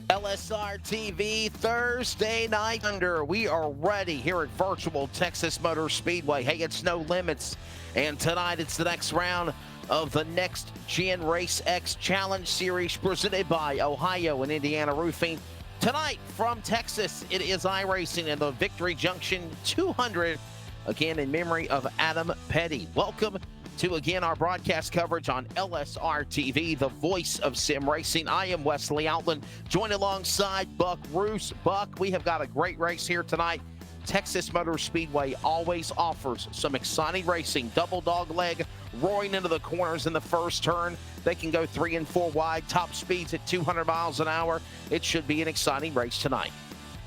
LSR TV Thursday Night Thunder. We are ready here at Virtual Texas Motor Speedway. Hey, it's no limits. And tonight it's the next round of the Next Gen Race X Challenge Series presented by Ohio and Indiana Roofing. Tonight from Texas, it is iRacing in the Victory Junction 200. Again, in memory of Adam Petty. Welcome to, again, our broadcast coverage on LSR TV, the voice of sim racing. I am Wesley Outland, joined alongside Buck Roos. Buck, we have got a great race here tonight. Texas Motor Speedway always offers some exciting racing. Double dog leg, roaring into the corners in the first turn. They can go 3 and 4 wide, top speeds at 200 miles an hour. It should be an exciting race tonight.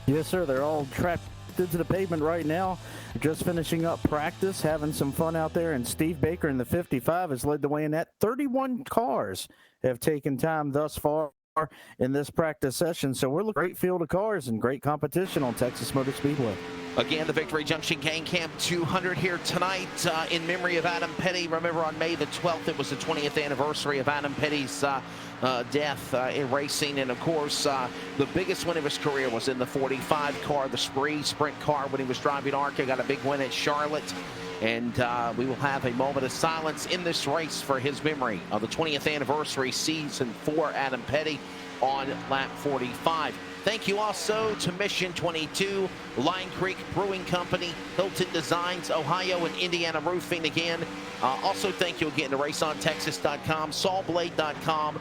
Yes, sir. They're all trapped into the pavement right now, just finishing up practice, having some fun out there, and Steve Baker in the 55 has led the way in that. 31 cars have taken time thus far in this practice session, so we're looking at a great field of cars and great competition on Texas Motor Speedway. Again, the Victory Junction Gang Camp 200 here tonight in memory of Adam Petty. Remember, on May the 12th, it was the 20th anniversary of Adam Petty's death in racing. And, of course, the biggest win of his career was in the 45 car, the Sprint car, when he was driving ARCA. Got a big win at Charlotte. And we will have a moment of silence in this race for his memory of the 20th anniversary season for Adam Petty on lap 45. Thank you also to Mission 22, Line Creek Brewing Company, Hilton Designs, Ohio and Indiana Roofing again. Also thank you again to RaceOnTexas.com, SawBlade.com,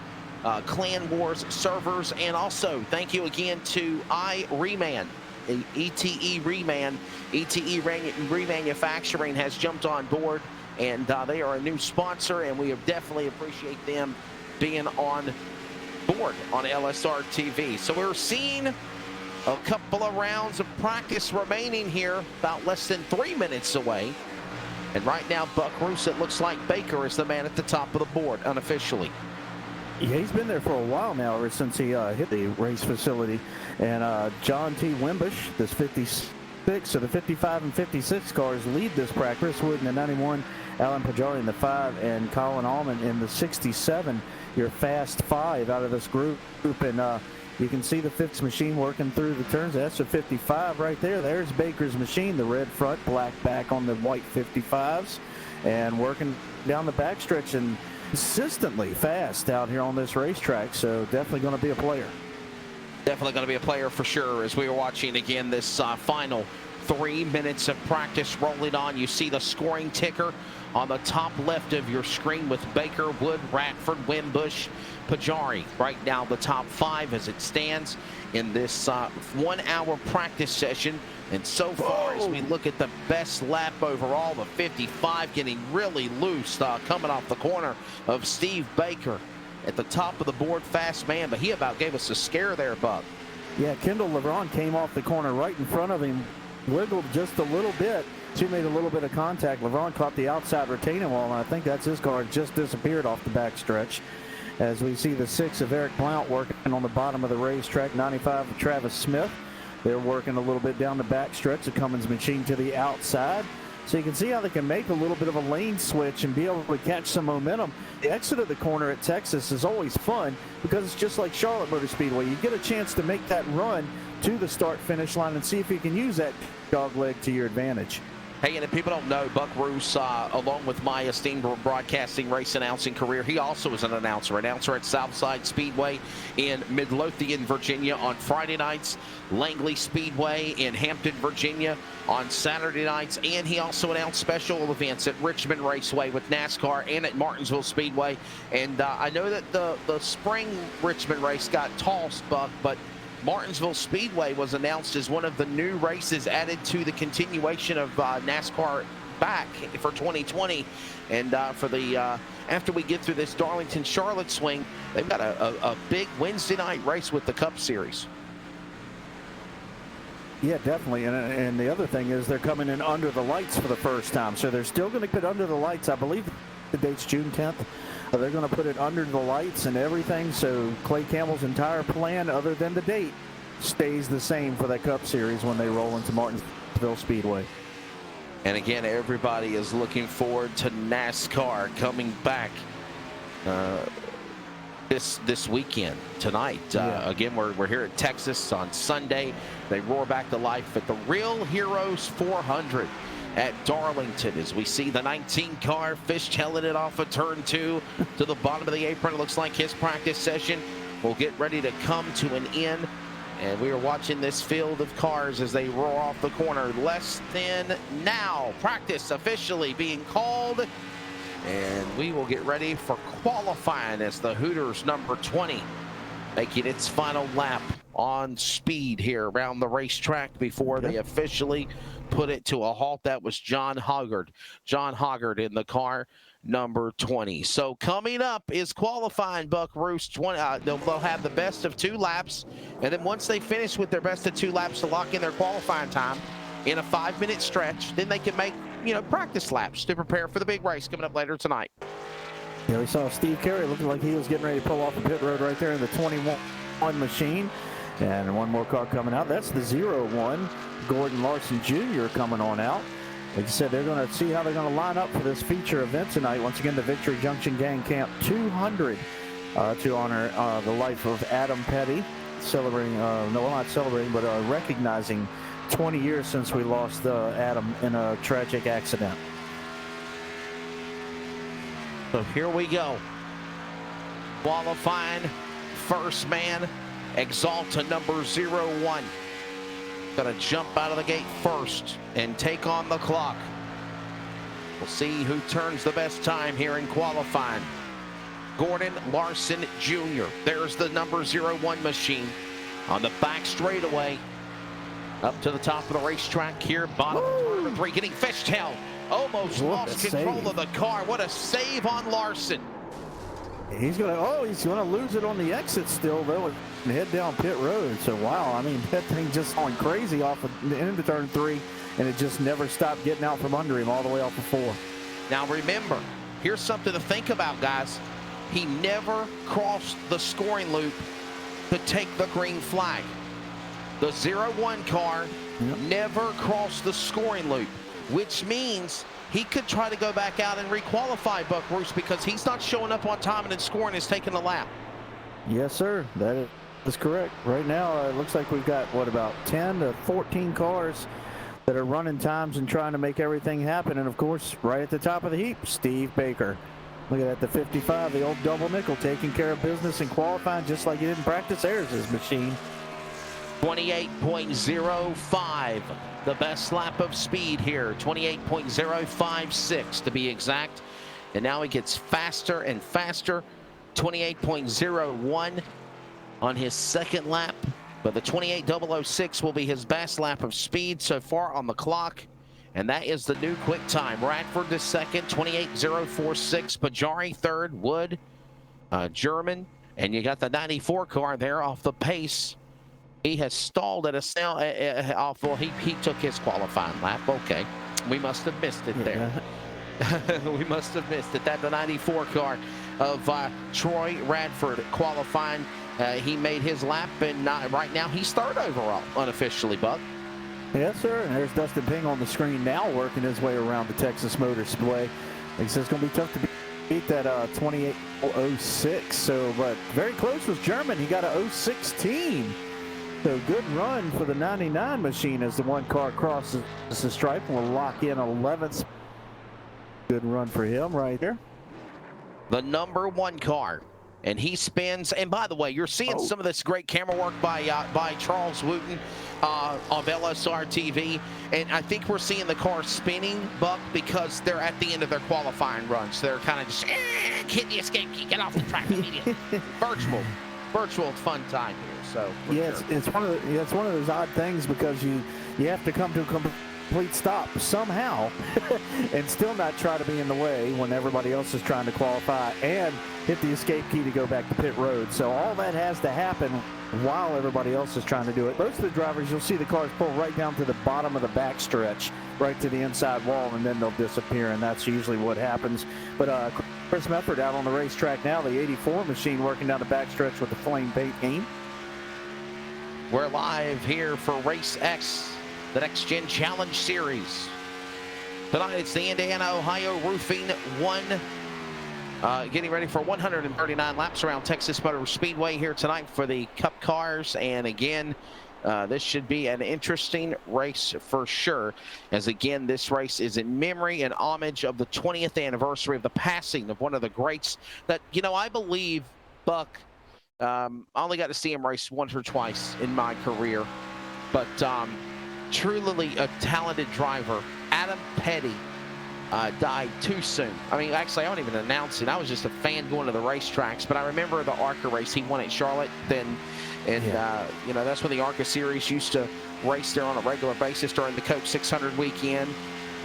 Clan Wars servers, and also thank you again to iReman. ETE Reman. ETE Remanufacturing has jumped on board, and they are a new sponsor, and we definitely appreciate them being on board on LSR TV. So we're seeing a couple of rounds of practice remaining here, about less than 3 minutes away. And right now, Buck Roos, it looks like Baker is the man at the top of the board unofficially. Yeah, he's been there for a while now, ever since he hit the race facility. And John T. Wimbush, this 56, so the 55 and 56 cars lead this practice. Chris Wood in the 91, Alan Pajari in the 5, and Colin Allman in the 67. Your fast 5 out of this group. And you can see the Fitz machine working through the turns. That's a 55 right there. There's Baker's machine, the red front, black back on the white 55s, and working down the backstretch and consistently fast out here on this racetrack. So definitely going to be a player. Definitely going to be a player for sure. As we are watching again this final 3 minutes of practice rolling on, you see the scoring ticker on the top left of your screen with Baker, Wood, Radford, Wimbush, Pajari. Right now the top 5 as it stands in this 1 hour practice session. And so far, as we look at the best lap overall, the 55 getting really loose, coming off the corner of Steve Baker at the top of the board, fast man, but he about gave us a scare there, Buck. Yeah, Kendall LeBron came off the corner right in front of him, wiggled just a little bit. She made a little bit of contact. LeBron caught the outside retaining wall, and I think that's his car. It just disappeared off the backstretch. As we see the 6 of Eric Blount working on the bottom of the racetrack, 95 of Travis Smith. They're working a little bit down the backstretch. The Cummins machine to the outside. So you can see how they can make a little bit of a lane switch and be able to catch some momentum. The exit of the corner at Texas is always fun because it's just like Charlotte Motor Speedway. You get a chance to make that run to the start-finish line and see if you can use that dog leg to your advantage. Hey, and if people don't know, Buck Roos, along with my esteemed broadcasting race announcing career, he also is an announcer at Southside Speedway in Midlothian, Virginia on Friday nights, Langley Speedway in Hampton, Virginia on Saturday nights, and he also announced special events at Richmond Raceway with NASCAR and at Martinsville Speedway. And I know that the spring Richmond race got tossed, Buck, but Martinsville Speedway was announced as one of the new races added to the continuation of NASCAR back for 2020. And for the after we get through this Darlington Charlotte swing, they've got a big Wednesday night race with the Cup Series. Yeah, definitely. And the other thing is they're coming in under the lights for the first time. So they're still going to put under the lights. I believe the date's June 10th. They're going to put it under the lights and everything. So Clay Campbell's entire plan, other than the date, stays the same for that Cup Series when they roll into Martinsville Speedway. And again, everybody is looking forward to NASCAR coming back this weekend tonight. Again, we're here at Texas on Sunday. They roar back to life at the Real Heroes 400 at Darlington as we see the 19 car fishtailing it off of turn 2 to the bottom of the apron. It looks like his practice session will get ready to come to an end. And we are watching this field of cars as they roar off the corner. Less than now. Practice officially being called. And we will get ready for qualifying as the Hooters number 20 making its final lap on speed here around the racetrack before they officially put it to a halt. That was John Hoggard. John Hoggard in the car number 20. So coming up is qualifying, Buck Roost. They'll have the best of 2 laps. And then once they finish with their best of 2 laps to lock in their qualifying time in a 5-minute stretch, then they can make, practice laps to prepare for the big race coming up later tonight. Yeah, we saw Steve Carey looking like he was getting ready to pull off the pit road right there in the 21 machine. And one more car coming out. That's the 0-1. Gordon Larson Jr. coming on out. Like I said, they're going to see how they're going to line up for this feature event tonight. Once again, the Victory Junction Gang Camp 200 to honor the life of Adam Petty. Celebrating, not celebrating, but recognizing 20 years since we lost Adam in a tragic accident. So here we go. Qualifying first man, Exalta number 01. Gonna jump out of the gate first and take on the clock. We'll see who turns the best time here in qualifying. Gordon Larson Jr. There's the number 01 machine on the back straightaway. Up to the top of the racetrack here. Bottom of number 3 getting fishtailed. Almost lost control of the car. What a save on Larson. He's gonna lose it on the exit still though and head down pit road. So wow, I mean that thing just going crazy off of the end of turn 3, and it just never stopped getting out from under him all the way off of 4. Now remember, here's something to think about, guys. He never crossed the scoring loop to take the green flag. The 01 car never crossed the scoring loop, which means he could try to go back out and requalify, Buck Roost, because he's not showing up on time and then scoring is taking the lap. Yes, sir. That is correct. Right now, it looks like we've got, about 10 to 14 cars that are running times and trying to make everything happen. And, of course, right at the top of the heap, Steve Baker. Look at that, the 55, the old double nickel, taking care of business and qualifying just like he did in practice. There's his machine. 28.05, the best lap of speed here. 28.056 to be exact. And now he gets faster and faster. 28.01 on his second lap. But the 28.006 will be his best lap of speed so far on the clock. And that is the new quick time. Radford the second, 28.046. Pajari third, Wood, German. And you got the 94 car there off the pace. He has stalled at a off. Well, he took his qualifying lap. Okay, we must have missed it there. We must have missed it. That the 94 car of Troy Radford qualifying. He made his lap, and right now he's third overall unofficially, Buck. Yes, sir. And there's Dustin Ping on the screen now, working his way around the Texas Motor Speedway. He says it's going to be tough to beat that 28.06. So, but very close was German. He got a 0.16. So good run for the 99 machine as the one car crosses the stripe and will lock in 11th. Good run for him right there. The number 1 car. And he spins. And by the way, you're seeing some of this great camera work by Charles Wooten of LSR TV. And I think we're seeing the car spinning, Buck, because they're at the end of their qualifying run. So they're kind of just hit the escape key, get off the track immediately. Virtual fun time here. So yeah, sure. it's one of those odd things because you have to come to a complete stop somehow and still not try to be in the way when everybody else is trying to qualify and hit the escape key to go back to pit road. So all that has to happen while everybody else is trying to do it. Most of the drivers, you'll see the cars pull right down to the bottom of the back stretch, right to the inside wall, and then they'll disappear, and that's usually what happens. But Chris Mefford out on the racetrack now, the 84 machine working down the back stretch with the flame paint game. We're live here for Race X, the Next Gen Challenge Series. Tonight it's the Indiana, Ohio Roofing 1 Getting ready for 139 laps around Texas Motor Speedway here tonight for the Cup cars. And again, this should be an interesting race for sure, as again, this race is in memory and homage of the 20th anniversary of the passing of one of the greats that, you know, I believe, Buck, I only got to see him race once or twice in my career, but truly a talented driver. Adam Petty died too soon. I mean, actually, I don't even announce it. I was just a fan going to the racetracks, but I remember the ARCA race he won at Charlotte then. And, you know, that's when the ARCA series used to race there on a regular basis during the Coke 600 weekend.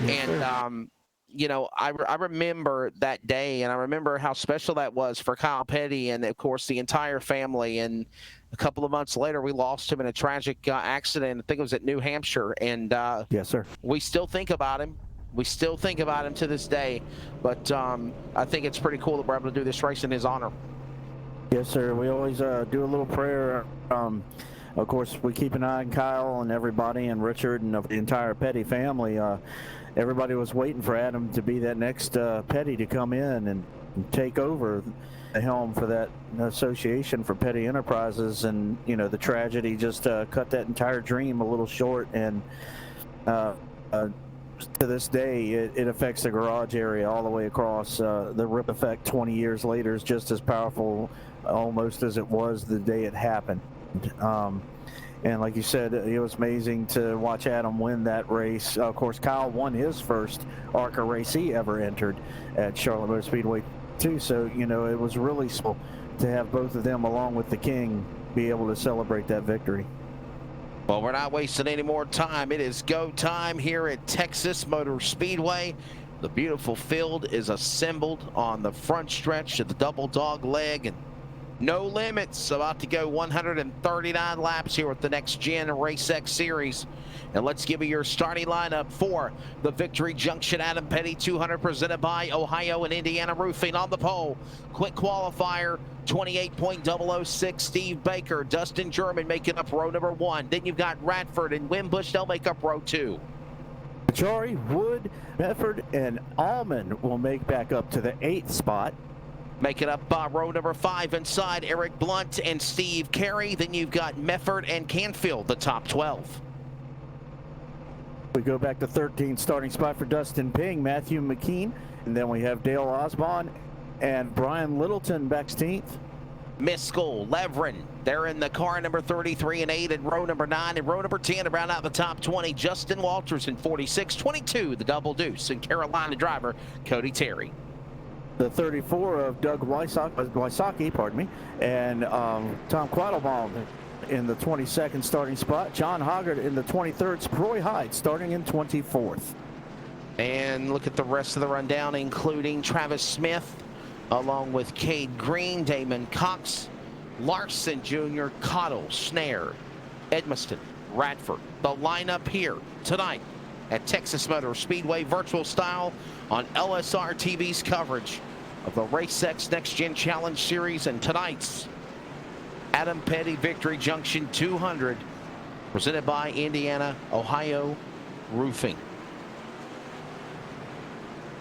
Yes, and, you know, I remember that day, and I remember how special that was for Kyle Petty and, of course, the entire family. And a couple of months later, we lost him in a tragic accident. I think it was at New Hampshire. And yes, sir. We still think about him. We still think about him to this day. But I think it's pretty cool that we're able to do this race in his honor. Yes, sir. We always do a little prayer. Of course, we keep an eye on Kyle and everybody and Richard and the entire Petty family. Everybody was waiting for Adam to be that next Petty to come in and take over the helm for that association for Petty Enterprises. And, you know, the tragedy just cut that entire dream a little short. And to this day, it affects the garage area all the way across. The rip effect 20 years later is just as powerful almost as it was the day it happened. And like you said, it was amazing to watch Adam win that race. Of course, Kyle won his first ARCA race he ever entered at Charlotte Motor Speedway too. So, you know, it was really special to have both of them along with the King be able to celebrate that victory. Well, we're not wasting any more time. It is go time here at Texas Motor Speedway. The beautiful field is assembled on the front stretch of the double dog leg, and no limits. About to go 139 laps here with the Next Gen Race X Series. And let's give you your starting lineup for the Victory Junction Adam Petty 200 presented by Ohio and Indiana Roofing. On the pole, quick qualifier, 28.006 Steve Baker, Dustin German making up row number 1. Then you've got Radford and Wimbush, they'll make up row 2. Jari, Wood, Medford, and Allman will make back up to the 8th spot. Making up row number 5 inside, Eric Blunt and Steve Carey. Then you've got Mefford and Canfield, the top 12. We go back to 13th starting spot for Dustin Ping, Matthew McKean, and then we have Dale Osborne and Brian Littleton 16th. Miskell, Levrin, they're in the car number 33 and 8 in row number 9, and row number 10 to round out the top 20. Justin Walters in 46, 22, the double deuce, and Carolina driver Cody Terry. The 34 of Doug Wysocki, pardon me, and Tom Quattlebaum in the 22nd starting spot. John Hoggart in the 23rd. Roy Hyde starting in 24th. And look at the rest of the rundown, including Travis Smith, along with Cade Green, Damon Cox, Larson Jr., Cottle, Snare, Edmiston, Radford. The lineup here tonight at Texas Motor Speedway, virtual style on LSR TV's coverage of the Race X Next Gen Challenge Series and tonight's Adam Petty Victory Junction 200, presented by Indiana, Ohio Roofing.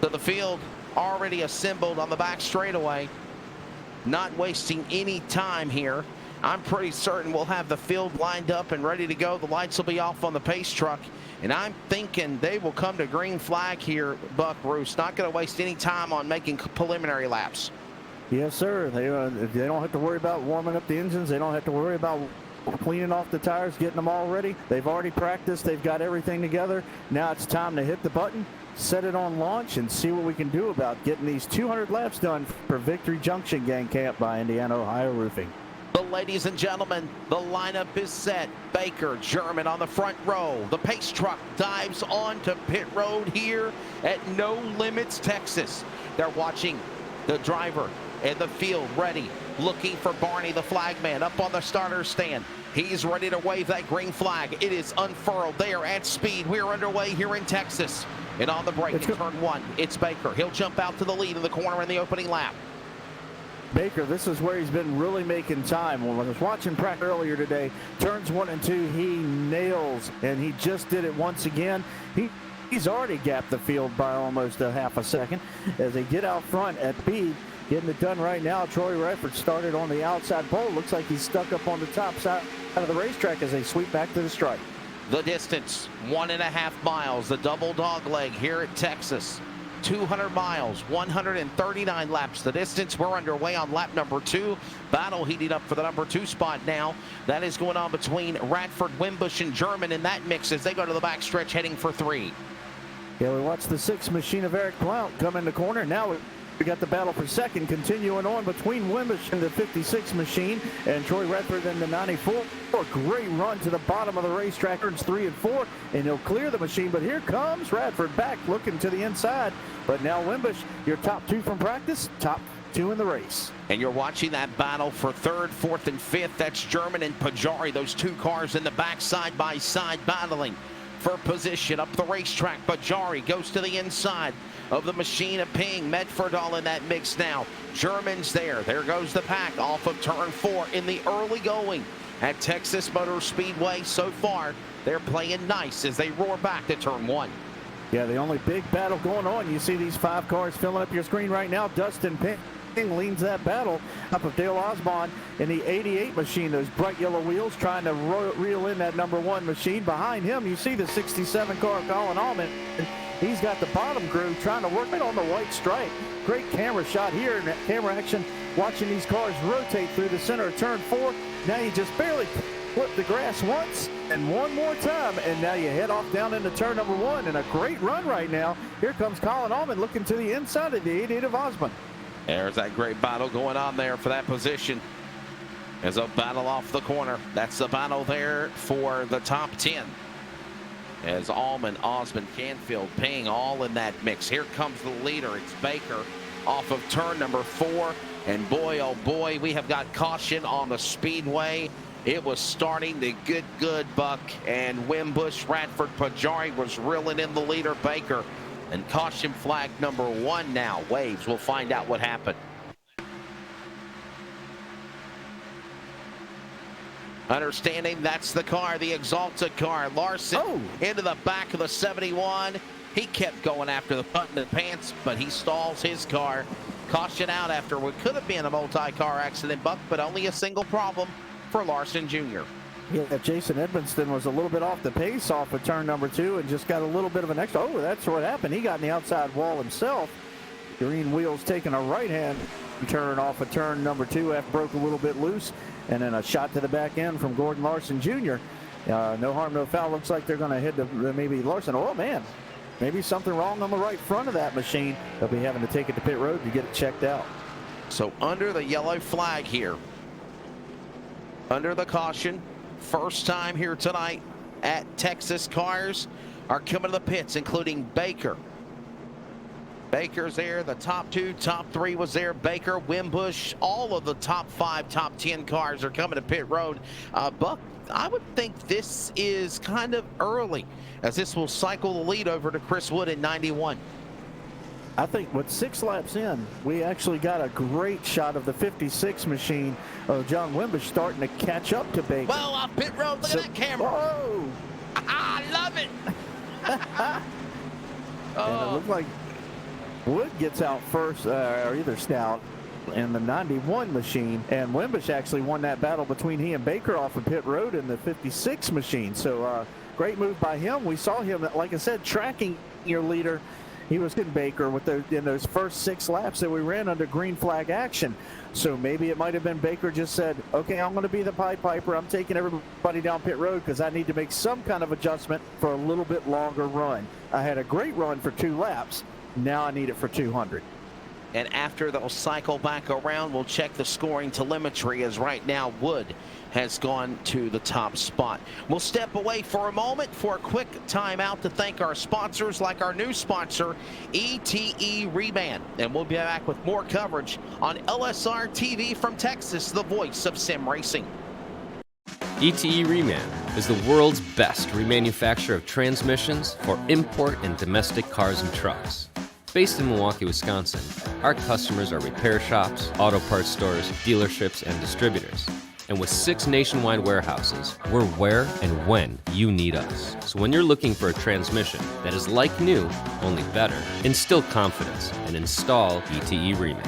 So the field already assembled on the back straightaway, not wasting any time here. I'm pretty certain we'll have the field lined up and ready to go. The lights will be off on the pace truck, and I'm thinking they will come to green flag here, Buck Roos. Not going to waste any time on making preliminary laps. Yes, sir. They don't have to worry about warming up the engines. They don't have to worry about cleaning off the tires, getting them all ready. They've already practiced. They've got everything together. Now it's time to hit the button, set it on launch, and see what we can do about getting these 200 laps done for Victory Junction Gang Camp by Indiana, Ohio Roofing. But ladies and gentlemen, the lineup is set. Baker, German on the front row. The pace truck dives onto pit road here at No Limits, Texas. They're watching the driver and the field ready, looking for Barney, the flagman, up on the starter stand. He's ready to wave that green flag. It is unfurled. They are at speed. We're underway here in Texas. And on the break in turn 1, it's Baker. He'll jump out to the lead in the corner in the opening lap. Baker, this is where he's been really making time. When I was watching practice earlier today, turns 1 and 2, he nails, and he just did it once again. He's already gapped the field by almost a half a second as they get out front at speed. Getting it done right now. Troy Radford started on the outside pole. Looks like he's stuck up on the top side of the racetrack as they sweep back to the stripe. The distance, 1.5 miles, the double dog leg here at Texas. 200 miles, 139 laps. The distance, we're underway on lap number 2. Battle heating up for the number 2 spot now. That is going on between Radford, Wimbush, and German in that mix as they go to the backstretch heading for 3. Yeah, we watched the 6 machine of Eric Blount come in the corner. Now we got the battle for second continuing on between Wimbush and the 56 machine and Troy Radford in the 94. Great run to the bottom of the racetrack. Turns 3 and 4, and he'll clear the machine. But here comes Radford back looking to the inside. But now Wimbush, your top 2 from practice, top 2 in the race. And you're watching that battle for 3rd, 4th, and 5th. That's German and Pajari, those 2 cars in the back side by side battling for position up the racetrack. Pajari goes to the inside of the machine of Ping. Medford all in that mix now. German's there. There goes the pack off of turn 4 in the early going at Texas Motor Speedway. So far, they're playing nice as they roar back to turn 1. Yeah, the only big battle going on. You see these 5 cars filling up your screen right now. Dustin Ping leads that battle up of Dale Osborne in the 88 machine. Those bright yellow wheels trying to reel in that number 1 machine. Behind him, you see the 67 car Colin Allman. He's got the bottom groove trying to work it on the white stripe. Great camera shot here in camera action, watching these cars rotate through the center of turn 4. Now you just barely flip the grass once and one more time, and now you head off down into turn number 1. And a great run right now. Here comes Colin Allman looking to the inside of the 88 of Osborne. There's that great battle going on there for that position. There's a battle off the corner. That's the battle there for the top 10. As Allman, Osmond, Canfield, Ping all in that mix. Here comes the leader. It's Baker off of turn number 4. And boy, oh boy, we have got caution on the speedway. It was starting to get good, Buck. And Wimbush, Radford, Pajari was reeling in the leader, Baker. And caution flag number 1 now waves. We'll find out what happened. Understanding that's the car, the Exalted car. Larson into the back of the 71. He kept going after the putt in the pants, but he stalls his car. Caution out after what could have been a multi-car accident, Buck, but only a single problem for Larson Jr. Yeah, Jason Edmonston was a little bit off the pace off of turn number 2 and just got a little bit of an extra. Oh, that's what happened. He got in the outside wall himself. Green wheels taking a right-hand turn off of turn number 2. F broke a little bit loose, and then a shot to the back end from Gordon Larson Jr. No harm, no foul. Looks like they're going to hit maybe Larson. Oh, man. Maybe something wrong on the right front of that machine. They'll be having to take it to pit road to get it checked out. So under the yellow flag here, under the caution, first time here tonight at Texas, cars are coming to the pits, including Baker. Baker's there. The top 2, top 3 was there. Baker, Wimbush, all of the top 5, top 10 cars are coming to pit road. Buck, I would think this is kind of early, as this will cycle the lead over to Chris Wood in 91. I think with 6 laps in, we actually got a great shot of the 56 machine of John Wimbush starting to catch up to Baker. Well, off pit road, look at that camera. Whoa! I love it. And it looked like Wood gets out first, or either Stout in the 91 machine, and Wimbush actually won that battle between he and Baker off of pit road in the 56 machine. So great move by him. We saw him, like I said, tracking your leader. He was in Baker with in those first 6 laps that we ran under green flag action. So maybe it might have been Baker just said, okay, I'm going to be the Pied Piper. I'm taking everybody down pit road because I need to make some kind of adjustment for a little bit longer run. I had a great run for 2 laps. Now I need it for 200. And after they'll cycle back around, we'll check the scoring telemetry, as right now Wood has gone to the top spot. We'll step away for a moment for a quick timeout to thank our sponsors, like our new sponsor, ETE Reman. And we'll be back with more coverage on LSR TV from Texas, the voice of sim racing. ETE Reman is the world's best remanufacturer of transmissions for import and domestic cars and trucks. Based in Milwaukee, Wisconsin, our customers are repair shops, auto parts stores, dealerships, and distributors. And with 6 nationwide warehouses, we're where and when you need us. So when you're looking for a transmission that is like new, only better, instill confidence and install ETE Reman.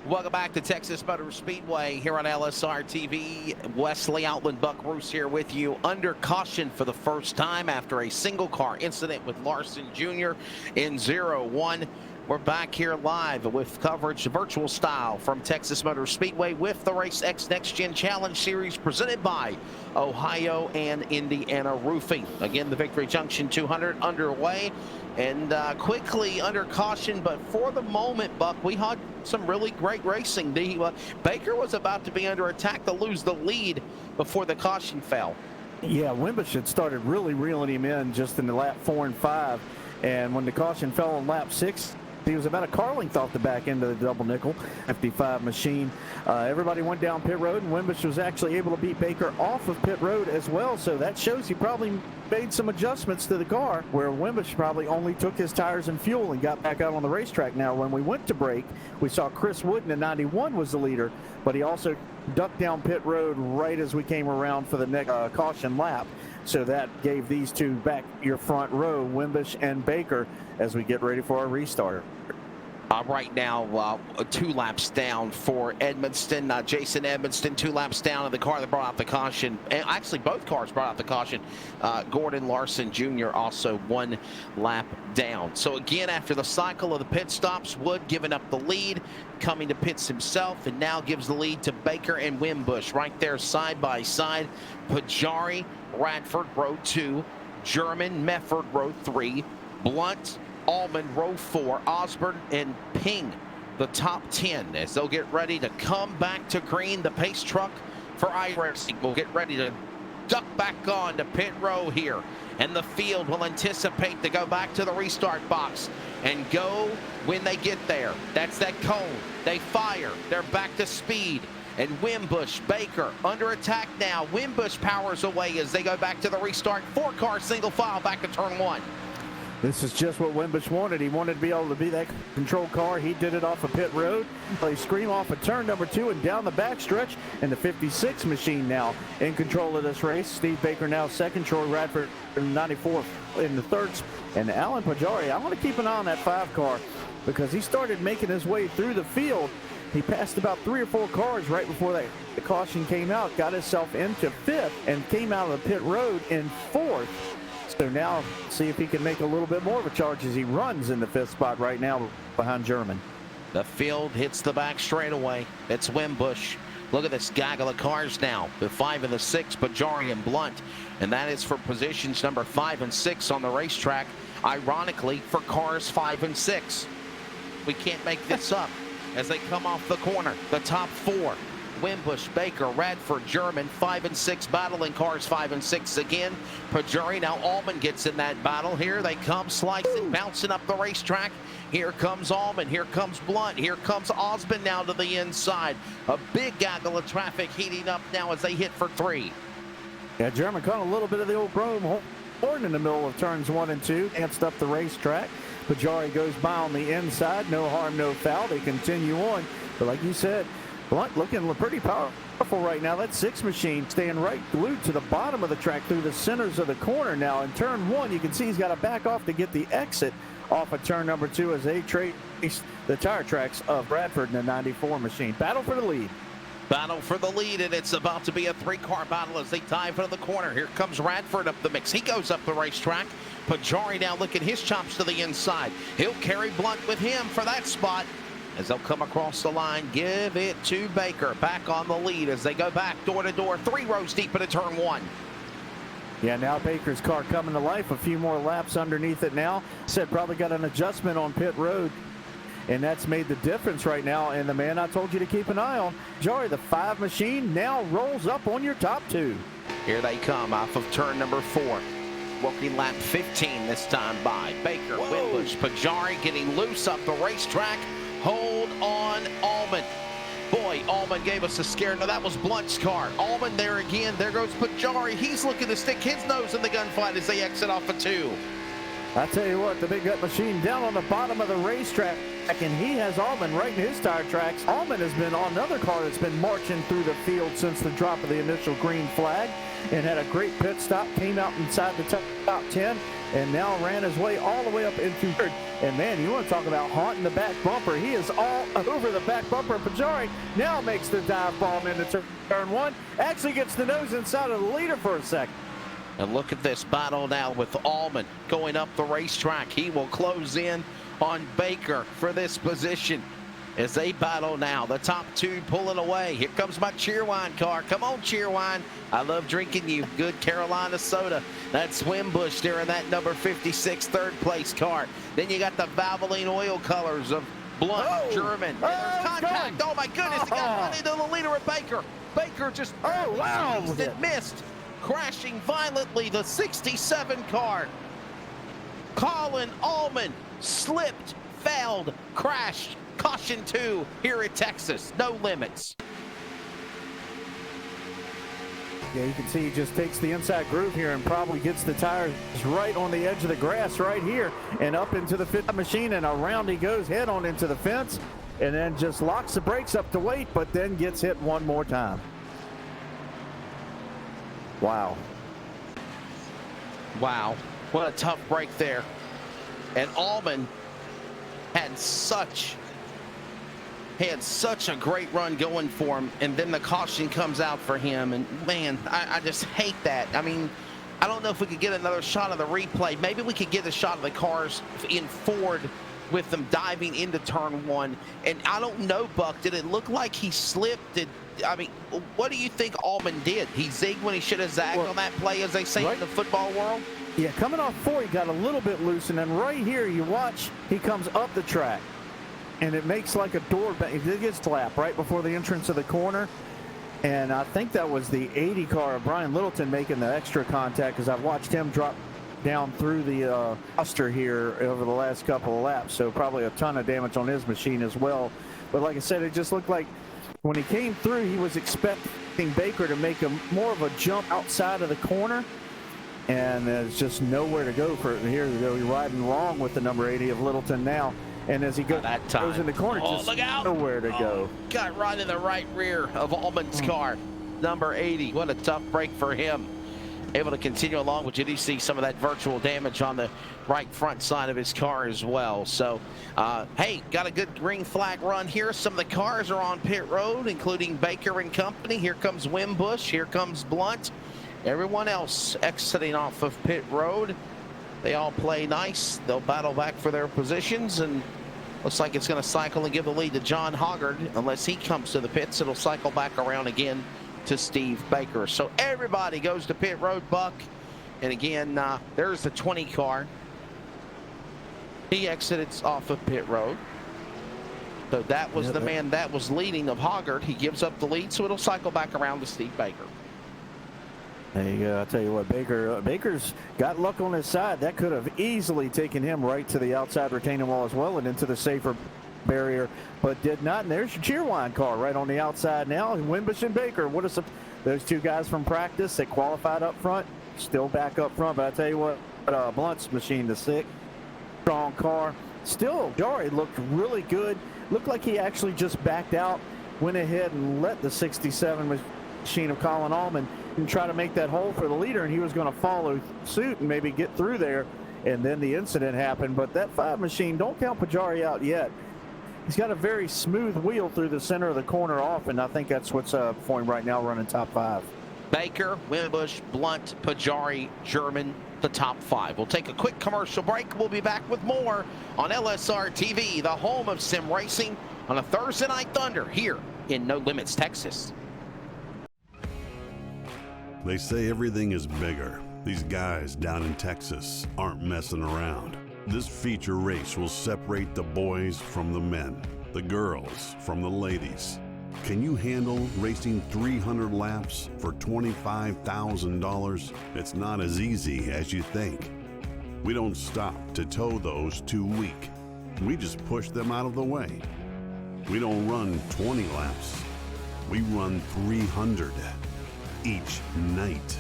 Welcome back to Texas Motor Speedway here on LSR TV. Wesley Outland, Buck Roos here with you. Under caution for the first time after a single car incident with Larson Jr. in 0-1. We're back here live with coverage virtual style from Texas Motor Speedway with the Race X Next Gen Challenge Series presented by Ohio and Indiana Roofing. Again, the Victory Junction 200 underway and quickly under caution, but for the moment, Buck, we had some really great racing. Baker was about to be under attack to lose the lead before the caution fell. Yeah, Wimbush had started really reeling him in just in the lap 4 and 5, and when the caution fell on lap 6, he was about a car length off the back end of the double nickel 55 machine. Everybody went down pit road, and Wimbush was actually able to beat Baker off of pit road as well. So that shows he probably made some adjustments to the car, where Wimbush probably only took his tires and fuel and got back out on the racetrack. Now, when we went to break, we saw Chris Wooden in 91 was the leader, but he also ducked down pit road right as we came around for the next caution lap. So that gave these two back your front row, Wimbush and Baker, as we get ready for our restart. Right now, 2 laps down for Edmonston. Jason Edmonston, 2 laps down in the car that brought out the caution. And actually, both cars brought out the caution. Gordon Larson Jr. also 1 lap down. So again, after the cycle of the pit stops, Wood giving up the lead, coming to pits himself, and now gives the lead to Baker and Wimbush right there side by side. Pajari, Radford, row 2. German, Mefford, row 3. Blunt, Allman, row 4, Osborne and Ping, the top 10, as they'll get ready to come back to green. The pace truck for iRacing will get ready to duck back on to pit row here, and the field will anticipate to go back to the restart box and go when they get there. That's that cone. They fire. They're back to speed. And Wimbush, Baker under attack now. Wimbush powers away as they go back to the restart. 4-car single file back to turn 1. This is just what Wimbush wanted. He wanted to be able to be that control car. He did it off of pit road. They scream off of turn number 2 and down the backstretch. And the 56 machine now in control of this race. Steve Baker now second. Troy Radford in 94 in the third. And Alan Pajari, I want to keep an eye on that 5 car because he started making his way through the field. He passed about 3 or 4 cars right before the caution came out, got himself into 5th, and came out of the pit road in 4th. So now, see if he can make a little bit more of a charge as he runs in the 5th spot right now behind German. The field hits the back straightaway. It's Wimbush. Look at this gaggle of cars now. The 5 and the 6, Pajari and Blunt. And that is for positions number 5 and 6 on the racetrack. Ironically, for cars 5 and 6. We can't make this up. As they come off the corner, the top 4. Wimbush, Baker, Radford, German, 5 and 6 battling cars 5 and 6 again. Pajari, now Allman gets in that battle. Here they come slicing, bouncing up the racetrack. Here comes Allman, here comes Blunt, here comes Osborne now to the inside. A big gaggle of traffic heating up now as they hit for 3. Yeah, German caught a little bit of the old chrome horn in the middle of turns 1 and 2, danced up the racetrack. Pajari goes by on the inside, no harm, no foul. They continue on, but like you said, Blunt looking pretty powerful right now. That 6 machine staying right glued to the bottom of the track through the centers of the corner now. In turn 1, you can see he's got to back off to get the exit off of turn number 2 as they trace the tire tracks of Bradford in the 94 machine. Battle for the lead. Battle for the lead, and it's about to be a 3-car battle as they dive into the corner. Here comes Radford up the mix. He goes up the racetrack. Pajari now licking his chops to the inside. He'll carry Blunt with him for that spot. As they'll come across the line, give it to Baker. Back on the lead as they go back door to door, 3 rows deep into turn 1. Yeah, now Baker's car coming to life. A few more laps underneath it now. Said probably got an adjustment on pit road, and that's made the difference right now. And the man I told you to keep an eye on, Jari, the 5 machine, now rolls up on your top 2. Here they come off of turn number 4. Working lap 15 this time by Baker, Wimbush, Pajari getting loose up the racetrack. Hold on, Allman. Boy, Allman gave us a scare. No, that was Blunt's car. Allman there again. There goes Pajari. He's looking to stick his nose in the gunfight as they exit off of 2. I tell you what, the big gut machine down on the bottom of the racetrack and he has Allman right in his tire tracks. Allman has been on another car that's been marching through the field since the drop of the initial green flag and had a great pit stop, came out inside the top 10, and now ran his way all the way up into third. And man, you want to talk about haunting the back bumper. He is all over the back bumper. Pajarri now makes the dive bomb into turn one. Actually gets the nose inside of the leader for a second. And look at this battle now with Allman going up the racetrack. He will close in on Baker for this position as they battle now. The top two pulling away. Here comes my Cheerwine car. Come on, Cheerwine. I love drinking you. Good Carolina soda. That's Wimbush there in that number 56 third place car. Then you got the Valvoline oil colors of Blunt, German. And there's contact. Oh my goodness, it got run into the leader of Baker. Baker just missed, crashing violently the 67 car. Colin Allman slipped, failed, crashed. Caution 2 here at Texas. No limits. Yeah, you can see he just takes the inside groove here and probably gets the tires right on the edge of the grass right here and up into the fit machine, and around he goes head on into the fence and then just locks the brakes up to wait, but then gets hit one more time. Wow. Wow. What a tough break there. And Allman had such a great run going for him, and then the caution comes out for him, and man, I just hate that. I mean, I don't know if we could get another shot of the replay. Maybe we could get a shot of the cars in Ford with them diving into turn one. And I don't know, Buck, did it look like he slipped? I mean, what do you think Allman did? He zigged when he should have zagged on that play, as they say in the football world? Yeah, coming off 4, he got a little bit loose, and then right here, you watch, he comes up the track. And it makes like a door, it gets slapped right before the entrance of the corner. And I think that was the 80 car of Brian Littleton making the extra contact, because I've watched him drop down through the cluster here over the last couple of laps. So probably a ton of damage on his machine as well. But like I said, it just looked like when he came through, he was expecting Baker to make more of a jump outside of the corner. And there's just nowhere to go for it. And here we go, he's riding wrong with the number 80 of Littleton now. And as he goes in the corner, just nowhere to go. Got right in the right rear of Allman's car, number 80. What a tough break for him. Able to continue along, but you do see some of that virtual damage on the right front side of his car as well. So, hey, got a good green flag run here. Some of the cars are on pit road, including Baker and company. Here comes Wimbush. Here comes Blunt. Everyone else exiting off of pit road. They all play nice. They'll battle back for their positions, and looks like it's going to cycle and give the lead to John Hoggard. Unless he comes to the pits, it'll cycle back around again to Steve Baker. So everybody goes to pit road, Buck. And again, there's the 20 car. He exited off of pit road. So that was the man that was leading of Hoggard. He gives up the lead, so it'll cycle back around to Steve Baker. There you go. I'll tell you what, Baker's got luck on his side. That could have easily taken him right to the outside retaining wall as well and into the safer barrier, but did not. And there's your Cheerwine car right on the outside now. And Wimbush and Baker, what are those two guys from practice that qualified up front, still back up front. But I tell you what, Blunt's machine, the 6, strong car. Still, Pajarri looked really good. Looked like he actually just backed out, went ahead and let the 67 machine of Colin Allman and try to make that hole for the leader, and he was going to follow suit and maybe get through there, and then the incident happened. But that 5 machine, don't count Pajarri out yet. He's got a very smooth wheel through the center of the corner off, and I think that's what's for him right now, running top 5. Baker, Wimbush, Blunt, Pajarri, German, the top 5. We'll take a quick commercial break. We'll be back with more on LSR TV, the home of sim racing, on a Thursday Night Thunder here in No Limits, Texas. They say everything is bigger. These guys down in Texas aren't messing around. This feature race will separate the boys from the men, the girls from the ladies. Can you handle racing 300 laps for $25,000? It's not as easy as you think. We don't stop to tow those too weak. We just push them out of the way. We don't run 20 laps. We run 300 each night.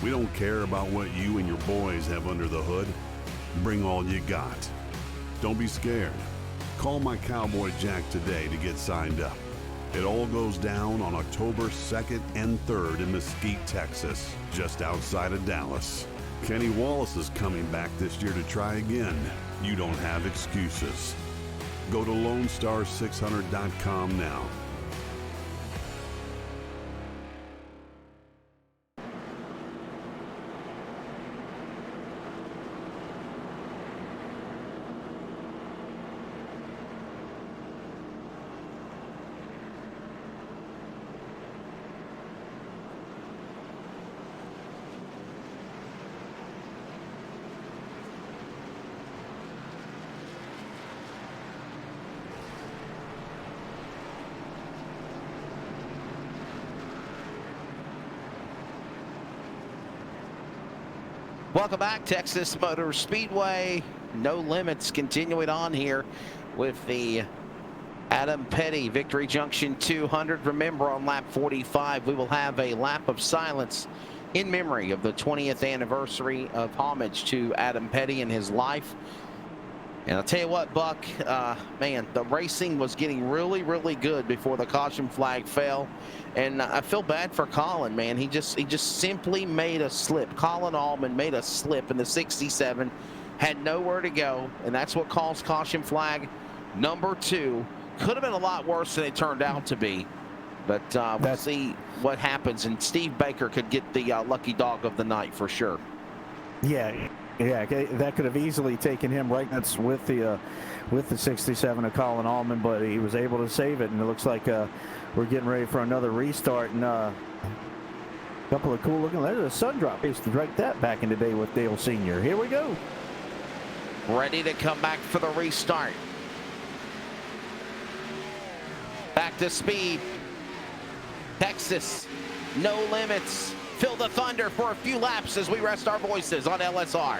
We don't care about what you and your boys have under the hood. Bring all you got. Don't be scared. Call my Cowboy Jack today to get signed up. It all goes down on October 2nd and 3rd in Mesquite, Texas, just outside of Dallas. Kenny Wallace is coming back this year to try again. You don't have excuses. Go to LoneStar600.com now. Welcome back, Texas Motor Speedway. No Limits continuing on here with the Adam Petty Victory Junction 200. Remember, on lap 45, we will have a lap of silence in memory of the 20th anniversary of homage to Adam Petty and his life. And I'll tell you what, Buck, man, the racing was getting really, really good before the caution flag fell. And I feel bad for Colin, man. He just simply made a slip. Colin Allman made a slip in the 67, had nowhere to go, and that's what caused caution flag number 2. Could have been a lot worse than it turned out to be. But we'll see what happens. And Steve Baker could get the lucky dog of the night for sure. Yeah, that could have easily taken him right nuts with the 67 of Colin Allman, but he was able to save it, and it looks like we're getting ready for another restart. And a couple of cool looking. There's a sun drop. Used to drink that back in the day with Dale Sr. Here we go. Ready to come back for the restart. Back to speed. Texas, No Limits. Feel the thunder for a few laps as we rest our voices on LSR.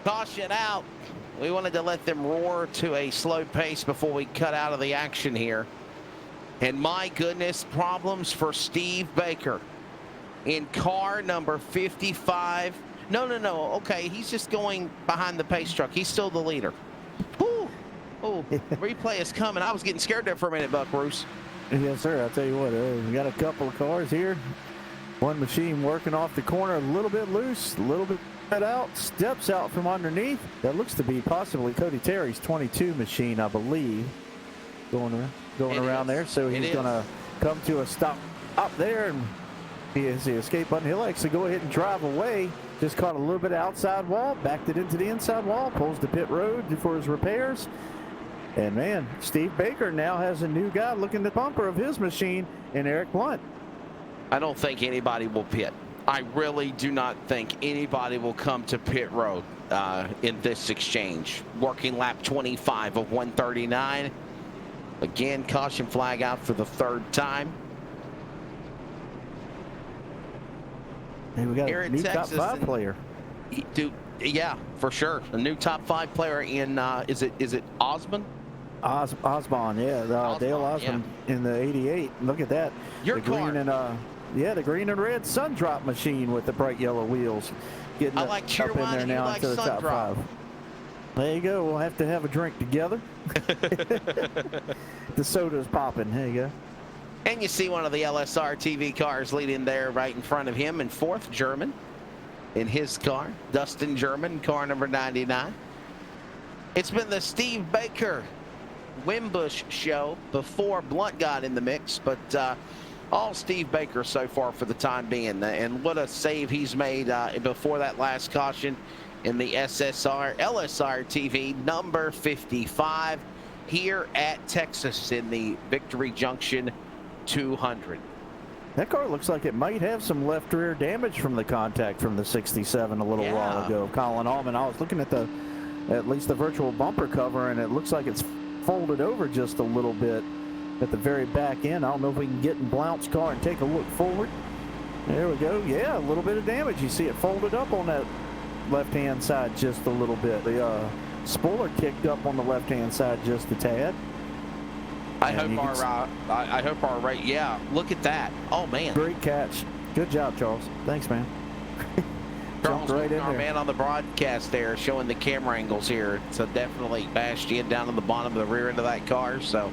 Caution out. We wanted to let them roar to a slow pace before we cut out of the action here. And my goodness, problems for Steve Baker in car number 55. No. Okay, he's just going behind the pace truck. He's still the leader. Ooh. Oh, replay is coming. I was getting scared there for a minute, Buck Bruce. Yes, sir. I'll tell you what, we got a couple of cars here. One machine working off the corner, a little bit loose, a little bit out, steps out from underneath. That looks to be possibly Cody Terry's 22 machine, I believe, going around there. So he's going to come to a stop up there, and he has the escape button. He'll actually go ahead and drive away. Just caught a little bit of outside wall, backed it into the inside wall, pulls the pit road for his repairs. And man, Steve Baker now has a new guy looking the bumper of his machine in Eric Blunt. I don't think anybody will pit. I really do not think anybody will come to pit road in this exchange. Working lap 25 of 139. Again, caution flag out for the 3rd time. Hey, we got here a new Texas, top 5 player. Yeah, for sure. A new top 5 player in, is it Osmond? Osbon, yeah. Dale Osmond in the 88. Look at that. Your car. Green and, the green and red sun drop machine with the bright yellow wheels. Getting I like up in there now into the top 5. There you go. We'll have to have a drink together. The soda's popping. There you go. And you see one of the LSR TV cars leading there right in front of him in 4th, German in his car. Dustin German, car number 99. It's been the Steve Baker Wimbush show before Blunt got in the mix, but all Steve Baker so far for the time being. And what a save he's made before that last caution in the LSR TV number 55 here at Texas in the Victory Junction 200. That car looks like it might have some left rear damage from the contact from the 67 a little while ago. Colin Allman, I was looking at least the virtual bumper cover, and it looks like it's folded over just a little bit at the very back end. I don't know if we can get in Blount's car and take a look forward. There we go. Yeah, a little bit of damage. You see it folded up on that left-hand side just a little bit. The spoiler kicked up on the left-hand side just a tad. I hope our right. Yeah, look at that. Oh man. Great catch. Good job, Charles. Thanks, man. Charles, right in our there. man on the broadcast there, showing the camera angles here. So definitely bashed in down on the bottom of the rear end of that car. So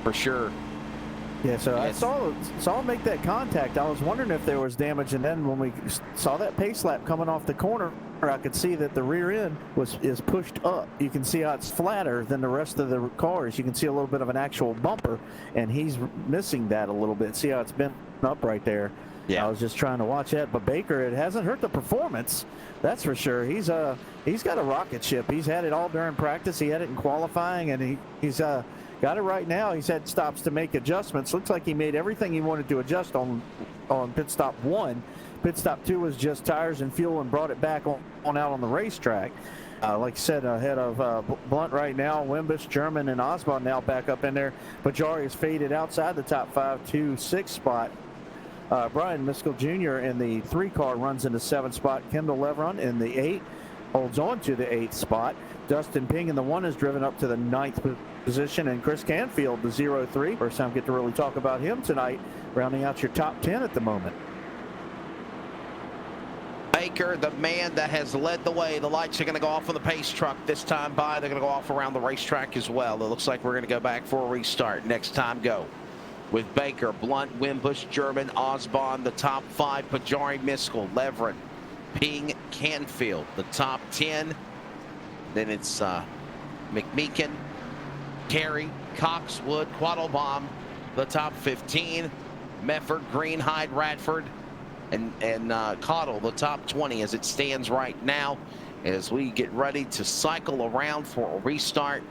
for sure. Yeah, so Yes. I saw him make that contact. I was wondering if there was damage, and then when we saw that pace lap coming off the corner, I could see that the rear end is pushed up. You can see how it's flatter than the rest of the cars. You can see a little bit of an actual bumper, and he's missing that a little bit. See how it's been up right there? Yeah. I was just trying to watch that, but Baker, it hasn't hurt the performance. That's for sure. He's got a rocket ship. He's had it all during practice. He had it in qualifying, and he's got it right now. He's had stops to make adjustments. Looks like he made everything he wanted to adjust on pit stop 1. Pit stop 2 was just tires and fuel, and brought it back on out on the racetrack. Like I said, ahead of Blunt right now, Wimbush, German, and Osborne now back up in there. Pajari is faded outside the top 5 to 6 spot. Brian Miskell Jr. in the 3 car runs in the 7th spot. Kendall Leveron in the 8 holds on to the 8th spot. Dustin Ping in the 1 is driven up to the 9th position, and Chris Canfield, the 0-3. First time we get to really talk about him tonight, rounding out your top 10 at the moment. Baker, the man that has led the way. The lights are going to go off on the pace truck this time by. They're going to go off around the racetrack as well. It looks like we're going to go back for a restart. Next time go with Baker, Blunt, Wimbush, German, Osborne, the top 5, Pajari, Miskell, Leveron, Ping, Canfield, the top 10. Then it's McMeekin, Carey, Coxwood, Quattlebaum, the top 15. Mefford, Greenhide, Radford, and Cottle, the top 20 as it stands right now, as we get ready to cycle around for a restart.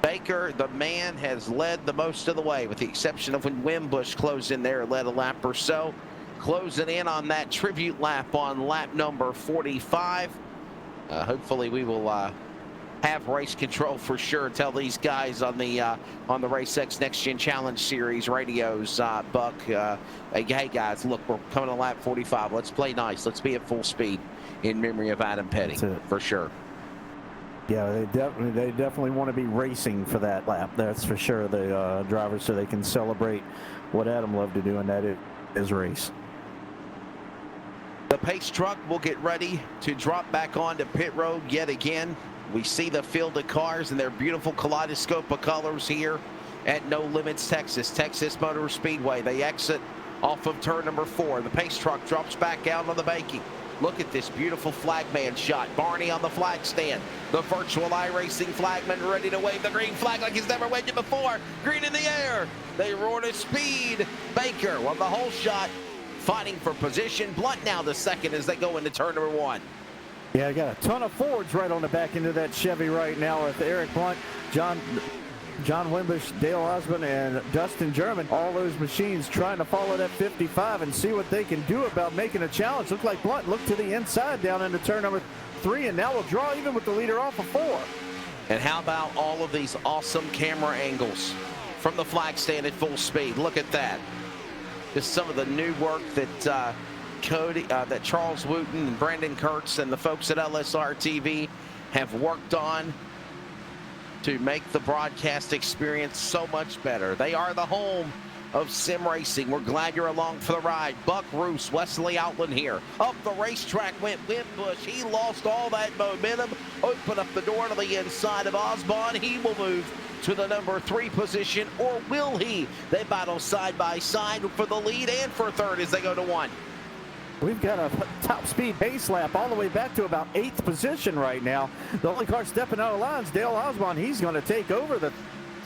Baker, the man, has led the most of the way, with the exception of when Wimbush closed in there, led a lap or so. Closing in on that tribute lap on lap number 45. Hopefully we will have race control for sure. Tell these guys on the RaceX Next Gen Challenge Series radios, Buck, hey guys, look, we're coming on lap 45. Let's play nice. Let's be at full speed in memory of Adam Petty for sure. Yeah, they definitely want to be racing for that lap. That's for sure. The drivers, so they can celebrate what Adam loved to do, and that is race. The pace truck will get ready to drop back onto pit road yet again. We see the field of cars and their beautiful kaleidoscope of colors here at No Limits Texas, Texas Motor Speedway. They exit off of turn number 4. The pace truck drops back out on the banking. Look at this beautiful flagman shot. Barney on the flag stand. The virtual iRacing flagman ready to wave the green flag like he's never waved it before. Green in the air. They roar to speed. Baker won the whole shot, fighting for position. Blunt now the second as they go into turn number 1. Yeah, I got a ton of Fords right on the back end of that Chevy right now with Eric Blunt, John Wimbush, Dale Osborne, and Dustin German. All those machines trying to follow that 55 and see what they can do about making a challenge. Looks like Blunt looked to the inside down into turn number 3, and now will draw even with the leader off of 4. And how about all of these awesome camera angles from the flag stand at full speed? Look at that. Just some of the new work that that Charles Wooten and Brandon Kurtz and the folks at LSR TV have worked on to make the broadcast experience so much better. They are the home of sim racing. We're glad you're along for the ride. Buck Roos, Wesley Outland here. Up the racetrack went Wimbush. He lost all that momentum. Open up the door to the inside of Osborne. He will move to the number 3 position, or will he? They battle side by side for the lead and for third as they go to 1. We've got a top speed pace lap all the way back to about 8th position right now. The only car stepping out of lines, Dale Osborne. He's going to take over the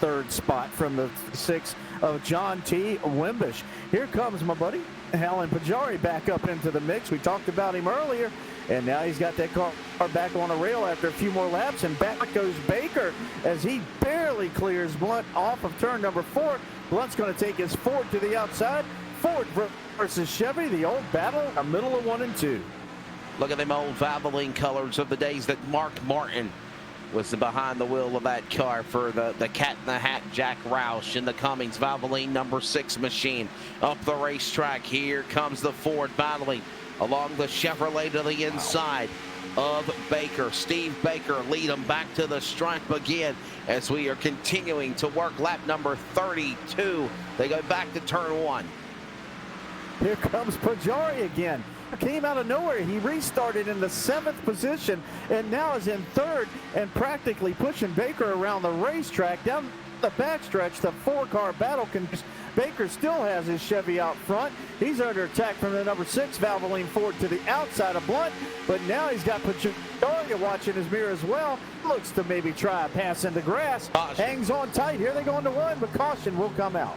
3rd spot from the 6th of John T. Wimbish. Here comes my buddy Alan Pajari back up into the mix. We talked about him earlier, and now he's got that car back on the rail after a few more laps, and back goes Baker as he barely clears Blunt off of turn number 4. Blunt's going to take his Ford to the outside. Ford versus Chevy, the old battle, a middle of 1 and 2. Look at them old Valvoline colors of the days that Mark Martin was behind the wheel of that car for the Cat in the Hat Jack Roush in the Cummins Valvoline number 6 machine. Up the racetrack, here comes the Ford battling along the Chevrolet to the inside of Baker. Steve Baker lead them back to the stripe again as we are continuing to work lap number 32. They go back to turn 1. Here comes Pajari again. Came out of nowhere. He restarted in the 7th position and now is in 3rd and practically pushing Baker around the racetrack. Down the backstretch, the 4-car battle. Baker still has his Chevy out front. He's under attack from the number 6 Valvoline Ford to the outside of Blunt, but now he's got Pajari watching his mirror as well. Looks to maybe try a pass into grass. Caution. Hangs on tight. Here they go into 1, but caution will come out.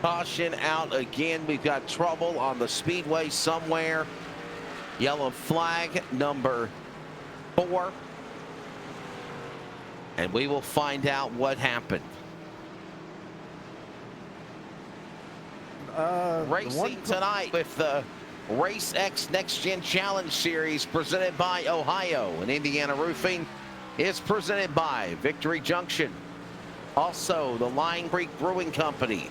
Caution out again. We've got trouble on the speedway somewhere. Yellow flag number 4. And we will find out what happened. Racing tonight with the Race X Next Gen Challenge Series presented by Ohio, and Indiana Roofing is presented by Victory Junction. Also, the Lion Creek Brewing Company,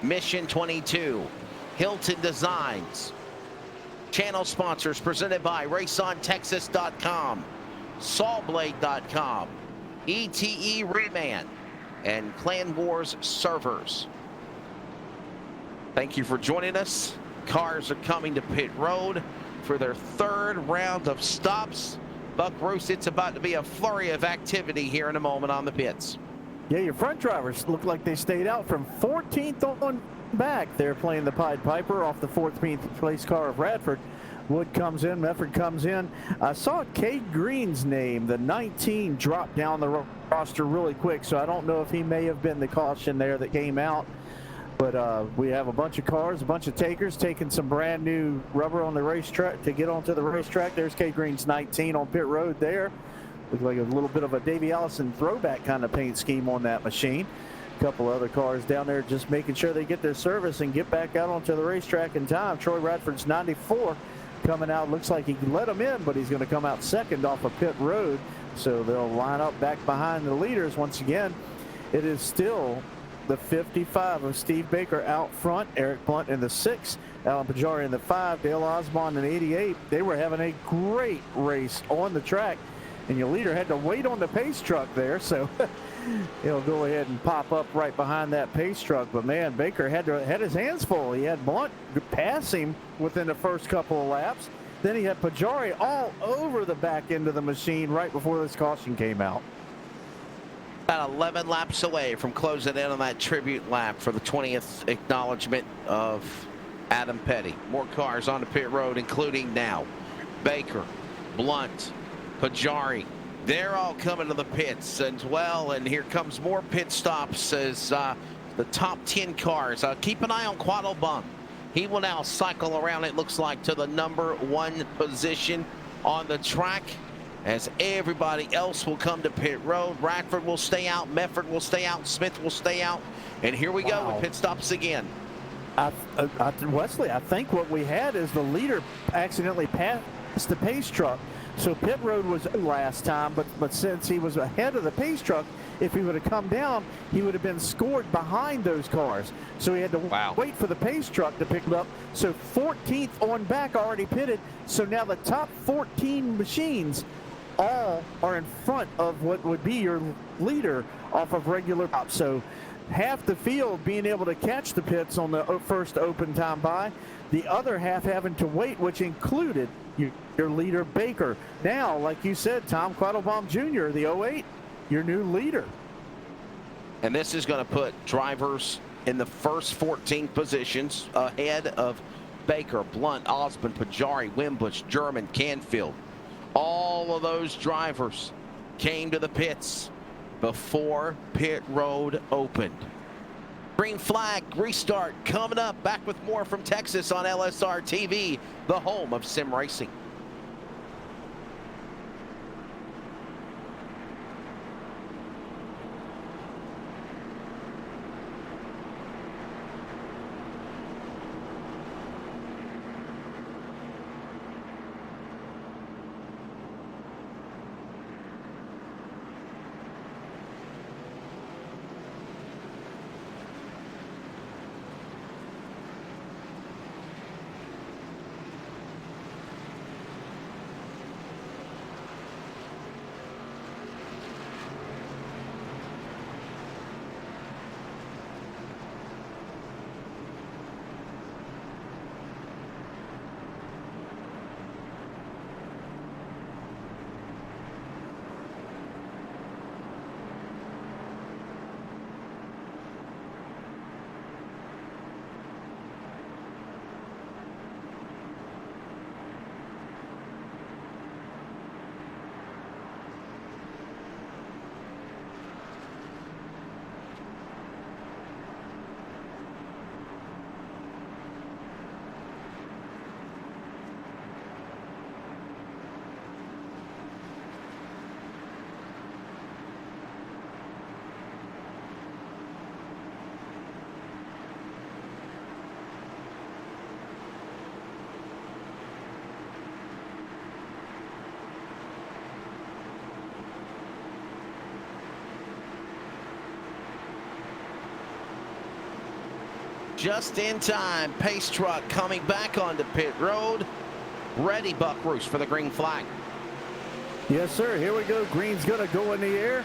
Mission 22, Hilton Designs. Channel sponsors presented by RaceOnTexas.com, Sawblade.com, ETE Reman, and Clan Wars Servers. Thank you for joining us. Cars are coming to pit road for their 3rd round of stops. Buck Bruce, it's about to be a flurry of activity here in a moment on the pits. Yeah, your front drivers look like they stayed out from 14th on back. They're playing the Pied Piper off the 14th place car of Radford. Wood comes in, Mefford comes in. I saw Cade Green's name, the 19, drop down the roster really quick, so I don't know if he may have been the caution there that came out. But we have a bunch of cars, a bunch of takers taking some brand new rubber on the racetrack to get onto the racetrack. There's Cade Green's 19 on pit road there. Looks like a little bit of a Davey Allison throwback kind of paint scheme on that machine. A couple other cars down there just making sure they get their service and get back out onto the racetrack in time. Troy Radford's 94 coming out. Looks like he can let him in, but he's going to come out second off of pit road. So they'll line up back behind the leaders once again. It is still the 55 of Steve Baker out front, Eric Blunt in the 6, Alan Pajari in the 5, Dale Osborne in the 88. They were having a great race on the track, and your leader had to wait on the pace truck there, so he'll go ahead and pop up right behind that pace truck. But man, Baker had his hands full. He had Blunt pass him within the first couple of laps. Then he had Pajari all over the back end of the machine right before this caution came out. About 11 laps away from closing in on that tribute lap for the 20th acknowledgement of Adam Petty. More cars on the pit road, including now Baker, Blunt, Pajari. They're all coming to the pits as well, and here comes more pit stops as the top 10 cars. Keep an eye on Quattlebaum. He will now cycle around, it looks like, to the number 1 position on the track, as everybody else will come to pit road. Radford will stay out, Mefford will stay out, Smith will stay out, and here we go with pit stops again. Wesley, I think what we had is the leader accidentally passed the pace truck. So pit road was last time, but since he was ahead of the pace truck, if he would have come down, he would have been scored behind those cars. So he had to wait for the pace truck to pick it up. So 14th on back already pitted. So now the top 14 machines all are in front of what would be your leader off of regular top. So half the field being able to catch the pits on the first open time by, the other half having to wait, which included your leader Baker. Now, like you said, Tom Quattlebaum Jr., the 08, your new leader. And this is going to put drivers in the first 14 positions, ahead of Baker, Blunt, Osmond, Pajari, Wimbush, German, Canfield. All of those drivers came to the pits before pit road opened. Green flag restart coming up. Back with more from Texas on LSR TV, the home of sim racing. Just in time, pace truck coming back onto pit road. Ready, Buck Roos, for the green flag. Yes, sir. Here we go. Green's going to go in the air.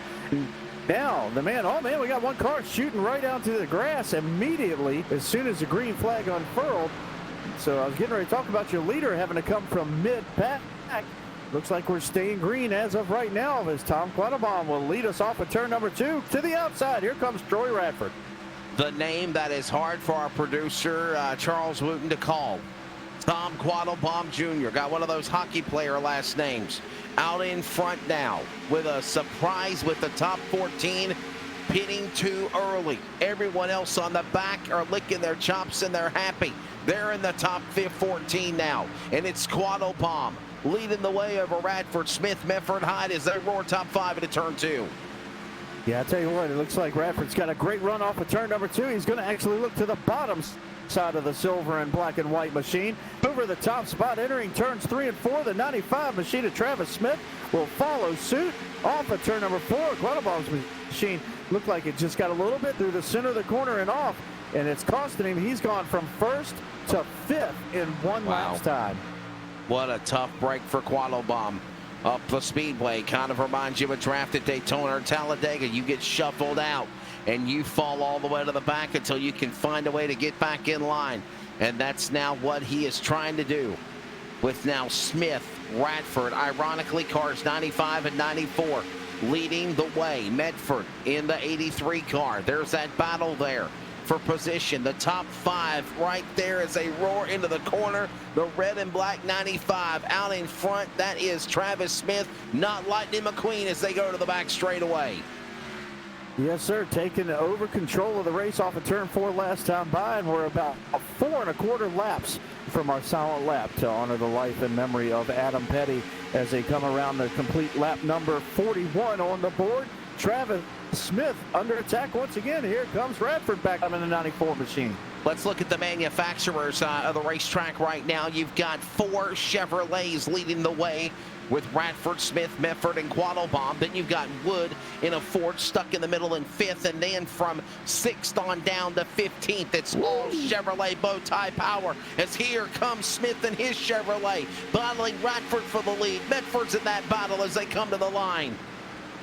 Now, the man, oh man, we got one car shooting right out to the grass immediately as soon as the green flag unfurled. So I was getting ready to talk about your leader having to come from mid-pack. Looks like we're staying green as of right now, as Tom Quattlebaum will lead us off of turn number 2 to the outside. Here comes Troy Radford. The name that is hard for our producer, Charles Wooten, to call. Tom Quattlebaum Jr. got one of those hockey player last names. Out in front now with a surprise with the top 14 pitting too early. Everyone else on the back are licking their chops and they're happy. They're in the top 14 now, and it's Quattlebaum leading the way over Radford, Smith, Mefford, Hyde as they roar top 5 into turn 2. Yeah, I tell you what, it looks like Radford's got a great run off of turn number 2. He's going to actually look to the bottom side of the silver and black and white machine. Over the top spot, entering turns 3 and 4, the 95 machine of Travis Smith will follow suit off of turn number 4. Quattlebaum's machine looked like it just got a little bit through the center of the corner and off, and it's costing him. He's gone from 1st to 5th in one lap's time. What a tough break for Quattlebaum. Up the speedway, kind of reminds you of a draft at Daytona or Talladega. You get shuffled out and you fall all the way to the back until you can find a way to get back in line. And that's now what he is trying to do with now Smith, Radford, ironically cars 95 and 94 leading the way. Medford in the 83 car. There's that battle there for position. The top 5 right there as they roar into the corner. The red and black 95 out in front. That is Travis Smith, not Lightning McQueen, as they go to the back straightaway. Yes, sir. Taking over control of the race off of turn 4 last time by, and we're about 4 1/4 laps from our silent lap to honor the life and memory of Adam Petty as they come around the complete lap number 41 on the board. Travis Smith under attack once again. Here comes Radford back in the 94 machine. Let's look at the manufacturers of the racetrack right now. You've got 4 Chevrolets leading the way with Radford, Smith, Mefford, and Quattlebaum. Then you've got Wood in a Ford stuck in the middle in 5th, and then from 6th on down to 15th, it's all Chevrolet bow tie power as here comes Smith and his Chevrolet battling Radford for the lead. Medford's in that battle as they come to the line.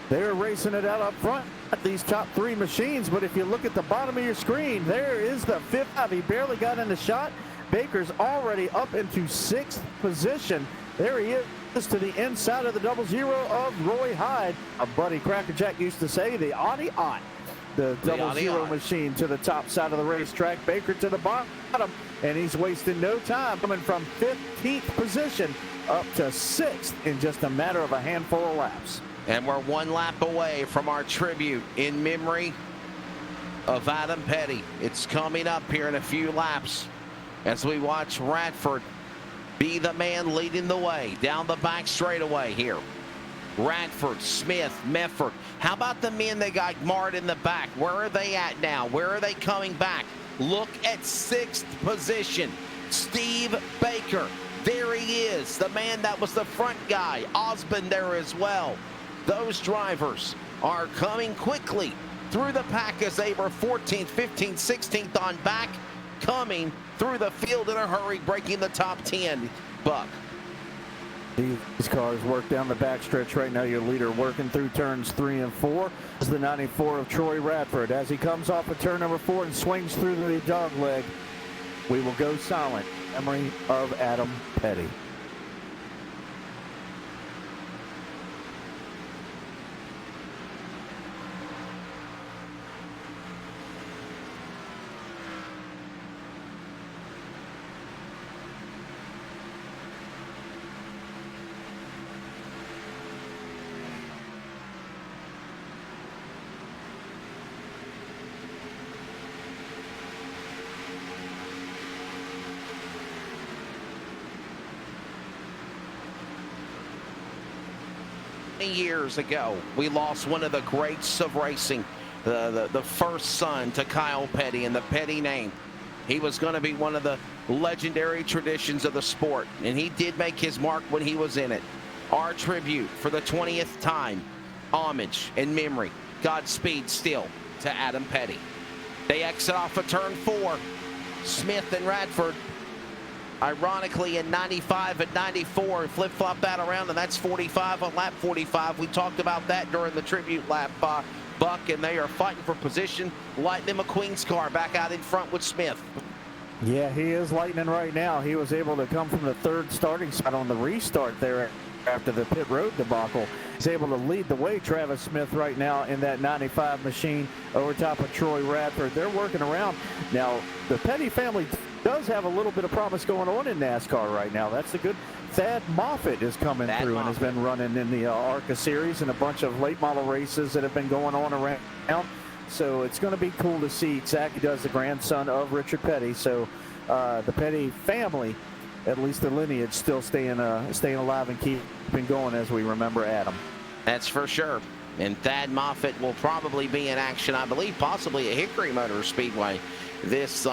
They're racing it out up front at these top 3 machines, but if you look at the bottom of your screen, there is the 5th. He barely got in the shot. Baker's already up into 6th position. There he is to the inside of the 00 of Roy Hyde. Our buddy Crackerjack used to say the Audi Ott the double Leon zero Leon. machine to the top side of the racetrack. Baker to the bottom, and he's wasting no time, coming from 15th position up to 6th in just a matter of a handful of laps. And we're one lap away from our tribute in memory of Adam Petty. It's coming up here in a few laps as we watch Radford be the man leading the way down the back straightaway here. Radford, Smith, Mefford. How about the men that got marred in the back? Where are they at now? Where are they coming back? Look at 6th position. Steve Baker. There he is, the man that was the front guy. Osmond there as well. Those drivers are coming quickly through the pack as they were 14th, 15th, 16th on back, coming through the field in a hurry, breaking the top 10. Buck. These cars work down the backstretch right now. Your leader working through turns 3 and 4 is the 94 of Troy Radford. As he comes off of turn number 4 and swings through the dog leg, we will go silent. Memory of Adam Petty. Years ago, we lost one of the greats of racing, the first son to Kyle Petty, and the Petty name. He was going to be one of the legendary traditions of the sport, and he did make his mark when he was in it. Our tribute for the 20th time, homage and memory, Godspeed still to Adam Petty. They exit off of turn 4. Smith and Radford, ironically, in 95 and 94, flip-flop that around, and that's 45 on lap 45. We talked about that during the tribute lap, Buck, and they are fighting for position. Lightning McQueen's car back out in front with Smith. Yeah, he is lightning right now. He was able to come from the 3rd starting spot on the restart there after the pit road debacle. He's able to lead the way, Travis Smith, right now in that 95 machine over top of Troy Radford. They're working around. Now, the Petty family does have a little bit of promise going on in NASCAR right now. That's a good. Thad Moffitt is coming through and has been running in the ARCA series and a bunch of late model races that have been going on around. So it's going to be cool to see. Zach does, the grandson of Richard Petty. So the Petty family, at least the lineage, still staying alive and keeping going as we remember Adam. That's for sure. And Thad Moffitt will probably be in action, I believe, possibly at Hickory Motor Speedway this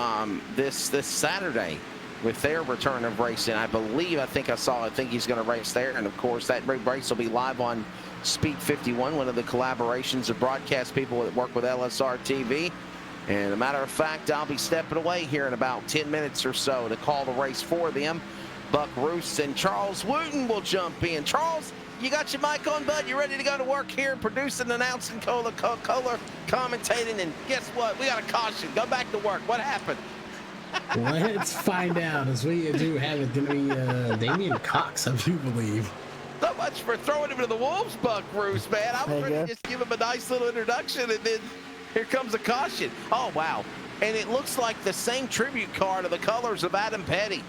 Saturday with their return of racing. I think he's going to race there. And of course, that race will be live on Speed 51, one of the collaborations of broadcast people that work with LSR TV. And a matter of fact, I'll be stepping away here in about 10 minutes or so to call the race for them. Buck Roos and Charles Wooten will jump in. Charles, you got your mic on, bud? You ready to go to work here, producing, announcing, color commentating, and guess what? We got a caution. Go back to work. What happened? Let's find out, as we do have it going to be Damian Cox, I do believe. So much for throwing him to the wolves, Buck Roos, man. I was ready to just give him a nice little introduction, and then here comes a caution. Oh, wow. And it looks like the same tribute car to the colors of Adam Petty.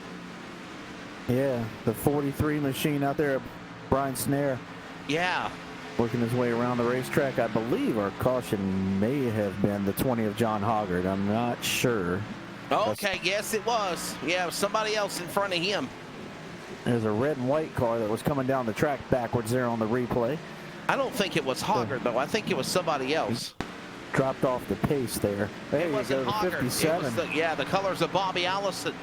Yeah, the 43 machine out there, Brian Snare. Yeah. Working his way around the racetrack. I believe our caution may have been the 20 of John Hoggard. I'm not sure. Okay, yes, it was. Yeah, it was somebody else in front of him. There's a red and white car that was coming down the track backwards there on the replay. I don't think it was Hoggard, though. I think it was somebody else. Dropped off the pace there. There you go, the 57. The colors of Bobby Allison.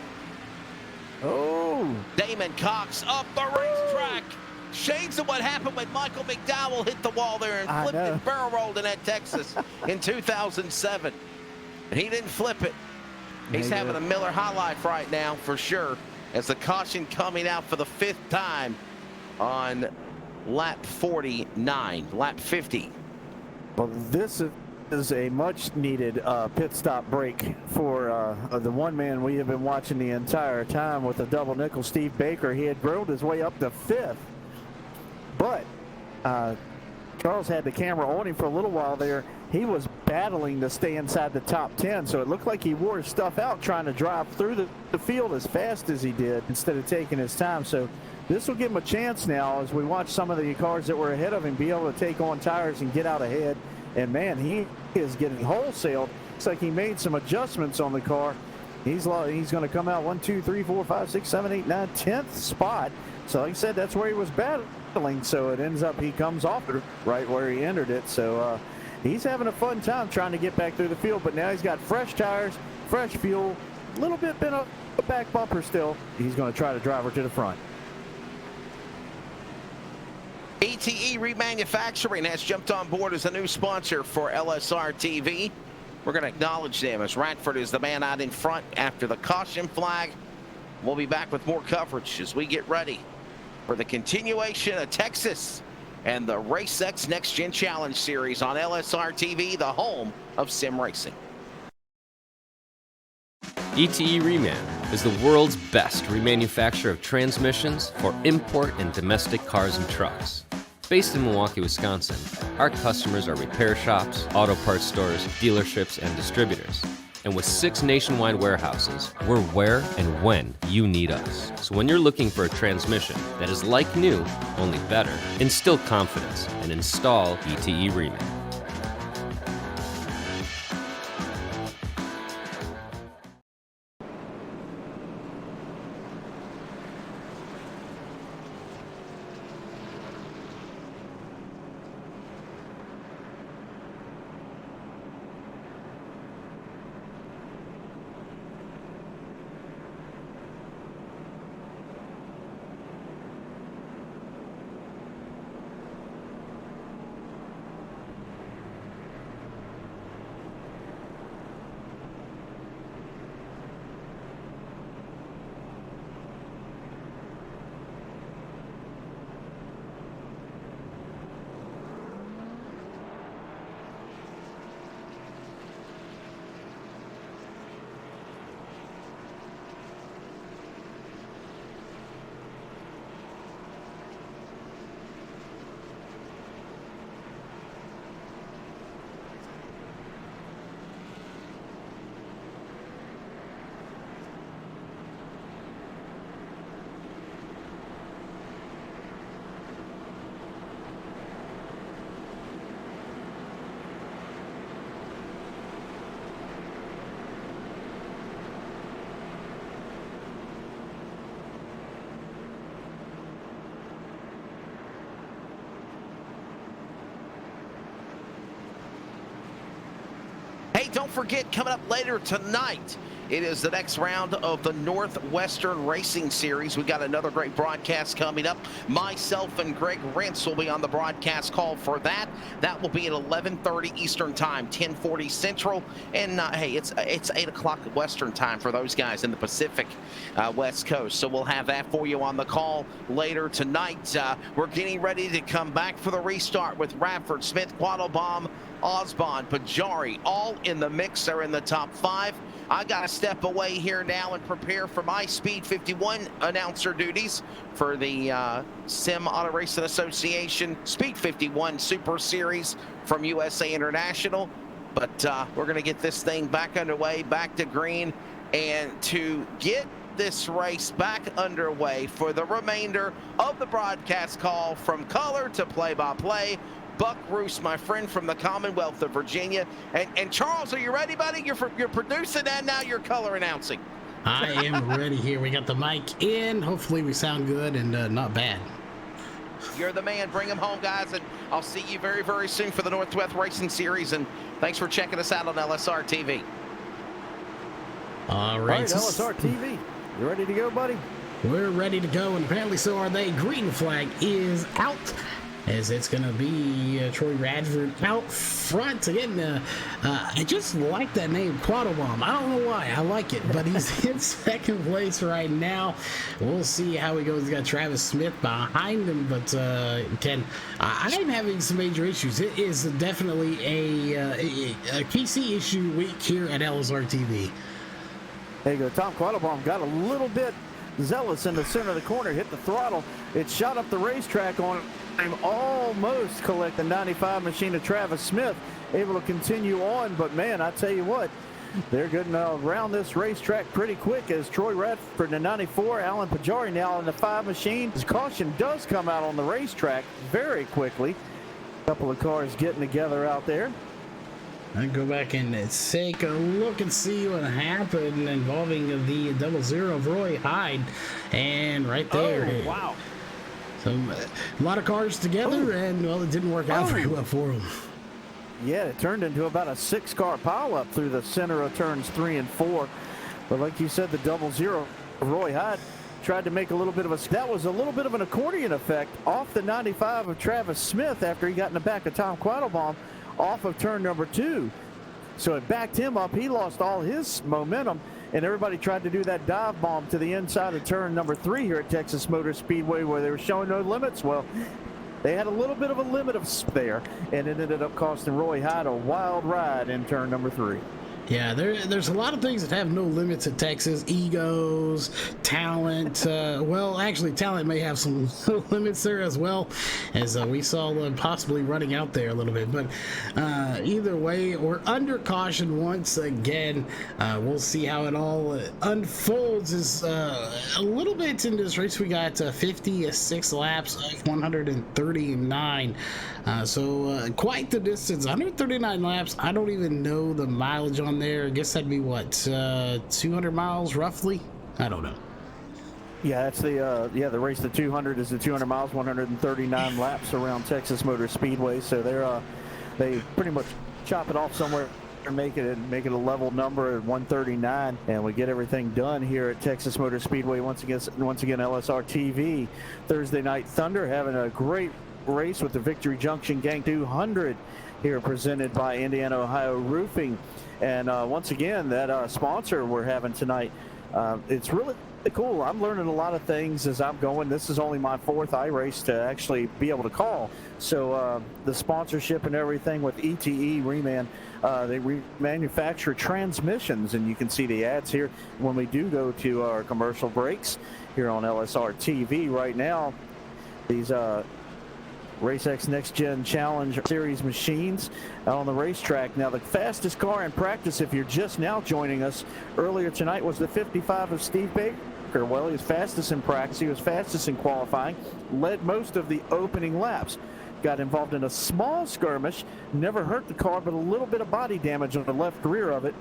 Oh! Damon Cox up the racetrack. Shades of what happened when Michael McDowell hit the wall there and flipped and barrel rolled in at Texas in 2007. He didn't flip it. He's having a Miller High Life right now for sure, as the caution coming out for the 5th time on lap 49, lap 50. Well, this is a much needed pit stop break for the one man we have been watching the entire time with the double nickel, Steve Baker. He had grown his way up to 5th, but Charles had the camera on him for a little while there. He was battling to stay inside the top 10. So it looked like he wore his stuff out trying to drive through the field as fast as he did instead of taking his time. So this will give him a chance now as we watch some of the cars that were ahead of him be able to take on tires and get out ahead. And man, he is getting wholesaled. Looks like he made some adjustments on the car. He's going to come out 1, 2, 3, 4, 5, 6, 7, 8, 9, 10th spot. So like I said, that's where he was battling. So it ends up he comes off it right where he entered it. So he's having a fun time trying to get back through the field. But now he's got fresh tires, fresh fuel, a little bit bent up the back bumper still. He's going to try to drive her to the front. ETE Remanufacturing has jumped on board as a new sponsor for LSR TV. We're going to acknowledge them as Radford is the man out in front after the caution flag. We'll be back with more coverage as we get ready for the continuation of Texas and the RaceX Next Gen Challenge Series on LSR TV, the home of sim racing. ETE Reman is the world's best remanufacturer of transmissions for import and domestic cars and trucks. Based in Milwaukee, Wisconsin, our customers are repair shops, auto parts stores, dealerships, and distributors. And with 6 nationwide warehouses, we're where and when you need us. So when you're looking for a transmission that is like new, only better, instill confidence and install ETE Reman. Hey, don't forget, coming up later tonight, it is the next round of the Northwestern Racing Series. We got another great broadcast coming up. Myself and Greg Rentz will be on the broadcast call for that. That will be at 11:30 Eastern Time, 10:40 Central. And hey, it's 8 o'clock Western Time for those guys in the Pacific West Coast. So we'll have that for you on the call later tonight. We're getting ready to come back for the restart with Radford, Smith, Quattlebaum, Osbon, Pajari, all in the mix. They're in the top 5. I got to step away here now and prepare for my Speed 51 announcer duties for the Sim Auto Racing Association Speed 51 Super Series from USA International. But we're going to get this thing back underway, back to green, and to get this race back underway for the remainder of the broadcast call from color to play-by-play. Buck Roos, my friend from the Commonwealth of Virginia. And Charles, are you ready, buddy? You're producing and now you're color announcing. I am ready here. We got the mic in. Hopefully we sound good and not bad. You're the man. Bring them home, guys. And I'll see you very, very soon for the Northwest Racing Series. And thanks for checking us out on LSR TV. All right, LSR TV. You ready to go, buddy? We're ready to go, and apparently so are they. Green flag is out, as it's going to be Troy Radford out front. Again, I just like that name, Quattlebaum. I don't know why. I like it, but he's in second place right now. We'll see how he goes. He's got Travis Smith behind him, but Ken, I'm having some major issues. It is definitely a PC issue week here at LSR TV. There you go. Tom Quattlebaum got a little bit zealous in the center of the corner, hit the throttle. It shot up the racetrack on almost collect the 95 machine of Travis Smith, able to continue on. But man, I tell you what, they're getting around this racetrack pretty quick as Troy Radford in the 94, Alan Pajari now in the 5 machine. His caution does come out on the racetrack very quickly. A couple of cars getting together out there. I go back and take a look and see what happened involving the 00 of Roy Hyde. And right there. Oh, wow. So a lot of cars together, and well, it didn't work out very well for them. Yeah, it turned into about a 6-car pileup through the center of turns 3 and 4. But like you said, the 00 Roy Hyde tried to make a little bit of that was a little bit of an accordion effect off the 95 of Travis Smith after he got in the back of Tom Quattlebaum off of turn number 2. So it backed him up. He lost all his momentum, and everybody tried to do that dive bomb to the inside of turn number 3 here at Texas Motor Speedway where they were showing no limits. Well, they had a little bit of a limit of there, and it ended up costing Roy Hyde a wild ride in turn number 3. Yeah, there's a lot of things that have no limits at Texas. Egos, talent. Well, actually, talent may have some limits there as well, as we saw possibly running out there a little bit. But either way, we're under caution once again. We'll see how it all unfolds. Is a little bit into this race. We got 56 laps of 139. So quite the distance. 139 laps. I don't even know the mileage on there. I guess that'd be what, 200 miles roughly? I don't know. Yeah, that's the race. The 200 is the 200 miles, 139 laps around Texas Motor Speedway. So they pretty much chop it off somewhere and make it a level number at 139, and we get everything done here at Texas Motor Speedway. Once again, LSR TV, Thursday Night Thunder having a great race with the Victory Junction Gang 200 here, presented by Indiana Ohio Roofing. And once again, that sponsor we're having tonight, it's really cool. I'm learning a lot of things as I'm going. This is only my 4th iRace to actually be able to call. So the sponsorship and everything with ETE Reman, they manufacture transmissions, and you can see the ads here when we do go to our commercial breaks here on LSR TV right now. These RaceX Next Gen Challenge Series machines out on the racetrack. Now, the fastest car in practice, if you're just now joining us, earlier tonight was the 55 of Steve Baker. Well, he was fastest in practice. He was fastest in qualifying, led most of the opening laps. Got involved in a small skirmish, never hurt the car, but a little bit of body damage on the left rear of it.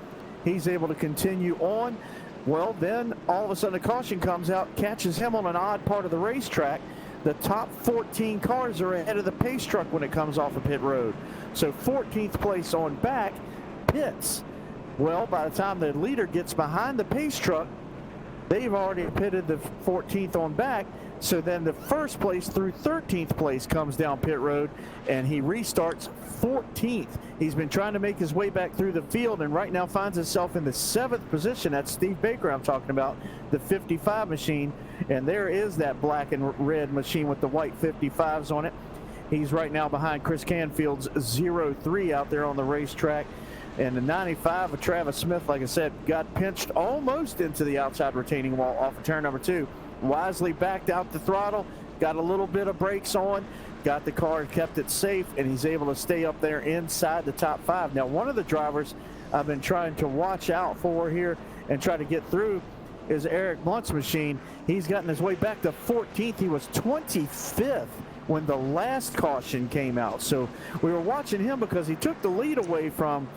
He's able to continue on. Well, then all of a sudden a caution comes out, catches him on an odd part of the racetrack. The top 14 cars are ahead of the pace truck when it comes off of pit road. So 14th place on back pits. Well, by the time the leader gets behind the pace truck, they've already pitted the 14th on back. So then the first place through 13th place comes down pit road, and he restarts 14th. He's been trying to make his way back through the field, and right now finds himself in the 7th position. That's Steve Baker I'm talking about, the 55 machine. And there is that black and red machine with the white 55s on it. He's right now behind Chris Canfield's 03 out there on the racetrack. And the 95 of Travis Smith, like I said, got pinched almost into the outside retaining wall off of turn number 2. Wisely backed out the throttle, got a little bit of brakes on, got the car, kept it safe, and he's able to stay up there inside the top 5. Now, one of the drivers I've been trying to watch out for here and try to get through is Eric Blunt's machine. He's gotten his way back to 14th. He was 25th when the last caution came out. So we were watching him because he took the lead away from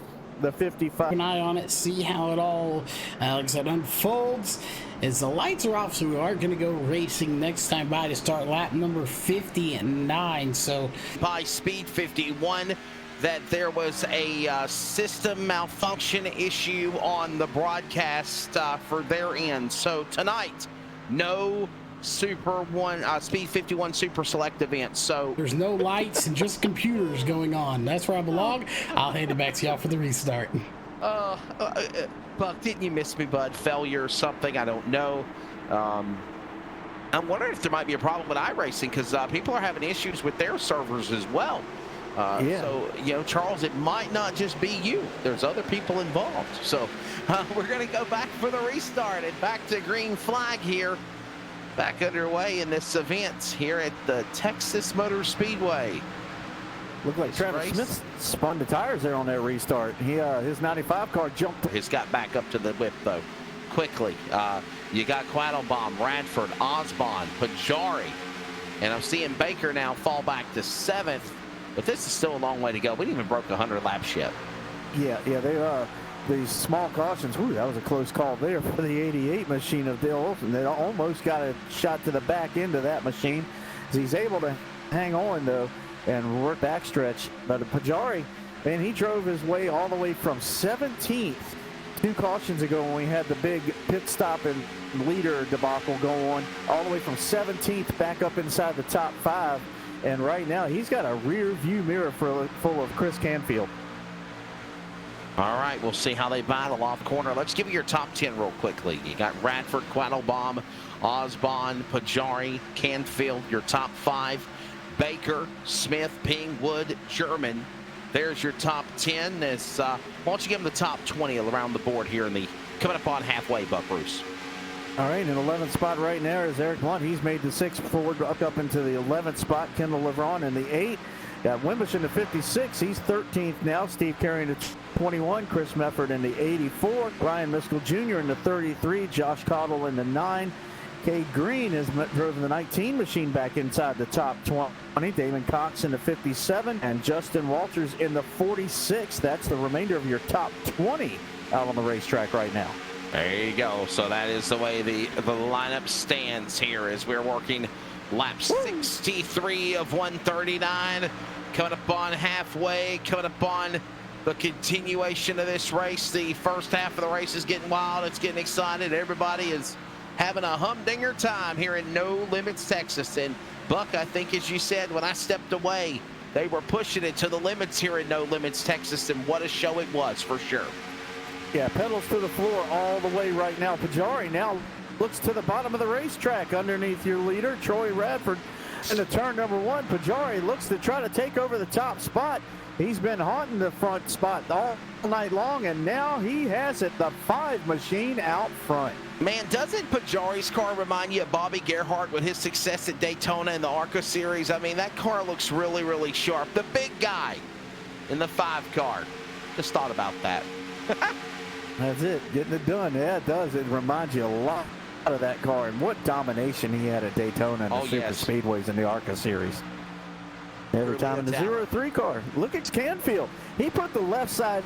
the 55. Keep an eye on it, see how it all, like I said, unfolds. As the lights are off, so we are going to go racing next time by to start lap number 59. So by Speed 51, that there was a system malfunction issue on the broadcast for their end. So tonight, no Speed 51 Super Select event. So there's no lights and just computers going on. That's where I belong. I'll hand it back to y'all for the restart. Buck, didn't you miss me, bud? Failure or something? I don't know. I'm wondering if there might be a problem with iRacing, because people are having issues with their servers as well. So, you know, Charles, it might not just be you. There's other people involved. So we're going to go back for the restart and back to green flag here back underway in this event here at the Texas Motor Speedway. Looked like Travis race. Smith spun the tires there on that restart. His 95 car jumped. He's got back up to the whip, though, quickly. You got Quattlebaum, Radford, Osbon, Pajari, and I'm seeing Baker now fall back to 7th, but this is still a long way to go. We didn't even broke 100 laps yet. Yeah, they are. These small cautions, whew, that was a close call there for the 88 machine of Dale Olson. They almost got a shot to the back end of that machine. He's able to hang on, though, and work backstretch. But Pajari, man, he drove his way all the way from 17th 2 cautions ago when we had the big pit stop and leader debacle go on, all the way from 17th back up inside the top 5. And right now, he's got a rear view mirror full of Chris Canfield. All right, we'll see how they battle off corner. Let's give you your top 10 real quickly. You got Radford, Quattlebaum, Osbon, Pajari, Canfield, your top 5. Baker, Smith, Ping, Wood, German. There's your top 10. Why don't you give them the top 20 around the board here in the coming up on halfway, Buck Bruce. All right, in 11th spot right now is Eric Blunt. He's made the 6th forward up into the 11th spot. Kendall LeBron in the 8th. Got Wimbush in the 56. He's 13th now. Steve Carey in the 21. Chris Mefford in the 84. Ryan Miskell Jr. in the 33. Josh Cottle in the 9. Cade Green has drove the 19 machine back inside the top 20. Damon Cox in the 57. And Justin Walters in the 46. That's the remainder of your top 20 out on the racetrack right now. There you go. So that is the way the lineup stands here as we're working lap 63 of 139. Coming up on halfway, coming up on the continuation of this race. The first half of the race is getting wild. It's getting excited. Everybody is having a humdinger time here in No Limits, Texas. And Buck, I think as you said, when I stepped away, they were pushing it to the limits here in No Limits, Texas. And what a show it was for sure. Yeah, pedals to the floor all the way right now. Pajari now looks to the bottom of the racetrack underneath your leader, Troy Radford. Into turn number 1, Pajari looks to try to take over the top spot. He's been haunting the front spot all night long, and now he has it, the 5 machine out front. Man, doesn't Pajari's car remind you of Bobby Gerhart with his success at Daytona in the ARCA series? I mean, that car looks really, really sharp. The big guy in the 5 car. Just thought about that. That's it, getting it done. Yeah, it does. It reminds you a lot of that car, and what domination he had at Daytona and the super speedways in the ARCA series. Every time in the 03 car. Look at Canfield. He put the left side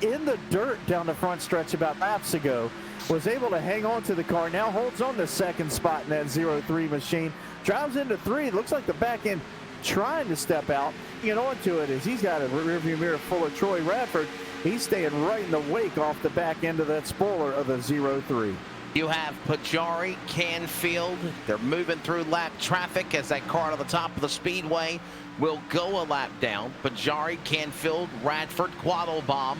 in the dirt down the front stretch about laps ago. Was able to hang on to the car. Now holds on the 2nd spot in that 03 machine. Drives into 3. Looks like the back end trying to step out. Get onto it as he's got a rearview mirror full of Troy Radford. He's staying right in the wake off the back end of that spoiler of the 03. You have Pajari, Canfield. They're moving through lap traffic as that car to the top of the speedway will go a lap down. Pajari, Canfield, Radford, Quattlebaum,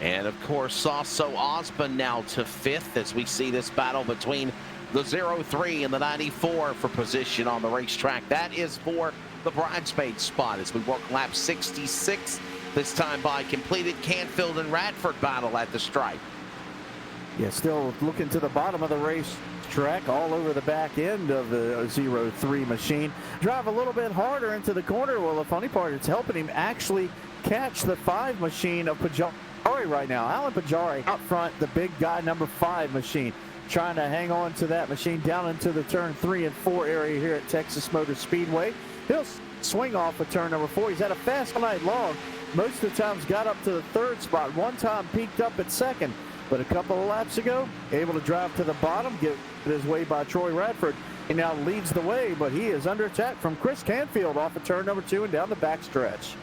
and of course also Osbon now to 5th as we see this battle between the 03 and the 94 for position on the racetrack. That is for the bridesmaid spot as we work lap 66. This time by completed. Canfield and Radford battle at the stripe. Yeah, still looking to the bottom of the racetrack, all over the back end of the 03 machine. Drive a little bit harder into the corner. Well, the funny part, it's helping him actually catch the 5 machine of Pajari right now. Alan Pajari out front, the big guy, number 5 machine, trying to hang on to that machine down into the turn 3 and 4 area here at Texas Motor Speedway. He'll swing off of turn number 4. He's had a fast all night long. Most of the times got up to the 3rd spot. One time peaked up at 2nd. But a couple of laps ago, able to drive to the bottom, get his way by Troy Radford. He now leads the way, but he is under attack from Chris Canfield off of turn number 2 and down the backstretch.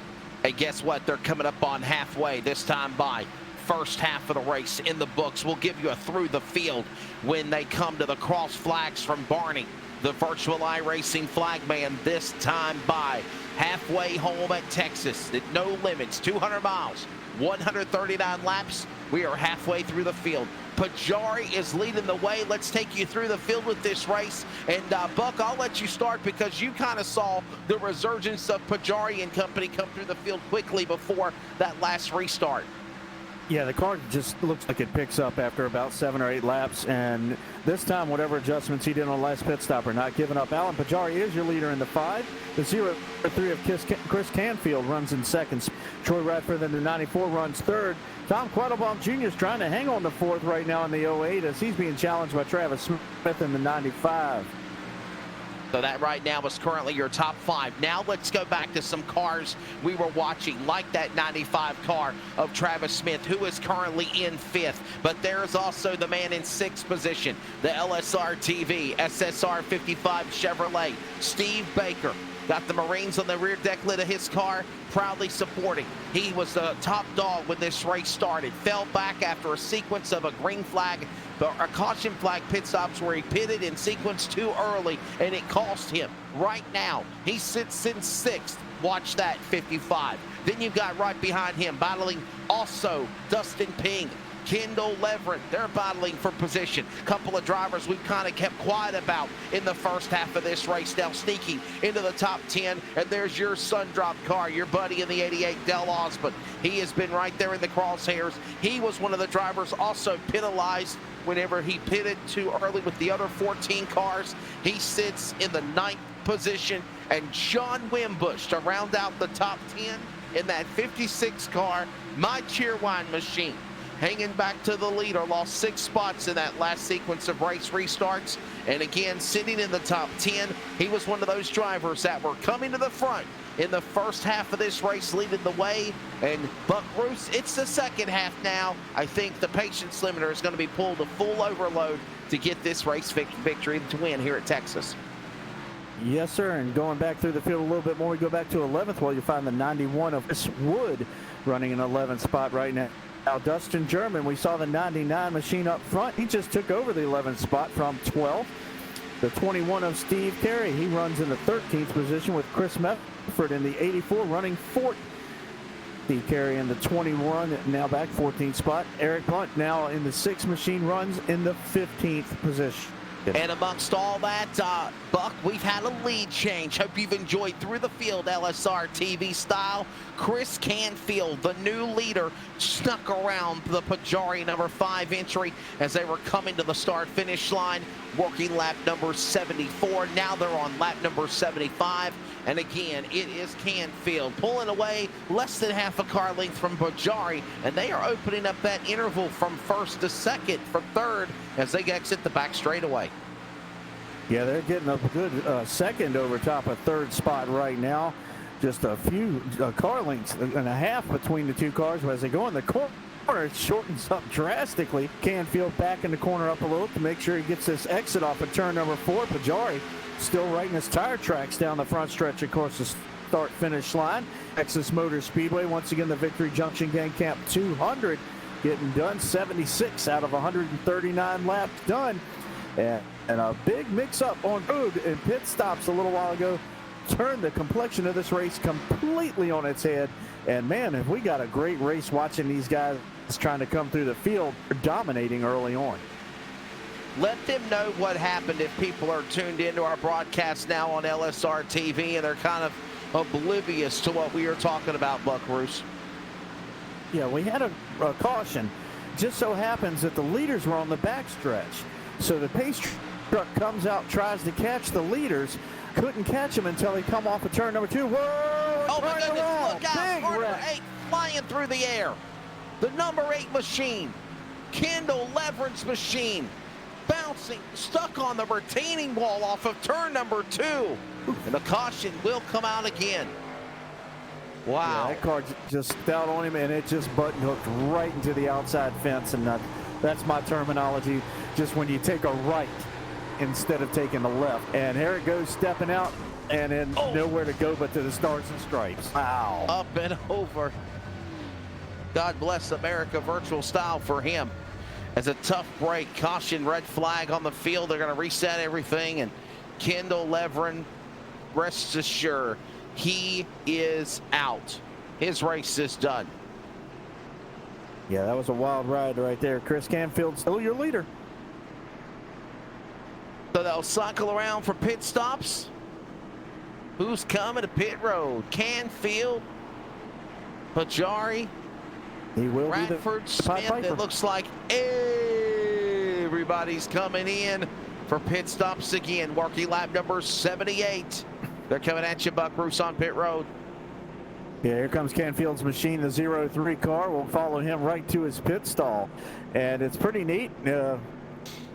Hey, guess what? They're coming up on halfway this time by. First half of the race in the books. We'll give you a through the field when they come to the cross flags from Barney. The virtual iRacing flagman this time by. Halfway home at Texas at No Limits, 200 miles, 139 laps. We are halfway through the field. Pajari is leading the way. Let's take you through the field with this race. And Buck, I'll let you start because you kind of saw the resurgence of Pajari and company come through the field quickly before that last restart. Yeah, the car just looks like it picks up after about 7 or 8 laps, and this time whatever adjustments he did on the last pit stop are not giving up. Alan Pajari is your leader in the 5. The 0-3 of Chris Canfield runs in second. Troy Radford in the 94 runs third. Tom Quattlebaum Jr. is trying to hang on to fourth right now in the 08 as he's being challenged by Travis Smith in the 95. So that right now is currently your top 5. Now let's go back to some cars we were watching, like that 95 car of Travis Smith, who is currently in 5th. But there's also the man in 6th position, the LSR TV, SSR 55 Chevrolet, Steve Baker. Got the Marines on the rear deck lid of his car, proudly supporting. He was the top dog when this race started. Fell back after a sequence of a green flag, a caution flag pit stops where he pitted in sequence too early, and it cost him. Right now, he sits in 6th. Watch that, 55. Then you've got right behind him, battling also Dustin Ping, Kendall Leverett. They're battling for position. Couple of drivers we've kind of kept quiet about in the first half of this race now sneaking into the top 10. And there's your Sundrop car, your buddy in the 88, Del Osmond. He has been right there in the crosshairs. He was one of the drivers also penalized whenever he pitted too early with the other 14 cars. He sits in the 9th position. And John Wimbush to round out the top 10 in that 56 car, my Cheerwine machine. Hanging back to the leader, lost 6 spots in that last sequence of race restarts. And again, sitting in the top 10, he was one of those drivers that were coming to the front in the first half of this race, leading the way. And Buck Roos, it's the second half now. I think the patience limiter is going to be pulled to full overload to get this race victory to win here at Texas. Yes, sir, and going back through the field a little bit more, we go back to 11th. Well, you find the 91 of Chris Wood running an 11th spot right now. Now, Dustin German, we saw the 99 machine up front. He just took over the 11th spot from 12th. The 21 of Steve Carey, he runs in the 13th position with Chris Medford in the 84 running 4th. Steve Carey in the 21, now back 14th spot. Eric Blunt now in the 6th machine runs in the 15th position. And amongst all that, Buck, we've had a lead change. Hope you've enjoyed through the field, LSR TV style. Chris Canfield, the new leader, snuck around the Pajari number 5 entry as they were coming to the start-finish line, working lap number 74. Now they're on lap number 75. And again, it is Canfield pulling away less than half a car length from Pajari, and they are opening up that interval from 1st to 2nd from 3rd as they exit the back straightaway. Yeah, they're getting a good 2nd over top of 3rd spot right now. Just a few car lengths and a half between the 2 cars. But as they go in the corner, it shortens up drastically. Canfield back in the corner up a little to make sure he gets this exit off of turn number 4. Pajari still writing his tire tracks down the front stretch, of course, the start-finish line. Texas Motor Speedway, once again, the Victory Junction Gang Camp 200 getting done. 76 out of 139 laps done. And a big mix-up on road and pit stops a little while ago turned the complexion of this race completely on its head. And, man, have we got a great race watching these guys trying to come through the field, dominating early on. Let them know what happened if people are tuned into our broadcast now on LSR TV and they're kind of oblivious to what we are talking about, Buck Roos. Yeah, we had a caution. Just so happens that the leaders were on the backstretch. So the pace truck comes out, tries to catch the leaders. Couldn't catch him until he come off of turn number 2. Whoa! Oh, my goodness, look out. Big Number wreck. 8 flying through the air. The number 8 machine, Kendall Leverett's machine, bouncing, stuck on the retaining wall off of turn number 2. And the caution will come out again. Wow. Yeah, that car just fell on him, and it just button hooked right into the outside fence. And that's my terminology, just when you take a right instead of taking a left. And here it goes, stepping out, and then nowhere to go but to the Stars and Stripes. Wow. Up and over. God bless America virtual style for him. As a tough break, caution, red flag on the field. They're going to reset everything. And Kendall Leverett, rest assured, he is out. His race is done. Yeah, that was a wild ride right there. Chris Canfield still your leader. So they'll cycle around for pit stops. Who's coming to pit road? Canfield, Pajari, He will be the Bradford Pied Smith, Piper. it looks like everybody's coming in for pit stops again. Working lap number 78. They're coming at you, Buck Bruce, on pit road. Yeah, here comes Canfield's machine, the 03 car. We'll follow him right to his pit stall. And it's pretty neat.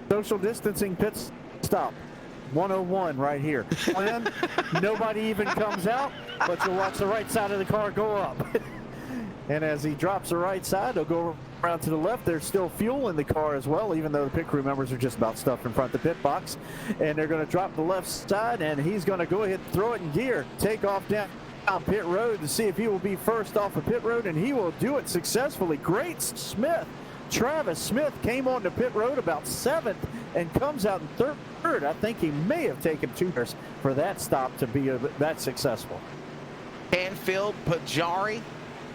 Social distancing pit stop. 101 right here. And nobody even comes out, but you'll watch the right side of the car go up. And as he drops the right side, he'll go around to the left. There's still fuel in the car as well, even though the pit crew members are just about stuffed in front of the pit box. And they're going to drop the left side, and he's going to go ahead and throw it in gear, take off down pit road to see if he will be first off of pit road, and he will do it successfully. Great Smith. Travis Smith came on to pit road about 7th and comes out in third. I think he may have taken 2 years for that stop to be that successful. Canfield, Pajari,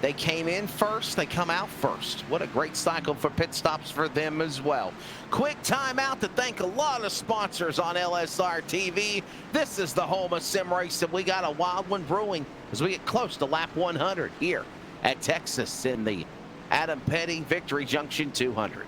they came in first, they come out first. What a great cycle for pit stops for them as well. Quick timeout to thank a lot of sponsors on LSR TV. This is the home of sim racing. We got a wild one brewing as we get close to lap 100 here at Texas in the Adam Petty Victory Junction 200.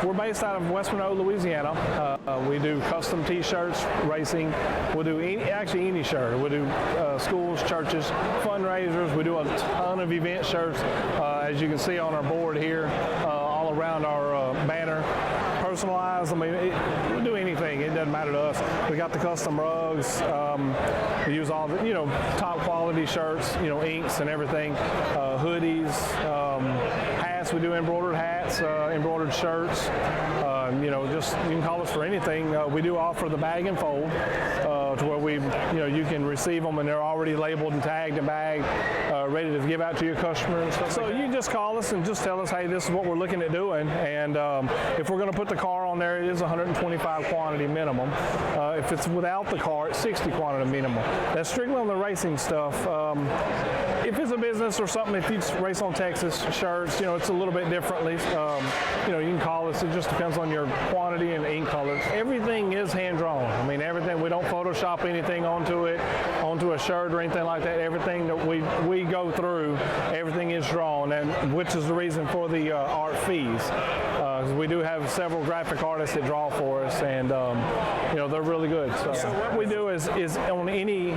We're based out of West Monroe, Louisiana. We do custom T-shirts, racing. We'll do actually any shirt. We'll do schools, churches, fundraisers. We do a ton of event shirts, as you can see on our board here, all around our banner. Personalized. I mean, we'll do anything. It doesn't matter to us. We got the custom rugs. We use all the, top quality shirts, inks and everything. Hoodies, hats. We do embroidered hats, embroidered shirts. Just you can call us for anything. We do offer the bag and fold to where you can receive them and they're already labeled and tagged and bagged, ready to give out to your customer and stuff. So you just call us and just tell us, hey, this is what we're looking at doing, and if we're going to put the car on there, it is 125 quantity minimum. If it's without the car, it's 60 quantity minimum. That's strictly on the racing stuff. If it's a business or something, if you just race on Texas shirts, it's a little bit differently. You can call us. It just depends on your quantity and ink colors. Everything is hand drawn. I mean, everything. We don't Photoshop anything onto a shirt or anything like that. Everything that we go through, everything is drawn, and which is the reason for the art fees. We do have several graphic artists that draw for us, and they're really good. So what we do is on any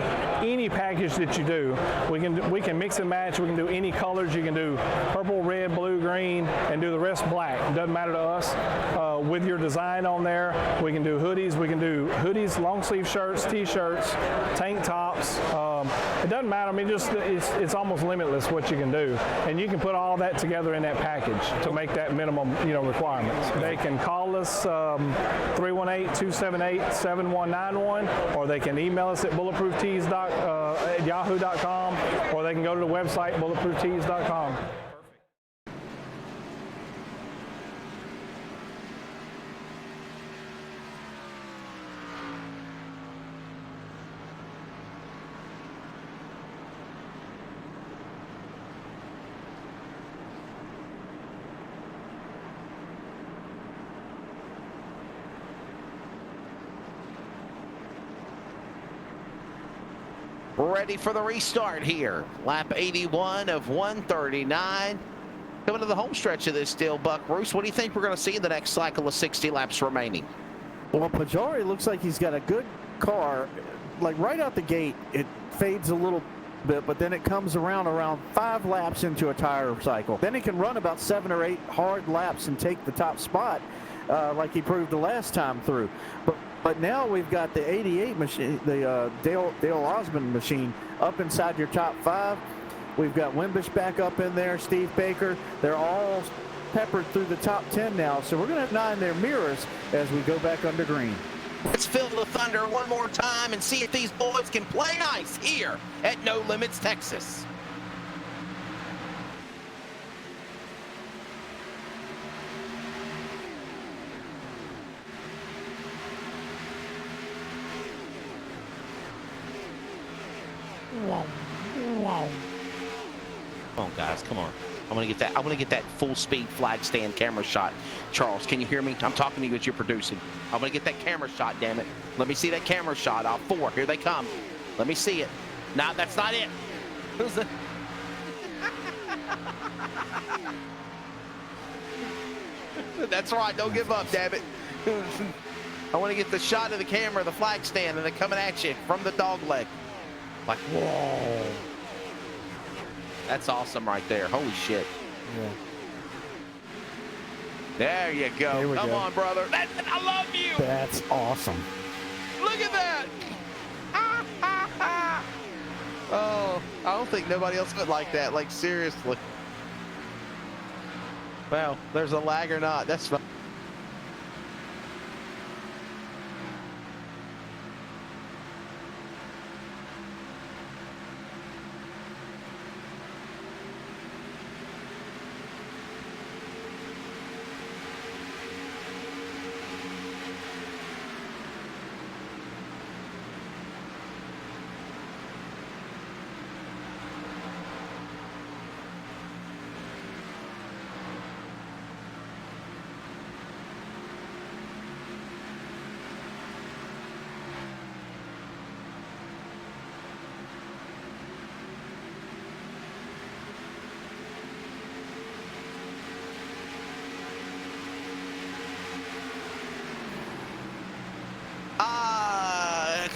package that you do, we can mix and match. We can do any colors. You can do purple, red, blue, green, and do the rest black. It doesn't matter to us. With your design on there, we can do hoodies. We can do hoodies, long sleeve shirts, t-shirts, tank tops. It doesn't matter. I mean, it's almost limitless what you can do, and you can put all that together in that package to make that minimum requirements. They can call us 318-278-7191, or they can email us at bulletprooftees at yahoo.com, or they can go to the website bulletprooftees.com. Ready for the restart here. Lap 81 of 139. Coming to the home stretch of this deal, Buck Bruce. What do you think we're going to see in the next cycle of 60 laps remaining? Well, Pajari looks like he's got a good car. Like right out the gate, it fades a little bit, but then it comes around 5 laps into a tire cycle. Then he can run about 7 or 8 hard laps and take the top spot, like he proved the last time through. But now we've got the 88 machine, the Dale Osmond machine, up inside your top 5. We've got Wimbish back up in there, Steve Baker. They're all peppered through the top 10 now. So we're going to have 9 in their mirrors as we go back under green. Let's feel the thunder one more time and see if these boys can play nice here at No Limits, Texas. Come on, guys, come on. I want to get that full speed flag stand camera shot. Charles, can you hear me? I'm talking to you as you're producing. I want to get that camera shot, damn it. Let me see that camera shot. All four, here they come. Let me see it. No, that's not it. Who's the... That's right, don't give up, damn it. I want to get the shot of the camera, the flag stand, and they're coming at you from the dog leg. Like, whoa. That's awesome right there. Holy shit. Yeah. There you go. Come on, brother. I love you. That's awesome. Look at that. Oh, I don't think nobody else would like that. Like, seriously. Well, there's a lag or not. That's fine.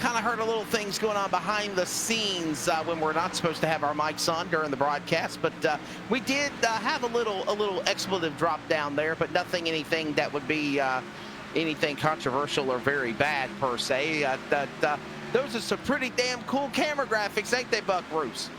Kind of heard a little things going on behind the scenes when we're not supposed to have our mics on during the broadcast, but we did have a little expletive drop down there, but anything that would be anything controversial or very bad per se. Those are some pretty damn cool camera graphics, ain't they, Buckaroos?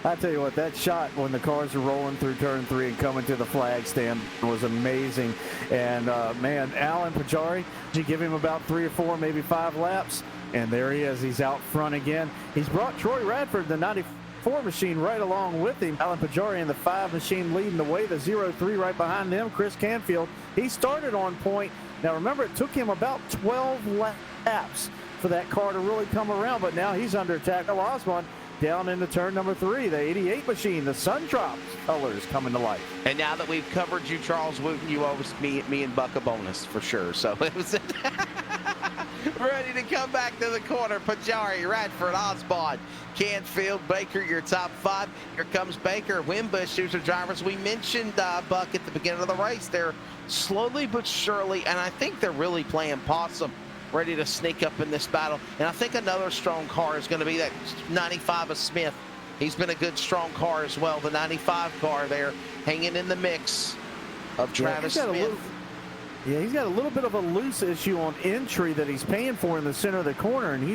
I tell you what, that shot when the cars are rolling through turn 3 and coming to the flag stand was amazing. And man, Alan Pajari, you give him about 3 or 4, maybe 5 laps, and there he is. He's out front again. He's brought Troy Radford, the 94 machine, right along with him. Alan Pajari in the 5 machine leading the way. The 03 right behind them. Chris Canfield, he started on point. Now remember, it took him about 12 laps for that car to really come around, but now he's under attack. Osmond down into turn number 3. The 88 machine, the Suntrops colors coming to life. And now that we've covered you, Charles Wooten, you owe me and Buck a bonus for sure. So it was ready to come back to the corner. Pajari, Radford, Osbon, Canfield, Baker, your top 5. Here comes Baker, Wimbush, who's our drivers. We mentioned Buck at the beginning of the race. They're slowly but surely, and I think they're really playing possum, ready to sneak up in this battle. And I think another strong car is going to be that 95 of Smith. He's been a good, strong car as well. The 95 car there hanging in the mix of Travis Smith. He's got a little bit of a loose issue on entry that he's paying for in the center of the corner, and he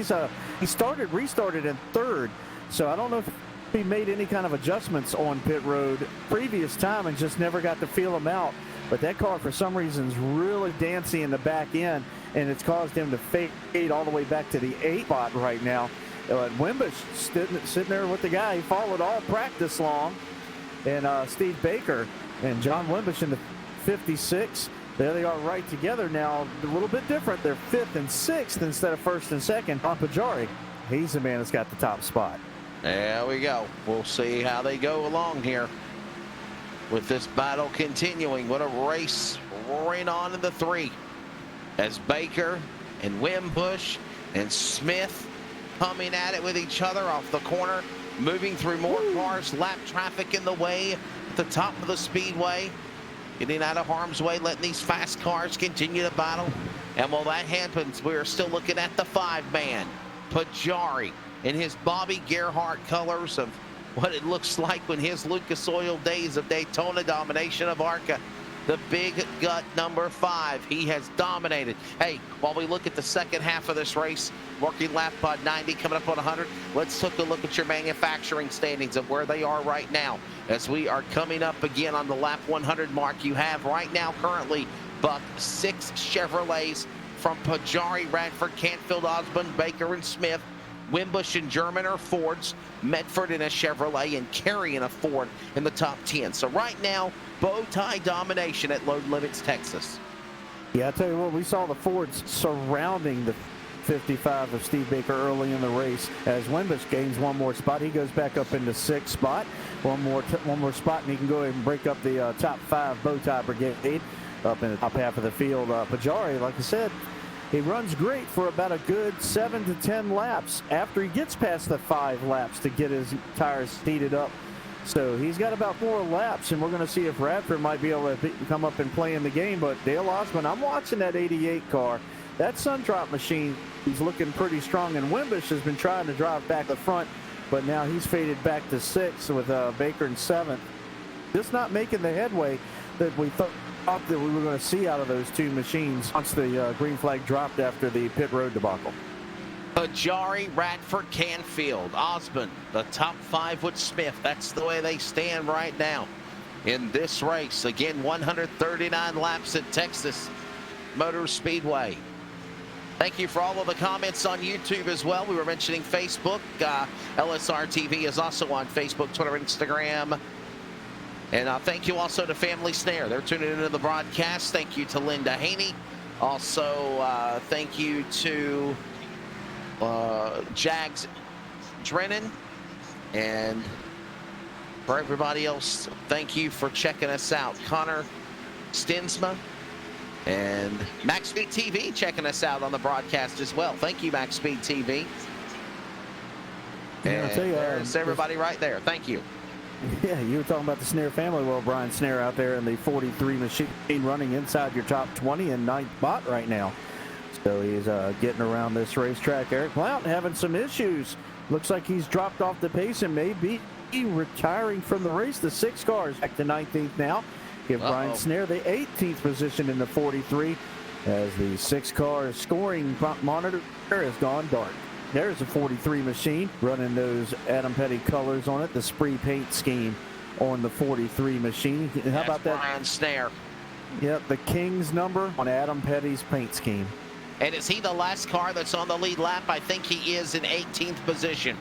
restarted in 3rd. So I don't know if he made any kind of adjustments on pit road previous time and just never got to feel him out. But that car, for some reason, is really dancing in the back end, and it's caused him to fade all the way back to the 8 spot right now. Wimbush sitting there with the guy he followed all practice long, and Steve Baker and John Wimbush in the 56. There they are right together now. A little bit different. They're 5th and 6th instead of 1st and 2nd. On Pajari, he's the man that's got the top spot. There we go. We'll see how they go along here with this battle continuing. What a race roaring on in the 3 as Baker and Wimbush and Smith coming at it with each other off the corner, moving through more cars, lap traffic in the way at the top of the speedway, getting out of harm's way, letting these fast cars continue to battle. And while that happens, we're still looking at the 5-man, Pajari, in his Bobby Gerhart colors of what it looks like when his Lucas Oil days of Daytona domination of ARCA. The big gut number 5. He has dominated. Hey, while we look at the second half of this race, working lap 90, coming up on 100, let's take a look at your manufacturing standings of where they are right now. As we are coming up again on the lap 100 mark, you have right now currently, Buck, 6 Chevrolets, from Pajari, Radford, Canfield, Osborne, Baker, and Smith. Wimbush and German are Fords, Medford in a Chevrolet, and Carey in a Ford in the top 10. So right now, bow tie domination at Load Limits, Texas. Yeah, I tell you what, we saw the Fords surrounding the 55 of Steve Baker early in the race. As Wimbush gains one more spot, he goes back up into 6th spot. One more spot, and he can go ahead and break up the top 5 bow tie brigade up in the top half of the field. Pajari, like I said, he runs great for about a good 7 to 10 laps after he gets past the 5 laps to get his tires heated up. So he's got about 4 laps, and we're going to see if Radford might be able to come up and play in the game. But Dale Osborne, I'm watching that 88 car. That Sundrop machine, he's looking pretty strong, and Wimbush has been trying to drive back the front, but now he's faded back to 6th with Baker in 7th. Just not making the headway that we thought that we were going to see out of those two machines once the green flag dropped after the pit road debacle. Pajari, Radford, Canfield, Osborne, the top 5 with Smith. That's the way they stand right now in this race. Again, 139 laps at Texas Motor Speedway. Thank you for all of the comments on YouTube as well. We were mentioning Facebook. LSR TV is also on Facebook, Twitter, Instagram. And thank you also to Family Snare. They're tuning into the broadcast. Thank you to Linda Haney. Also, thank you to Jags Drennan. And for everybody else, thank you for checking us out. Connor Stensma and Max Speed TV checking us out on the broadcast as well. Thank you, Max Speed TV. Yeah, and I'll tell you, there's everybody right there. Thank you. Yeah, you were talking about the Snare family. Well, Brian Snare out there in the 43 machine running inside your top 20 in 9th spot right now. So he's getting around this racetrack. Eric Blount having some issues. Looks like he's dropped off the pace and may be retiring from the race. The 6 car is back to 19th now. Give Brian Snare the 18th position in the 43 as the 6 car scoring monitor has gone dark. There's a 43 machine running those Adam Petty colors on it, the spray paint scheme on the 43 machine. How about that? Brian Snare. Yep, the King's number on Adam Petty's paint scheme. And is he the last car that's on the lead lap? I think he is in 18th position.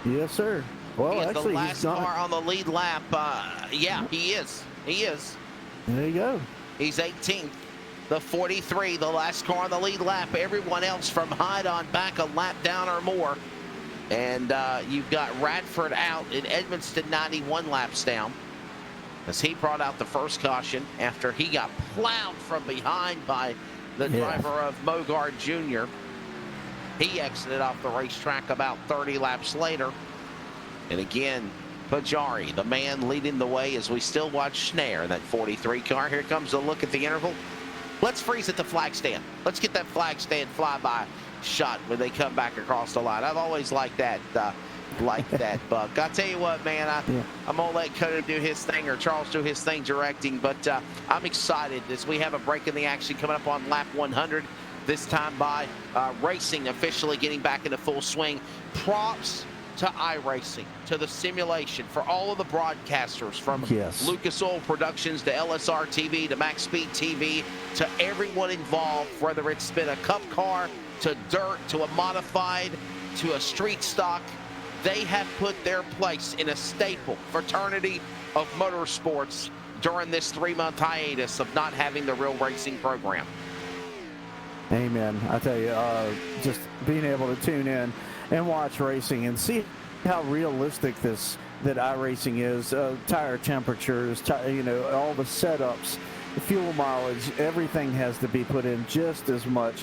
Yes, sir. Well, he is actually, the last car on the lead lap. Yeah, he is. He is. There you go. He's 18th. The 43, the last car on the lead lap. Everyone else from Hyde on back a lap down or more. And you've got Radford out in Edmonston, 91 laps down, as he brought out the first caution after he got plowed from behind by the driver of Mogard Jr. He exited off the racetrack about 30 laps later. And again, Pajari, the man leading the way as we still watch Snare in that 43 car. Here comes a look at the interval. Let's freeze at the flag stand. Let's get that flag stand flyby shot when they come back across the line. I've always liked that, Buck. I'll tell you what, man, I'm going to let Coda do his thing or Charles do his thing directing, but I'm excited as we have a break in the action coming up on lap 100. This time by racing officially getting back into full swing. Props to iRacing, to the simulation, for all of the broadcasters from Lucas Oil Productions to LSR TV to Max Speed TV, to everyone involved, whether it's been a cup car to dirt to a modified to a street stock. They have put their place in a staple fraternity of motorsports during this 3-month hiatus of not having the real racing program. Amen. I tell you, just being able to tune in and watch racing and see how realistic that iRacing is. Tire temperatures, all the setups, the fuel mileage, everything has to be put in just as much.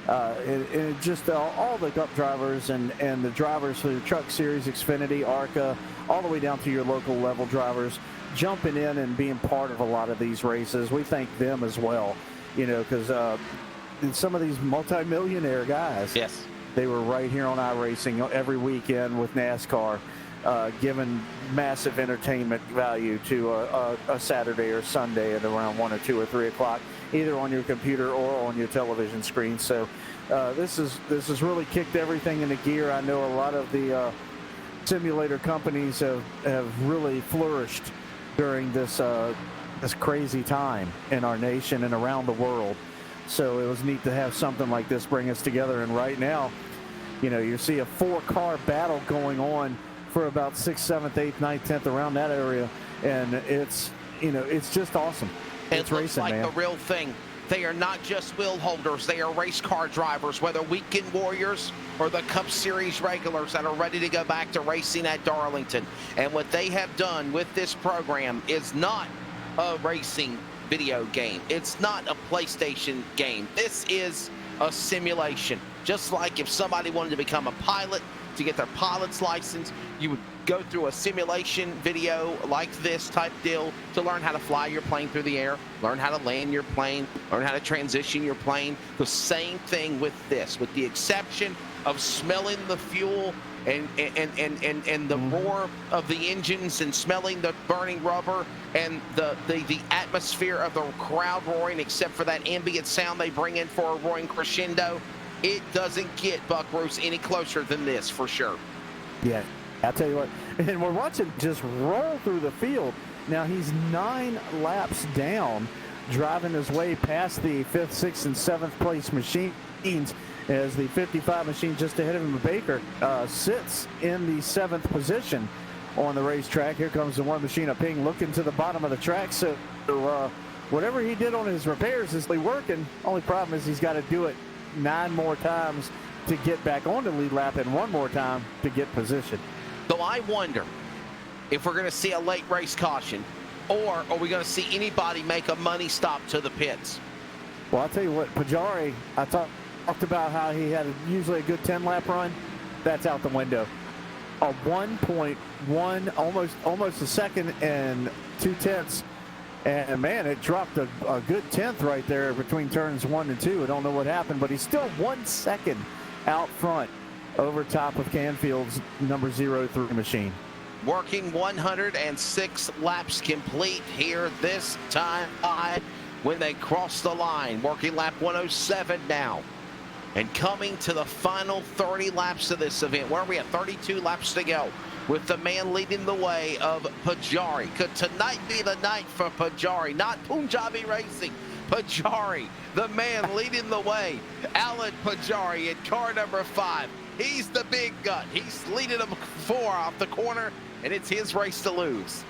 And just all the cup drivers and the drivers for the Truck Series, Xfinity, ARCA, all the way down to your local level drivers jumping in and being part of a lot of these races. We thank them as well, because some of these multimillionaire guys, they were right here on iRacing every weekend with NASCAR, giving massive entertainment value to a Saturday or Sunday at around 1 or 2 or 3 o'clock, either on your computer or on your television screen. So this has really kicked everything into gear. I know a lot of the simulator companies have really flourished during this this crazy time in our nation and around the world. So it was neat to have something like this bring us together. And right now, you know, you see a 4-car battle going on for about 6th, 7th, 8th, 9th, 10th, around that area. And it's, you know, it's just awesome. It's it looks racing, like man. the real thing. They are not just wheel holders. They are race car drivers, whether weekend warriors or the Cup Series regulars that are ready to go back to racing at Darlington. And what they have done with this program is not a racing video game. It's not a PlayStation game. This is a simulation. Just like if somebody wanted to become a pilot to get their pilot's license, you would go through a simulation video like this type deal to learn how to fly your plane through the air, learn how to land your plane, learn how to transition your plane. The same thing with this, with the exception of smelling the fuel and the roar of the engines and smelling the burning rubber and the atmosphere of the crowd roaring, except for that ambient sound they bring in for a roaring crescendo. It doesn't get Buck Roos any closer than this, for sure. Yeah, I'll tell you what. And we're watching just roll through the field. Now he's 9 laps down, driving his way past the 5th, 6th, and 7th place machines, as the 55 machine just ahead of him, Baker, sits in the 7th position on the racetrack. Here comes the one machine up Ping looking to the bottom of the track. So whatever he did on his repairs is working. Only problem is he's got to do it 9 more times to get back on the lead lap and 1 more time to get position. So I wonder if we're going to see a late race caution, or are we going to see anybody make a money stop to the pits? Well, I'll tell you what, Pajari, I talked about how he had usually a good 10-lap run. That's out the window. A 1.1, almost a second and 2/10. And man, it dropped a good 10th right there between turns 1 and 2. I don't know what happened, but he's still 1 second out front over top of Canfield's number 03 machine. Working 106 laps complete here this time when they cross the line. Working lap 107 now. And coming to the final 30 laps of this event. Where are we at? 32 laps to go, with the man leading the way of Pajari. Could tonight be the night for Pajari? Not Punjabi Racing. Pajari, the man leading the way. Alan Pajari in car number 5. He's the big gun. He's leading them 4 off the corner, and it's his race to lose.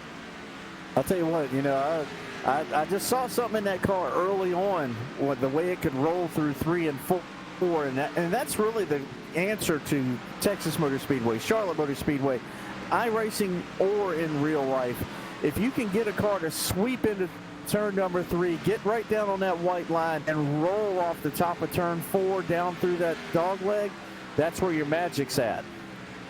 I'll tell you what, you know, I just saw something in that car early on, with the way it could roll through 3 and 4. And that's really the answer to Texas Motor Speedway, Charlotte Motor Speedway, iRacing or in real life. If you can get a car to sweep into turn number 3, get right down on that white line and roll off the top of turn 4 down through that dog leg, that's where your magic's at.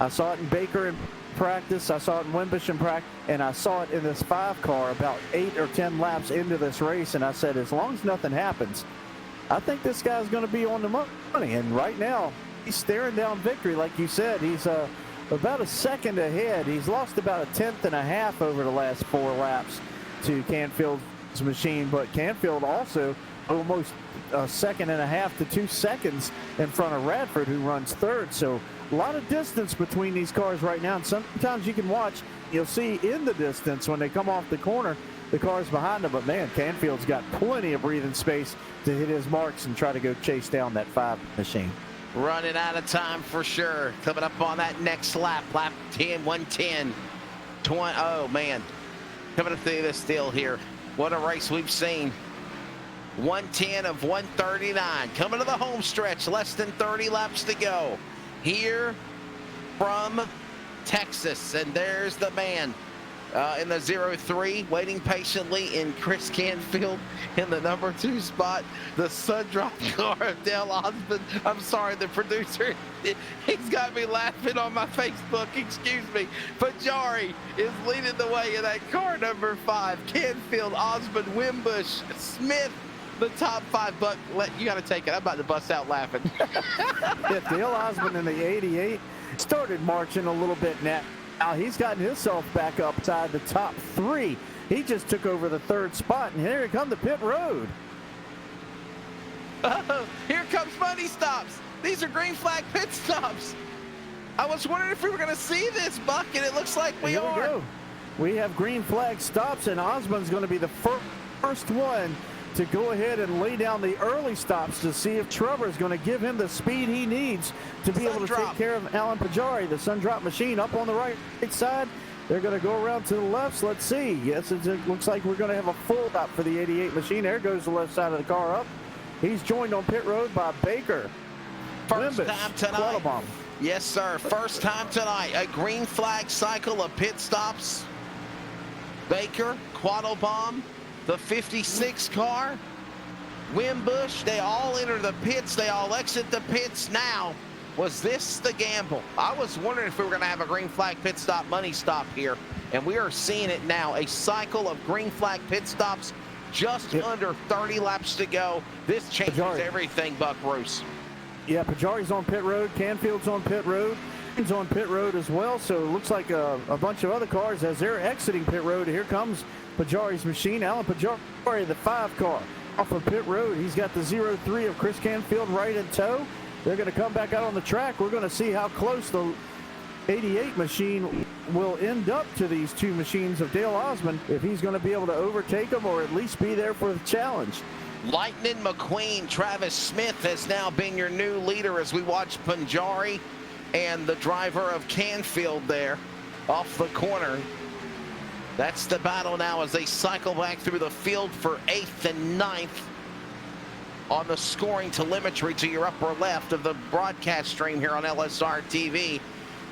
I saw it in Baker in practice, I saw it in Wimbush in practice, and I saw it in this 5 car about 8 or 10 laps into this race, and I said, as long as nothing happens, I think this guy's going to be on the money. And right now, he's staring down victory. Like you said, he's about a second ahead. He's lost about a 10th and a half over the last 4 laps to Canfield's machine. But Canfield also almost a second and a half to 2 seconds in front of Radford, who runs 3rd. So a lot of distance between these cars right now. And sometimes you can watch, you'll see in the distance when they come off the corner, the cars behind them. But man, Canfield's got plenty of breathing space to hit his marks and try to go chase down that 5 machine. Running out of time for sure. Coming up on that next lap, lap 10, 110, 20. Oh man, coming up through this deal here. What a race we've seen. 110 of 139. Coming to the home stretch, less than 30 laps to go. Here from Texas, and there's the man in the 03, waiting patiently in Chris Canfield in the number 2 spot. The sun-drop car of Dale Osmond. I'm sorry, the producer, he's got me laughing on my Facebook, excuse me. Pajari is leading the way in that car number 5. Canfield, Osmond, Wimbush, Smith, the top 5. But you got to take it. I'm about to bust out laughing. Yeah, Dale Osmond in the 88 started marching a little bit now. Now he's gotten himself back upside the top 3. He just took over the 3rd spot, and here come the pit road. Here comes money stops. These are green flag pit stops. I was wondering if we were going to see this, Buck, and it looks like we Here are. we go. we have green flag stops, and Osmond's going to be the first one to go ahead and lay down the early stops to see if Trevor is going to give him the speed he needs to be able to take care of Alan Pajari. The Sun Drop machine up on the right side. They're going to go around to the left. Let's see. Yes, it looks like we're going to have a full stop for the 88 machine. There goes the left side of the car up. He's joined on pit road by Baker. First Limbus, time tonight. Quattlebaum. Yes, sir. First time tonight. A green flag cycle of pit stops. Baker, Quattlebaum, the 56 car, Wimbush, they all enter the pits. They all exit the pits. Now, was this the gamble? I was wondering if we were going to have a green flag pit stop money stop here, and we are seeing it now. A cycle of green flag pit stops, just under 30 laps to go. This changes everything, Buck Bruce. Yeah, Pajari's on pit road. Canfield's on pit road. He's on pit road as well. So it looks like a bunch of other cars as they're exiting pit road. Here comes Pajari's machine. Alan Pajari, the 5 car, off of pit road. He's got the 03 of Chris Canfield right in tow. They're going to come back out on the track. We're going to see how close the 88 machine will end up to these 2 machines of Dale Osmond, if he's going to be able to overtake them or at least be there for the challenge. Lightning McQueen, Travis Smith has now been your new leader as we watch Pajari and the driver of Canfield there off the corner. That's the battle now as they cycle back through the field for 8th and 9th on the scoring telemetry to your upper left of the broadcast stream here on LSR TV.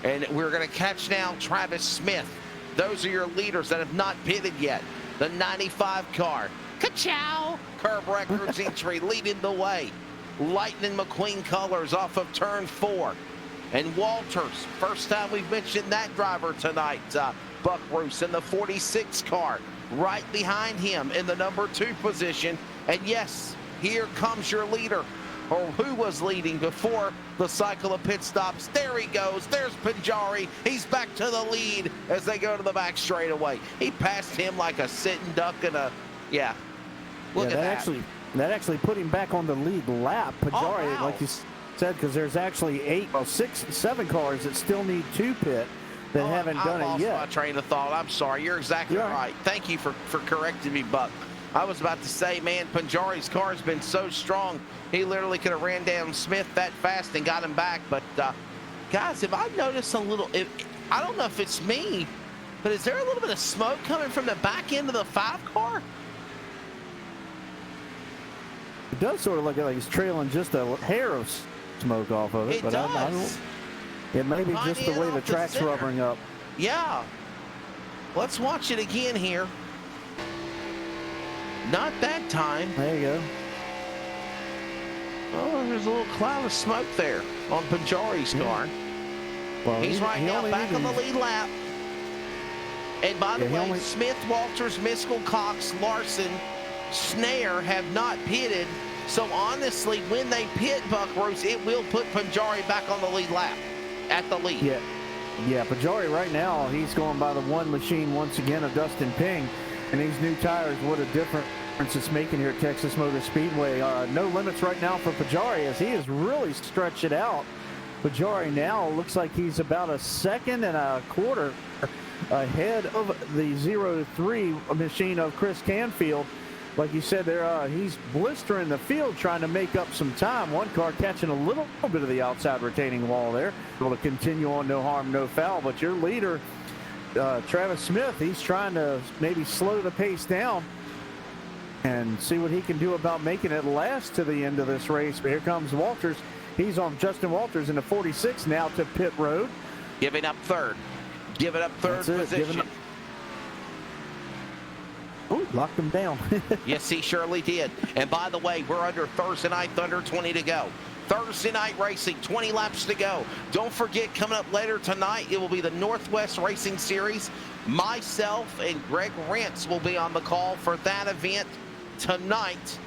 And we're going to catch now Travis Smith. Those are your leaders that have not pitted yet. The 95 car. Ka-chow! Curb Records entry leading the way. Lightning McQueen colors off of turn 4. And Walters, first time we've mentioned that driver tonight, Buck Bruce in the 46 car, right behind him in the number 2 position. And yes, here comes your leader, or who was leading before the cycle of pit stops. There he goes. There's Pajari. He's back to the lead as they go to the back straightaway. He passed him like a sitting duck and a, look at that. That actually put him back on the lead lap. Pajari, like you said, because there's actually 7 cars that still need to pit that haven't done it yet. I lost my train of thought. I'm sorry. You're exactly right. Thank you for correcting me, Buck. I was about to say, man, Pajari's car has been so strong. He literally could have ran down Smith that fast and got him back. But, guys, if I noticed a little, I don't know if it's me, but is there a little bit of smoke coming from the back end of the 5 car? It does sort of look like he's trailing just a hair of smoke off of it. It does. It may be just the way the track's rubbering up. Yeah. Let's watch it again here. Not that time. There you go. Oh, there's a little cloud of smoke there on Pajari's car. Well, he's right now back on the lead lap. And by the way, Smith, Walters, Miskell, Cox, Larson, Snare have not pitted. So honestly, when they pit, Buck Bruce, it will put Pajari back on the lead lap at the lead. Yeah, Pajari right now, he's going by the 1 machine once again of Dustin Ping. And these new tires, what a difference it's making here at Texas Motor Speedway. No limits right now for Pajari as he has really stretched it out. Pajari now looks like he's about a 2.25 seconds ahead of the 03 machine of Chris Canfield. Like you said there, he's blistering the field trying to make up some time. One car catching a little bit of the outside retaining wall there. Able to continue on, no harm, no foul. But your leader, Travis Smith, he's trying to maybe slow the pace down and see what he can do about making it last to the end of this race. But here comes Walters. He's on Justin Walters in the 46 now to pit road. Giving up third. Giving up third position. Ooh, locked him down. Yes, he surely did. And by the way, we're under Thursday night Thunder, 20 to go. Thursday night racing, 20 laps to go. Don't forget, coming up later tonight, it will be the Northwest Racing Series. Myself and Greg Rentz will be on the call for that event tonight.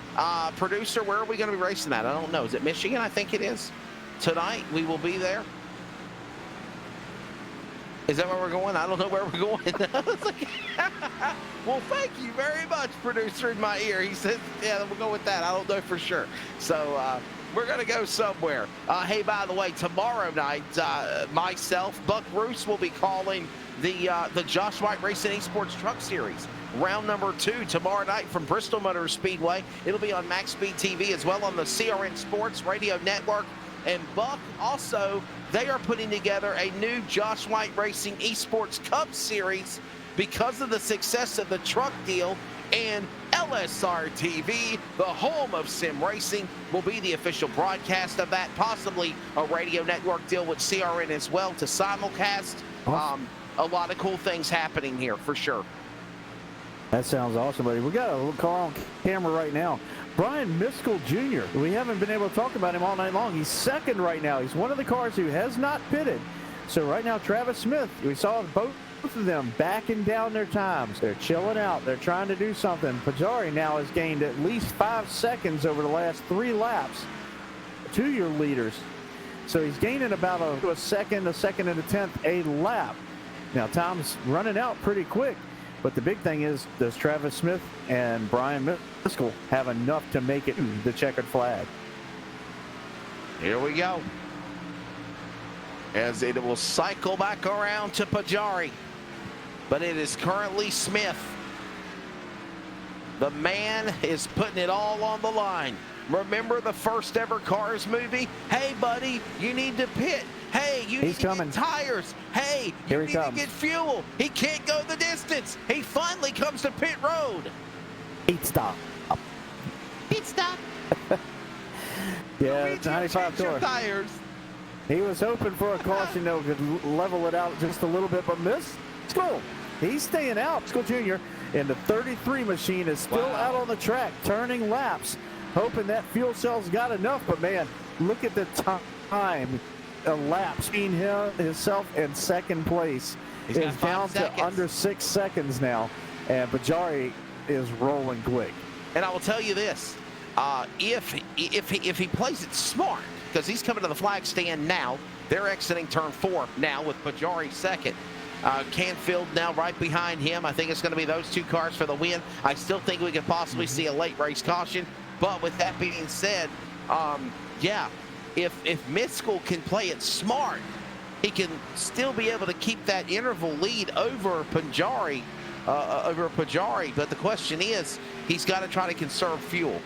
Producer, where are we going to be racing at? I don't know. Is it Michigan? I think it is. Tonight, we will be there. Is that where we're going? I don't know where we're going. I was like, well, thank you very much, producer in my ear. He said, yeah, we'll go with that. I don't know for sure. So we're going to go somewhere. Hey, by the way, tomorrow night, myself, Buck Roos will be calling the Josh White Racing Esports Truck Series. Round number 2 tomorrow night from Bristol Motor Speedway. It'll be on Max Speed TV as well on the CRN Sports Radio Network. And Buck also, they are putting together a new Josh White Racing Esports Cup Series because of the success of the truck deal. And LSR TV, the home of sim racing, will be the official broadcast of that. Possibly a radio network deal with CRN as well to simulcast. A lot of cool things happening here for sure. That sounds awesome, buddy. We got a car on camera right now. Brian Miskell Jr. We haven't been able to talk about him all night long. He's second right now. He's one of the cars who has not pitted. So right now, Travis Smith, we saw both of them backing down their times. They're chilling out. They're trying to do something. Pajari now has gained at least 5 seconds over the last 3 laps to your leaders. So he's gaining about a second and a tenth a lap. Now, time's running out pretty quick. But the big thing is, does Travis Smith and Brian Miskell have enough to make it the checkered flag? Here we go. As it will cycle back around to Pajari. But it is currently Smith. The man is putting it all on the line. Remember the first ever Cars movie? Hey, buddy, you need to pit. Hey, you need to get tires. Hey, you need to get fuel. He can't go the distance. He finally comes to pit road. Pit stop. Pit stop. Yeah, 95 tour. Tires. He was hoping for a caution that could level it out just a little bit, but Miskell, he's staying out. Miskell Jr. and the 33 machine is still out on the track, turning laps, hoping that fuel cell's got enough. But man, look at the time. A lap between himself in second place is down to under 6 seconds now, and Pajari is rolling quick. And I will tell you this: if he plays it smart, because he's coming to the flag stand now, they're exiting turn 4 now with Pajari second. Canfield now right behind him. I think it's going to be those 2 cars for the win. I still think we could possibly see a late race caution. But with that being said, yeah. If Miskell can play it smart, he can still be able to keep that interval lead over Pajari. But the question is, he's got to try to conserve fuel.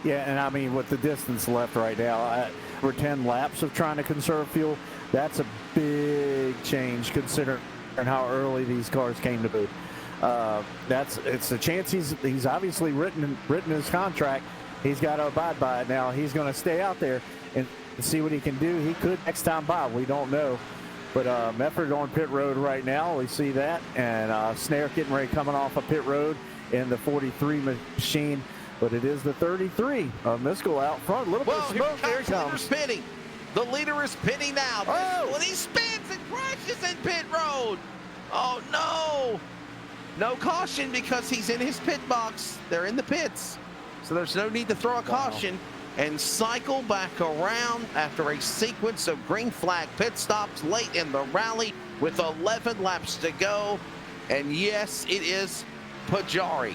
Yeah, and I mean, with the distance left right now, we're 10 laps of trying to conserve fuel. That's a big change considering how early these cars came to boot. It's a chance he's obviously written his contract. He's got to abide by it now. He's going to stay out there and see what he can do. He could next time by. We don't know. But Mefford on pit road right now. We see that. And Snare getting ready coming off of pit road in the 43 machine. But it is the 33 of Miskell out front. A little bit of smoke. Here he comes. Spinning. The leader is pitting now. When he spins and crashes in pit road. Oh, no. No caution because he's in his pit box. They're in the pits. So there's no need to throw a caution and cycle back around after a sequence of green flag pit stops late in the rally with 11 laps to go. And yes, it is Pajari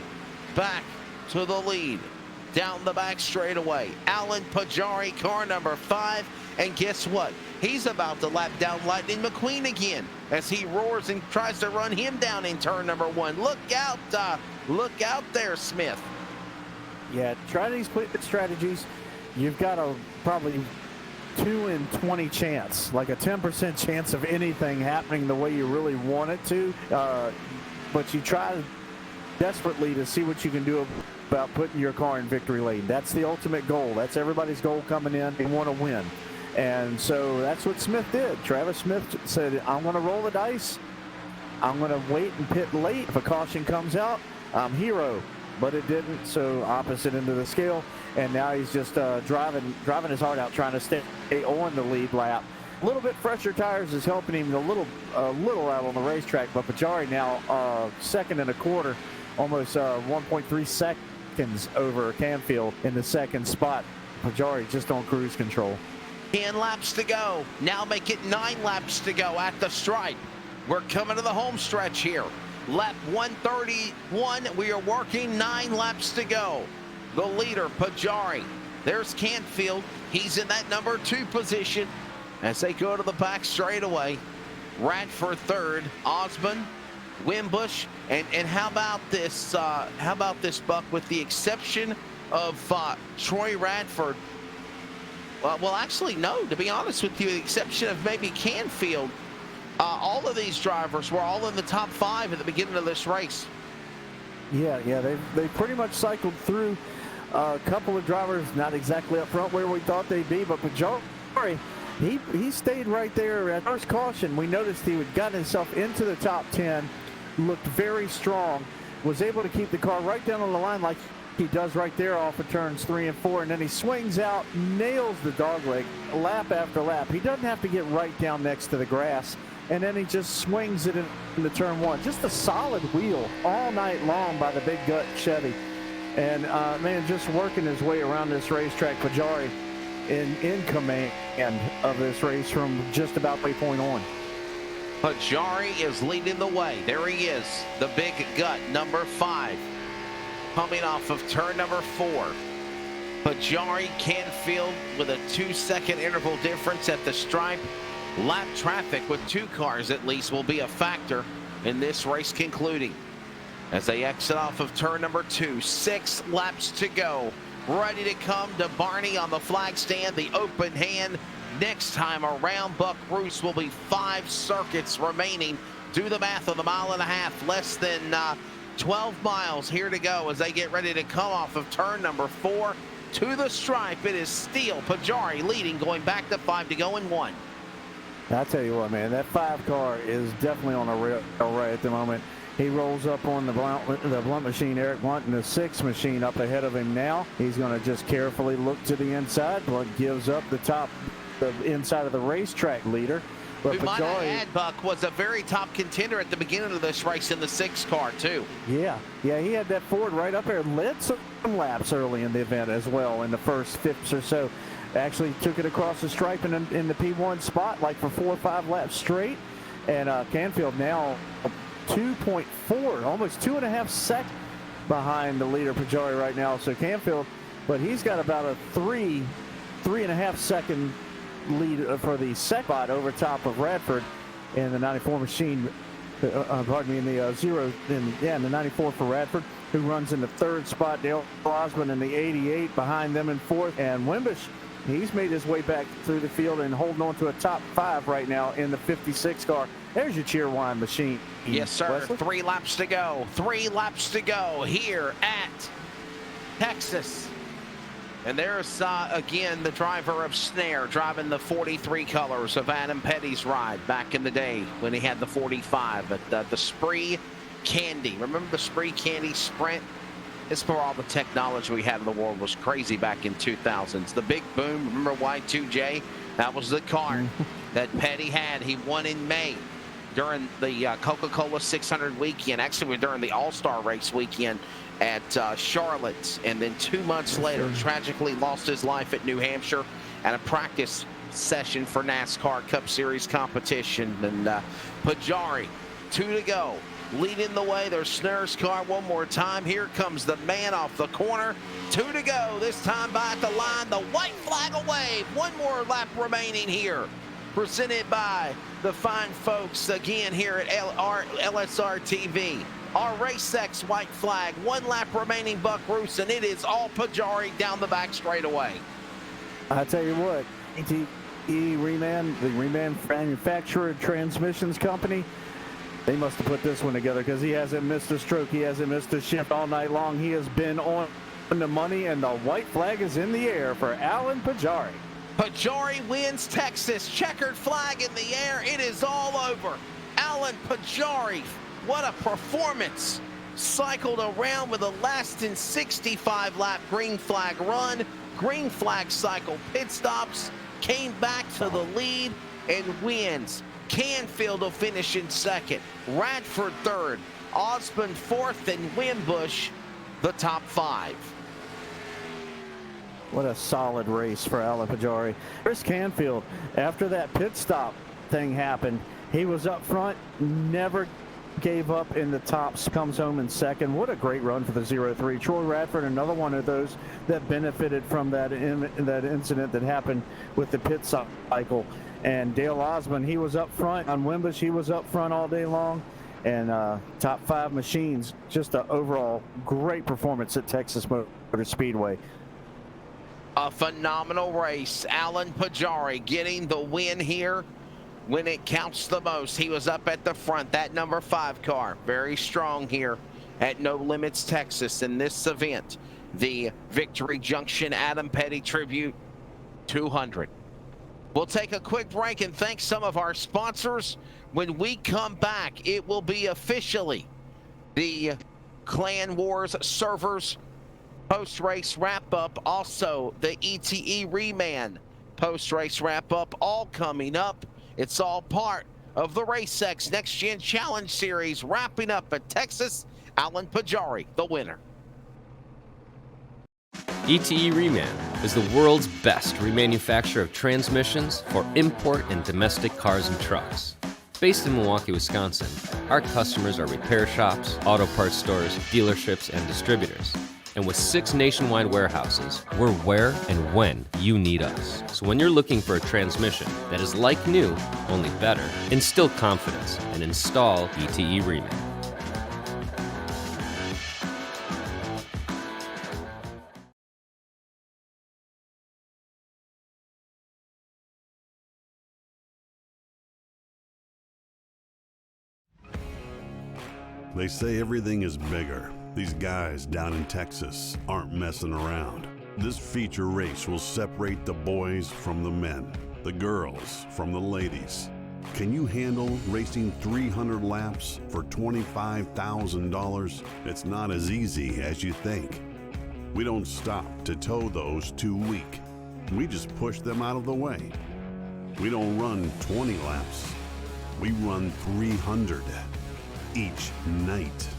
back to the lead down the back straightaway. Alan Pajari, car number 5. And guess what? He's about to lap down Lightning McQueen again as he roars and tries to run him down in turn number 1. Look out there, Smith. Yeah, try these quick strategies. You've got a probably 2 in 20 chance, like a 10% chance of anything happening the way you really want it to. But you try desperately to see what you can do about putting your car in victory lane. That's the ultimate goal. That's everybody's goal coming in. They want to win. And so that's what Smith did. Travis Smith said, I'm going to roll the dice. I'm going to wait and pit late. If a caution comes out, I'm hero. But it didn't, so opposite end of the scale. And now he's just driving his heart out, trying to stay on the lead lap. A little bit fresher tires is helping him a little out on the racetrack. But Pajari now second and a quarter, almost 1.3 seconds over Canfield in the second spot. Pajari just on cruise control. 10 laps to go. Now make it 9 laps to go at the stripe. We're coming to the home stretch here. Lap 131, we are working 9 laps to go. The leader, Pajarri. There's Canfield. He's in that number 2 position as they go to the back straightaway. Radford third, Osmond, Wimbush, and how about this? Buck? With the exception of Troy Radford. Well, actually, no. To be honest with you, with the exception of maybe Canfield, all of these drivers were all in the top 5 at the beginning of this race. Yeah, they pretty much cycled through a couple of drivers, not exactly up front where we thought they'd be, but Pajarri, he stayed right there at first caution. We noticed he had gotten himself into the top 10, looked very strong, was able to keep the car right down on the line like he does right there off of turns 3 and 4, and then he swings out, nails the dogleg lap after lap. He doesn't have to get right down next to the grass, and then he just swings it into turn 1. Just a solid wheel all night long by the big gut Chevy. And man, just working his way around this racetrack, Pajarri in command of this race from just about point on. Pajarri is leading the way. There he is, the big gut, number 5. Coming off of turn number 4. Pajarri, Canfield with a 2-second interval difference at the stripe. Lap traffic with 2 cars at least will be a factor in this race concluding. As they exit off of turn number 2, 6 laps to go. Ready to come to Barney on the flag stand, the open hand. Next time around, Buck Bruce will be 5 circuits remaining. Do the math on the 1.5 miles, less than 12 miles here to go as they get ready to come off of turn number 4 to the stripe. It is still Pajarri leading, going back to 5 to go in 1. I tell you what, man, that 5 car is definitely on a rail right at the moment. He rolls up on the Blunt machine, Eric Blunt, and the 6 machine up ahead of him now. He's going to just carefully look to the inside. Blunt gives up the inside of the racetrack leader. But who might I add, Buck, was a very top contender at the beginning of this race in the 6 car, too. Yeah, he had that Ford right up there. Led some laps early in the event as well in the first 5 or so. Actually took it across the stripe in the P1 spot like for 4 or 5 laps straight. And Canfield now 2.4, almost 2.5 seconds behind the leader Pajarri right now. So Canfield, but he's got about a 3.5 second lead for the second spot over top of Radford in the 94 machine. Pardon me, in the 94 for Radford, who runs in the 3rd spot. Dale Osmond in the 88 behind them in 4th, and Wimbush, he's made his way back through the field and holding on to a top 5 right now in the 56 car. There's your Cheerwine machine. Yes, sir. Wesley? 3 laps to go. 3 laps to go here at Texas. And there's, again, the driver of Snare driving the 43 colors of Adam Petty's ride back in the day when he had the 45 at the Spree Candy. Remember the Spree Candy Sprint? It's for all the technology we had in the world was crazy back in 2000s. The Big Boom, remember Y2J? That was the car that Petty had. He won in May during the Coca-Cola 600 weekend. Actually, during the All-Star Race weekend at Charlotte. And then 2 months later, tragically lost his life at New Hampshire at a practice session for NASCAR Cup Series competition. And Pajarri, 2 to go. Leading the way, there's Snare's car one more time. Here comes the man off the corner. 2 to go, this time by the line. The white flag away. 1 more lap remaining here. Presented by the fine folks again here at LSR TV. Our RaceX white flag. 1 lap remaining, Buck Bruce, and it is all Pajarri down the back straightaway. I tell you what, ATE Reman, the Reman Manufacturer Transmissions Company, they must have put this one together because he hasn't missed a stroke. He hasn't missed a shift all night long. He has been on the money, and the white flag is in the air for Alan Pajarri. Pajarri wins Texas. Checkered flag in the air. It is all over. Alan Pajarri, what a performance. Cycled around with a lasting 65-lap green flag run. Green flag cycle pit stops. Came back to the lead and wins. Canfield will finish in 2nd. Radford 3rd. Osmond 4th, and Wimbush the top 5. What a solid race for Alan Pajari. Chris Canfield, after that pit stop thing happened, he was up front, never gave up in the tops, comes home in second. What a great run for the 03. Troy Radford, another one of those that benefited from that incident that happened with the pit cycle. And Dale Osmond, he was up front. On Wimbush, he was up front all day long. And top 5 machines, just an overall great performance at Texas Motor Speedway. A phenomenal race. Alan Pajari getting the win here when it counts the most. He was up at the front, that number 5 car. Very strong here at No Limits Texas in this event. The Victory Junction Adam Petty Tribute 200. We'll take a quick break and thank some of our sponsors. When we come back, it will be officially the Clan Wars Servers post-race wrap-up, also the ETE Reman post-race wrap-up, all coming up. It's all part of the RaceX Next Gen Challenge Series, wrapping up at Texas. Alan Pajari, the winner. ETE Reman is the world's best remanufacturer of transmissions for import and domestic cars and trucks. Based in Milwaukee, Wisconsin, our customers are repair shops, auto parts stores, dealerships, and distributors. And with 6 nationwide warehouses, we're where and when you need us. So when you're looking for a transmission that is like new, only better, instill confidence and install ETE Reman. They say everything is bigger. These guys down in Texas aren't messing around. This feature race will separate the boys from the men, the girls from the ladies. Can you handle racing 300 laps for $25,000? It's not as easy as you think. We don't stop to tow those too weak. We just push them out of the way. We don't run 20 laps. We run 300 each night.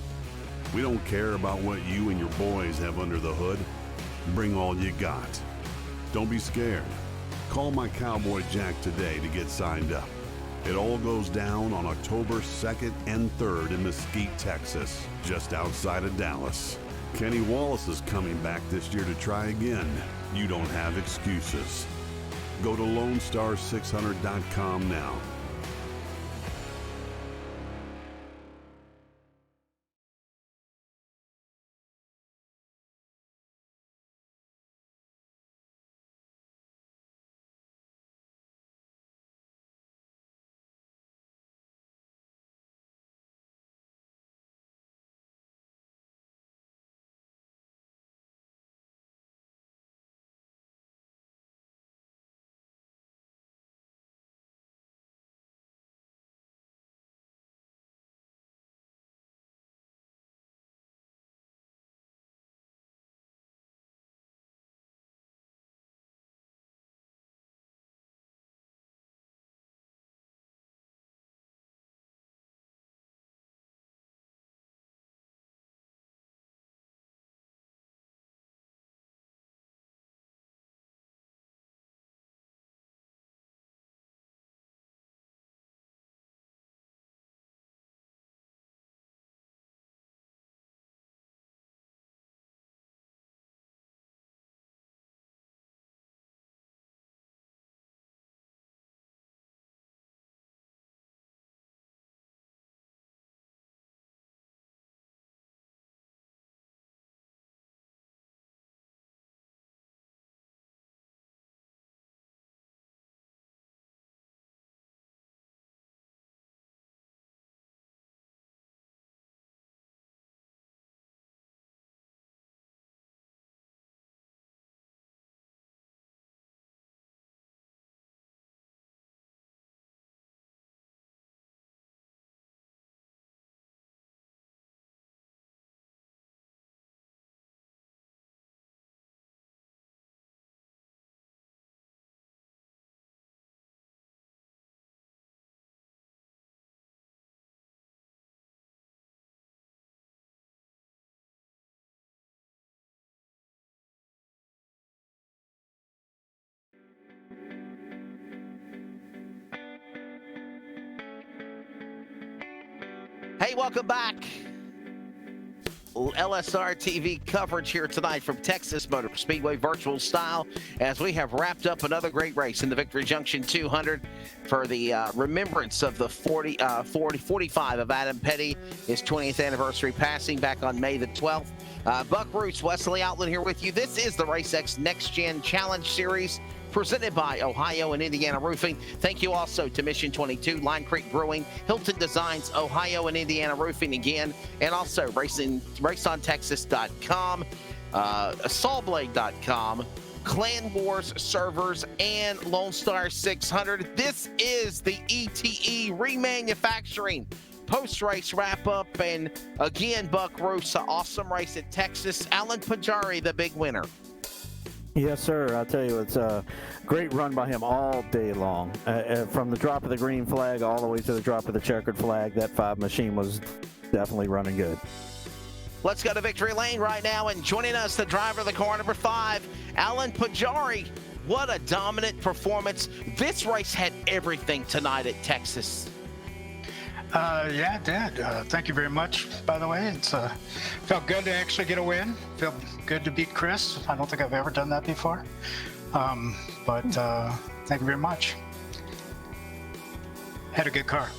We don't care about what you and your boys have under the hood. Bring all you got. Don't be scared. Call my Cowboy Jack today to get signed up. It all goes down on October 2nd and 3rd in Mesquite, Texas, just outside of Dallas. Kenny Wallace is coming back this year to try again. You don't have excuses. Go to LoneStar600.com now. Hey, welcome back. LSR TV coverage here tonight from Texas Motor Speedway virtual style as we have wrapped up another great race in the Victory Junction 200 for the remembrance of the 45 of Adam Petty, his 20th anniversary passing back on May the 12th. Buck Roots, Wesley Outland here with you. This is the RaceX Next Gen Challenge Series presented by Ohio and Indiana Roofing. Thank you also to Mission 22, Line Creek Brewing, Hilton Designs, Ohio and Indiana Roofing again, and also RaceOnTexas.com, SawBlade.com, Clan Wars Servers, and Lone Star 600. This is the ETE Remanufacturing post-race wrap-up, and again, Buck Roos, an awesome race at Texas. Alan Pajari, the big winner. Yes, sir. I'll tell you, it's a great run by him all day long. From the drop of the green flag all the way to the drop of the checkered flag, that 5 machine was definitely running good. Let's go to Victory Lane right now, and joining us, the driver of the car, number 5, Alan Pajari. What a dominant performance. This race had everything tonight at Texas. Yeah, it did. Thank you very much, by the way. It's felt good to actually get a win. Felt good to beat Chris. I don't think I've ever done that before. But thank you very much. Had a good car.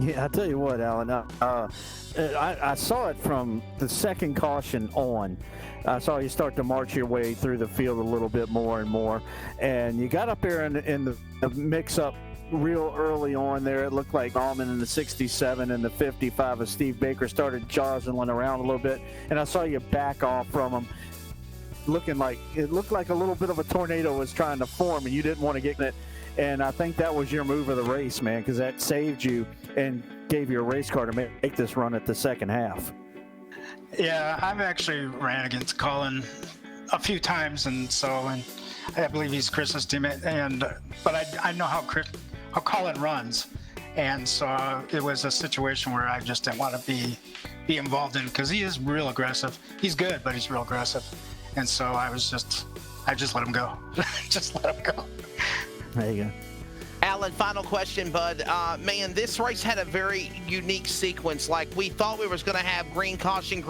Yeah, I tell you what, Alan, I saw it from the second caution on. I saw you start to march your way through the field a little bit more and more, and you got up there in the mix-up real early on there. It looked like Allman in the 67 and the 55 of Steve Baker started jostling around a little bit, and I saw you back off from him. It looked like a little bit of a tornado was trying to form, and you didn't want to get in it. And I think that was your move of the race, man, because that saved you and gave you a race car to make this run at the second half. Yeah, I've actually ran against Colin a few times, and I believe he's Chris's teammate. But I know how Colin runs, and so it was a situation where I just didn't want to be involved in, because he is real aggressive. He's good, but he's real aggressive, and so I just let him go. Just let him go. There you go. Alan, final question, bud. Man, this race had a very unique sequence. Like, we thought we was going to have green caution.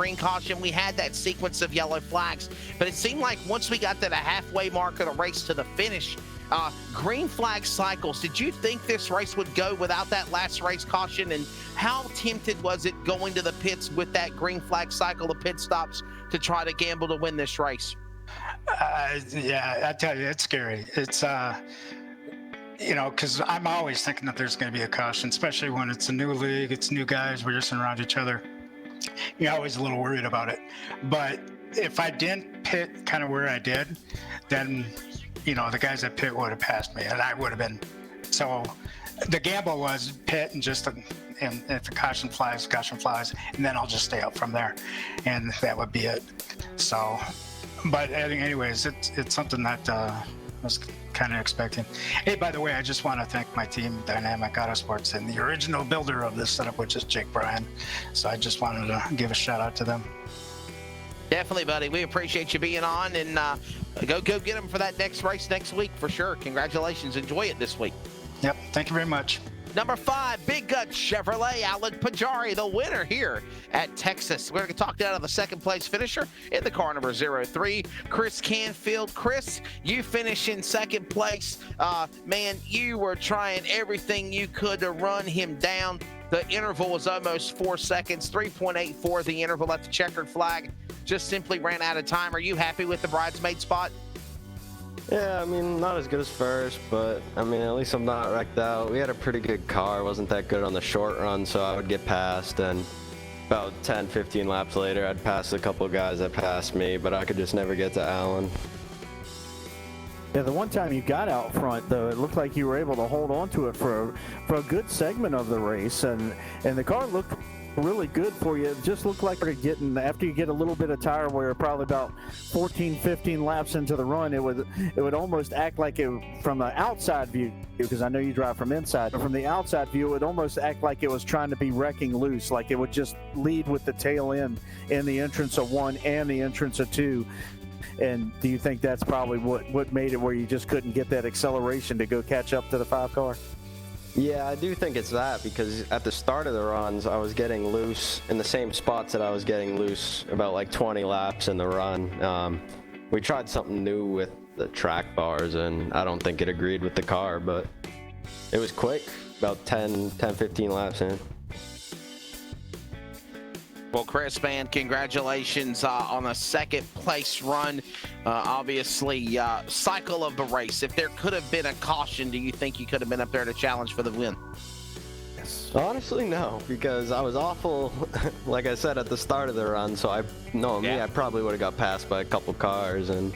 We had that sequence of yellow flags. But it seemed like once we got to the halfway mark of the race to the finish, green flag cycles. Did you think this race would go without that last race caution? And how tempted was it going to the pits with that green flag cycle, the pit stops, to try to gamble to win this race? Yeah, I tell you, it's scary. It's, because I'm always thinking that there's going to be a caution, especially when it's a new league, it's new guys, we're just around each other. You're always a little worried about it. But if I didn't pit kind of where I did, then, the guys that pit would have passed me, and I would have been. So the gamble was pit and and if the caution flies, and then I'll just stay up from there, and that would be it. So, but anyways, it's something that I was kind of expecting. Hey, by the way, I just want to thank my team, Dynamic Autosports, and the original builder of this setup, which is Jake Bryan. So I just wanted to give a shout out to them. Definitely, buddy. We appreciate you being on, and go get them for that next race next week for sure. Congratulations. Enjoy it this week. Yep. Thank you very much. Number 5, Big Gut Chevrolet, Alan Pajari, the winner here at Texas. We're going to talk down to the second place finisher in the car number 03, Chris Canfield. Chris, you finish in second place. Man, you were trying everything you could to run him down. The interval was almost 4 seconds, 3.84 the interval at the checkered flag. Just simply ran out of time. Are you happy with the bridesmaid spot? Yeah, I mean, not as good as first, but I mean, at least I'm not wrecked out. We had a pretty good car. It wasn't that good on the short run, so I would get past, and about 10, 15 laps later, I'd pass a couple of guys that passed me, but I could just never get to Alan. Yeah, the one time you got out front, though, it looked like you were able to hold on to it for a good segment of the race, and the car looked really good for you. It just looked like you're getting, after you get a little bit of tire wear, probably about 14, 15 laps into the run, it would almost act like it, from the outside view, because I know you drive from inside, but from the outside view, it would almost act like it was trying to be wrecking loose, like it would just lead with the tail end in the entrance of 1 and the entrance of 2. And do you think that's probably what made it where you just couldn't get that acceleration to go catch up to the 5 car? Yeah, I do think it's that, because at the start of the runs, I was getting loose in the same spots that I was getting loose about like 20 laps in the run. We tried something new with the track bars, and I don't think it agreed with the car, but it was quick, about 15 laps in. Well, Chris, man, congratulations on a second place run. Obviously, cycle of the race. If there could have been a caution, do you think you could have been up there to challenge for the win? Honestly, no, because I was awful, like I said, at the start of the run, so I probably would have got passed by a couple cars, and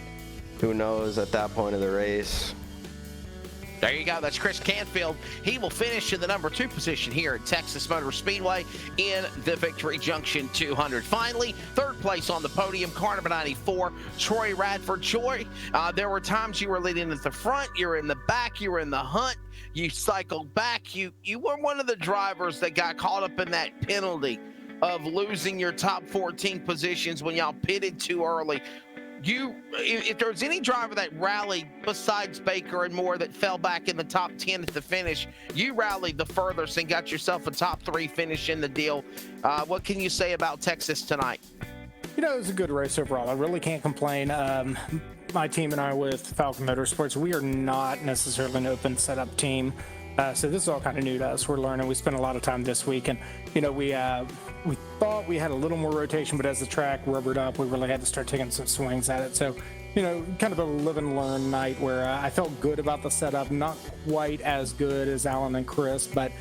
who knows at that point of the race. There you go. That's Chris Canfield. He will finish in the number 2 position here at Texas Motor Speedway in the Victory Junction 200. Finally, 3rd place on the podium, car number 94, Troy Radford. Troy, there were times you were leading at the front, you were in the back, you were in the hunt, you cycled back. You were one of the drivers that got caught up in that penalty of losing your top 14 positions when y'all pitted too early. If there's any driver that rallied besides Baker and Moore that fell back in the top 10 at the finish, you rallied the furthest and got yourself a top 3 finish in the deal. What can you say about Texas tonight? You know, it was a good race overall. I really can't complain. My team and I with Falcon Motorsports, we are not necessarily an open setup team. So this is all kind of new to us. We're learning. We spent a lot of time this week, and you know, we thought we had a little more rotation, but as the track rubbered up, we really had to start taking some swings at it. So, you know, kind of a live and learn night where I felt good about the setup. Not quite as good as Alan and Chris, but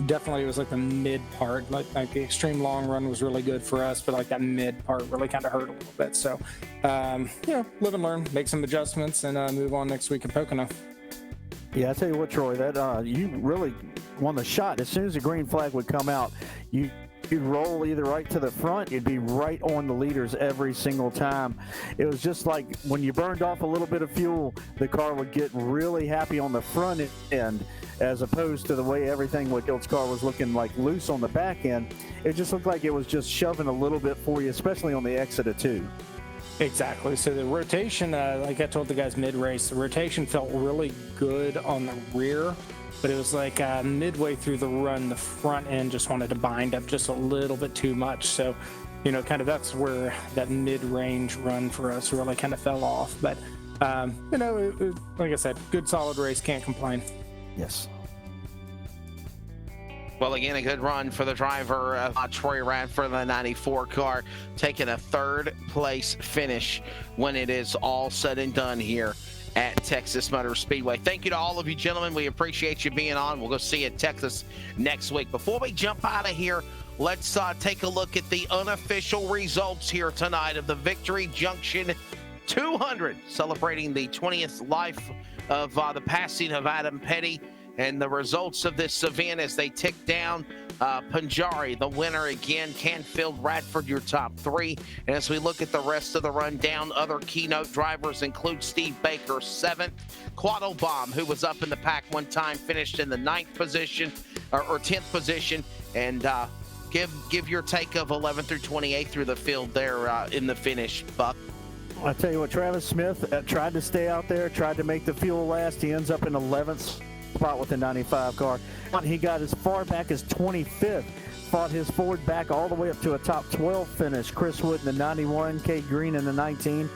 definitely it was like the mid part. Like the extreme long run was really good for us, but like that mid part really kind of hurt a little bit. So, you know, live and learn, make some adjustments, and move on next week in Pocono. Yeah, I tell you what, Troy, that you really won the shot. As soon as the green flag would come out, you'd roll either right to the front, you'd be right on the leaders every single time. It was just like when you burned off a little bit of fuel, the car would get really happy on the front end, as opposed to the way everything with Hilt's car was looking like loose on the back end. It just looked like it was just shoving a little bit for you, especially on the exit of 2. Exactly. So the rotation, like I told the guys mid-race, the rotation felt really good on the rear, but it was like midway through the run, the front end just wanted to bind up just a little bit too much. So, you know, kind of that's where that mid-range run for us really kind of fell off. But, you know, like I said, good solid race, can't complain. Yes. Well, again, a good run for the driver, Troy Radford, the 94 car, taking a 3rd place finish when it is all said and done here at Texas Motor Speedway. Thank you to all of you gentlemen. We appreciate you being on. We'll go see you at Texas next week. Before we jump out of here, let's take a look at the unofficial results here tonight of the Victory Junction 200, celebrating the 20th life of the passing of Adam Petty. And the results of this event as they tick down, Panjari, the winner again, Canfield, Radford, your top 3. And as we look at the rest of the rundown, other keynote drivers include Steve Baker, 7th. Quattlebaum, who was up in the pack one time, finished in the 9th position, or 10th position. And give your take of 11 through 28 through the field there in the finish, Buck. I tell you what, Travis Smith tried to stay out there, tried to make the fuel last. He ends up in 11th spot with the 95 car. He got as far back as 25th, fought his Ford back all the way up to a top 12 finish. Chris Wood in the 91, Kate Green in the 19,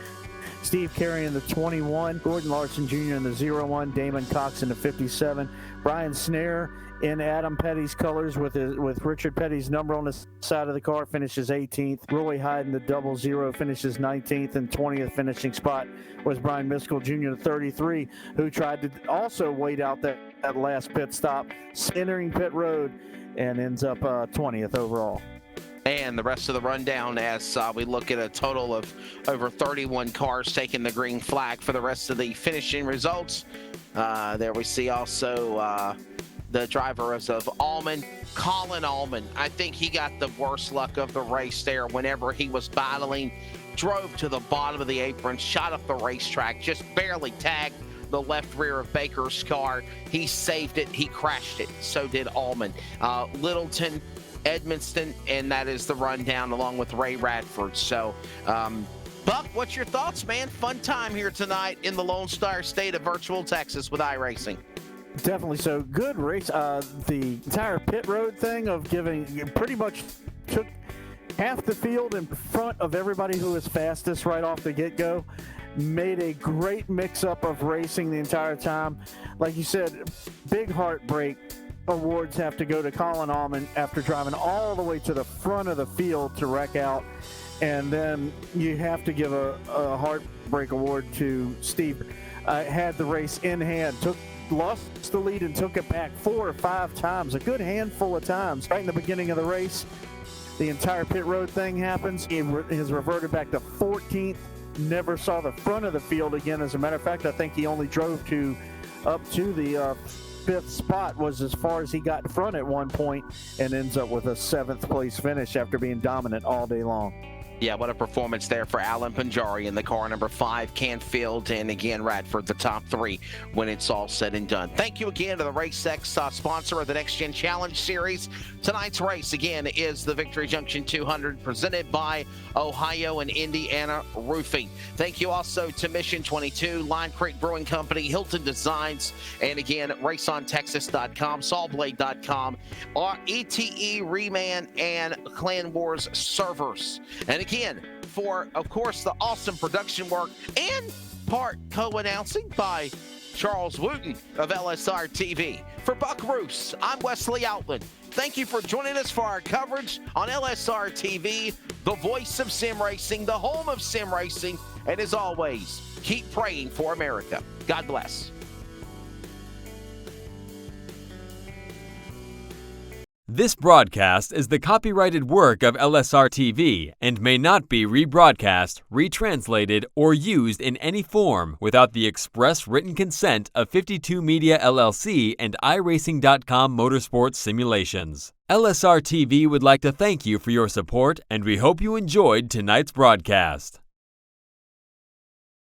Steve Carey in the 21, Gordon Larson Jr. in the 01, Damon Cox in the 57, Brian Snare in Adam Petty's colors with Richard Petty's number on the side of the car, finishes 18th. Roy Hyde in the 00 finishes 19th, and 20th finishing spot was Brian Miskell Jr., 33, who tried to also wait out that last pit stop, entering pit road, and ends up 20th overall. And the rest of the rundown as we look at a total of over 31 cars taking the green flag for the rest of the finishing results. There we see also the driver of Allman, Colin Allman. I think he got the worst luck of the race there whenever he was battling, drove to the bottom of the apron, shot up the racetrack, just barely tagged the left rear of Baker's car. He saved it, he crashed it, so did Allman. Littleton, Edmonston, and that is the rundown along with Ray Radford. So, Buck, what's your thoughts, man? Fun time here tonight in the Lone Star State of virtual Texas with iRacing. Definitely so. Good race. The entire pit road thing of giving pretty much took half the field in front of everybody who was fastest right off the get-go. Made a great mix-up of racing the entire time. Like you said, big heartbreak awards have to go to Colin Allman after driving all the way to the front of the field to wreck out. And then you have to give a heartbreak award to Steve. Had the race in hand, lost the lead and took it back 4 or 5 times, a good handful of times. Right in the beginning of the race, the entire pit road thing happens. He has reverted back to 14th. Never saw the front of the field again. As a matter of fact, I think he only drove up to the 5th spot, was as far as he got in front at one point, and ends up with a 7th place finish after being dominant all day long. Yeah, what a performance there for Alan Panjari in the car number 5, Canfield, and again, Radford, the top 3 when it's all said and done. Thank you again to the RaceX sponsor of the Next Gen Challenge Series. Tonight's race, again, is the Victory Junction 200 presented by Ohio and Indiana Roofing. Thank you also to Mission 22, Line Creek Brewing Company, Hilton Designs, and again, RaceOnTexas.com, SawBlade.com, ETE, Reman, and Clan Wars servers. And again, for, of course, the awesome production work and part co-announcing by Charles Wooten of LSR TV. For Buck Roos, I'm Wesley Outland. Thank you for joining us for our coverage on LSR TV, the voice of sim racing, the home of sim racing, and as always, keep praying for America. God bless. This broadcast is the copyrighted work of LSR TV and may not be rebroadcast, retranslated, or used in any form without the express written consent of 52 Media LLC and iRacing.com Motorsports Simulations. LSR TV would like to thank you for your support, and we hope you enjoyed tonight's broadcast.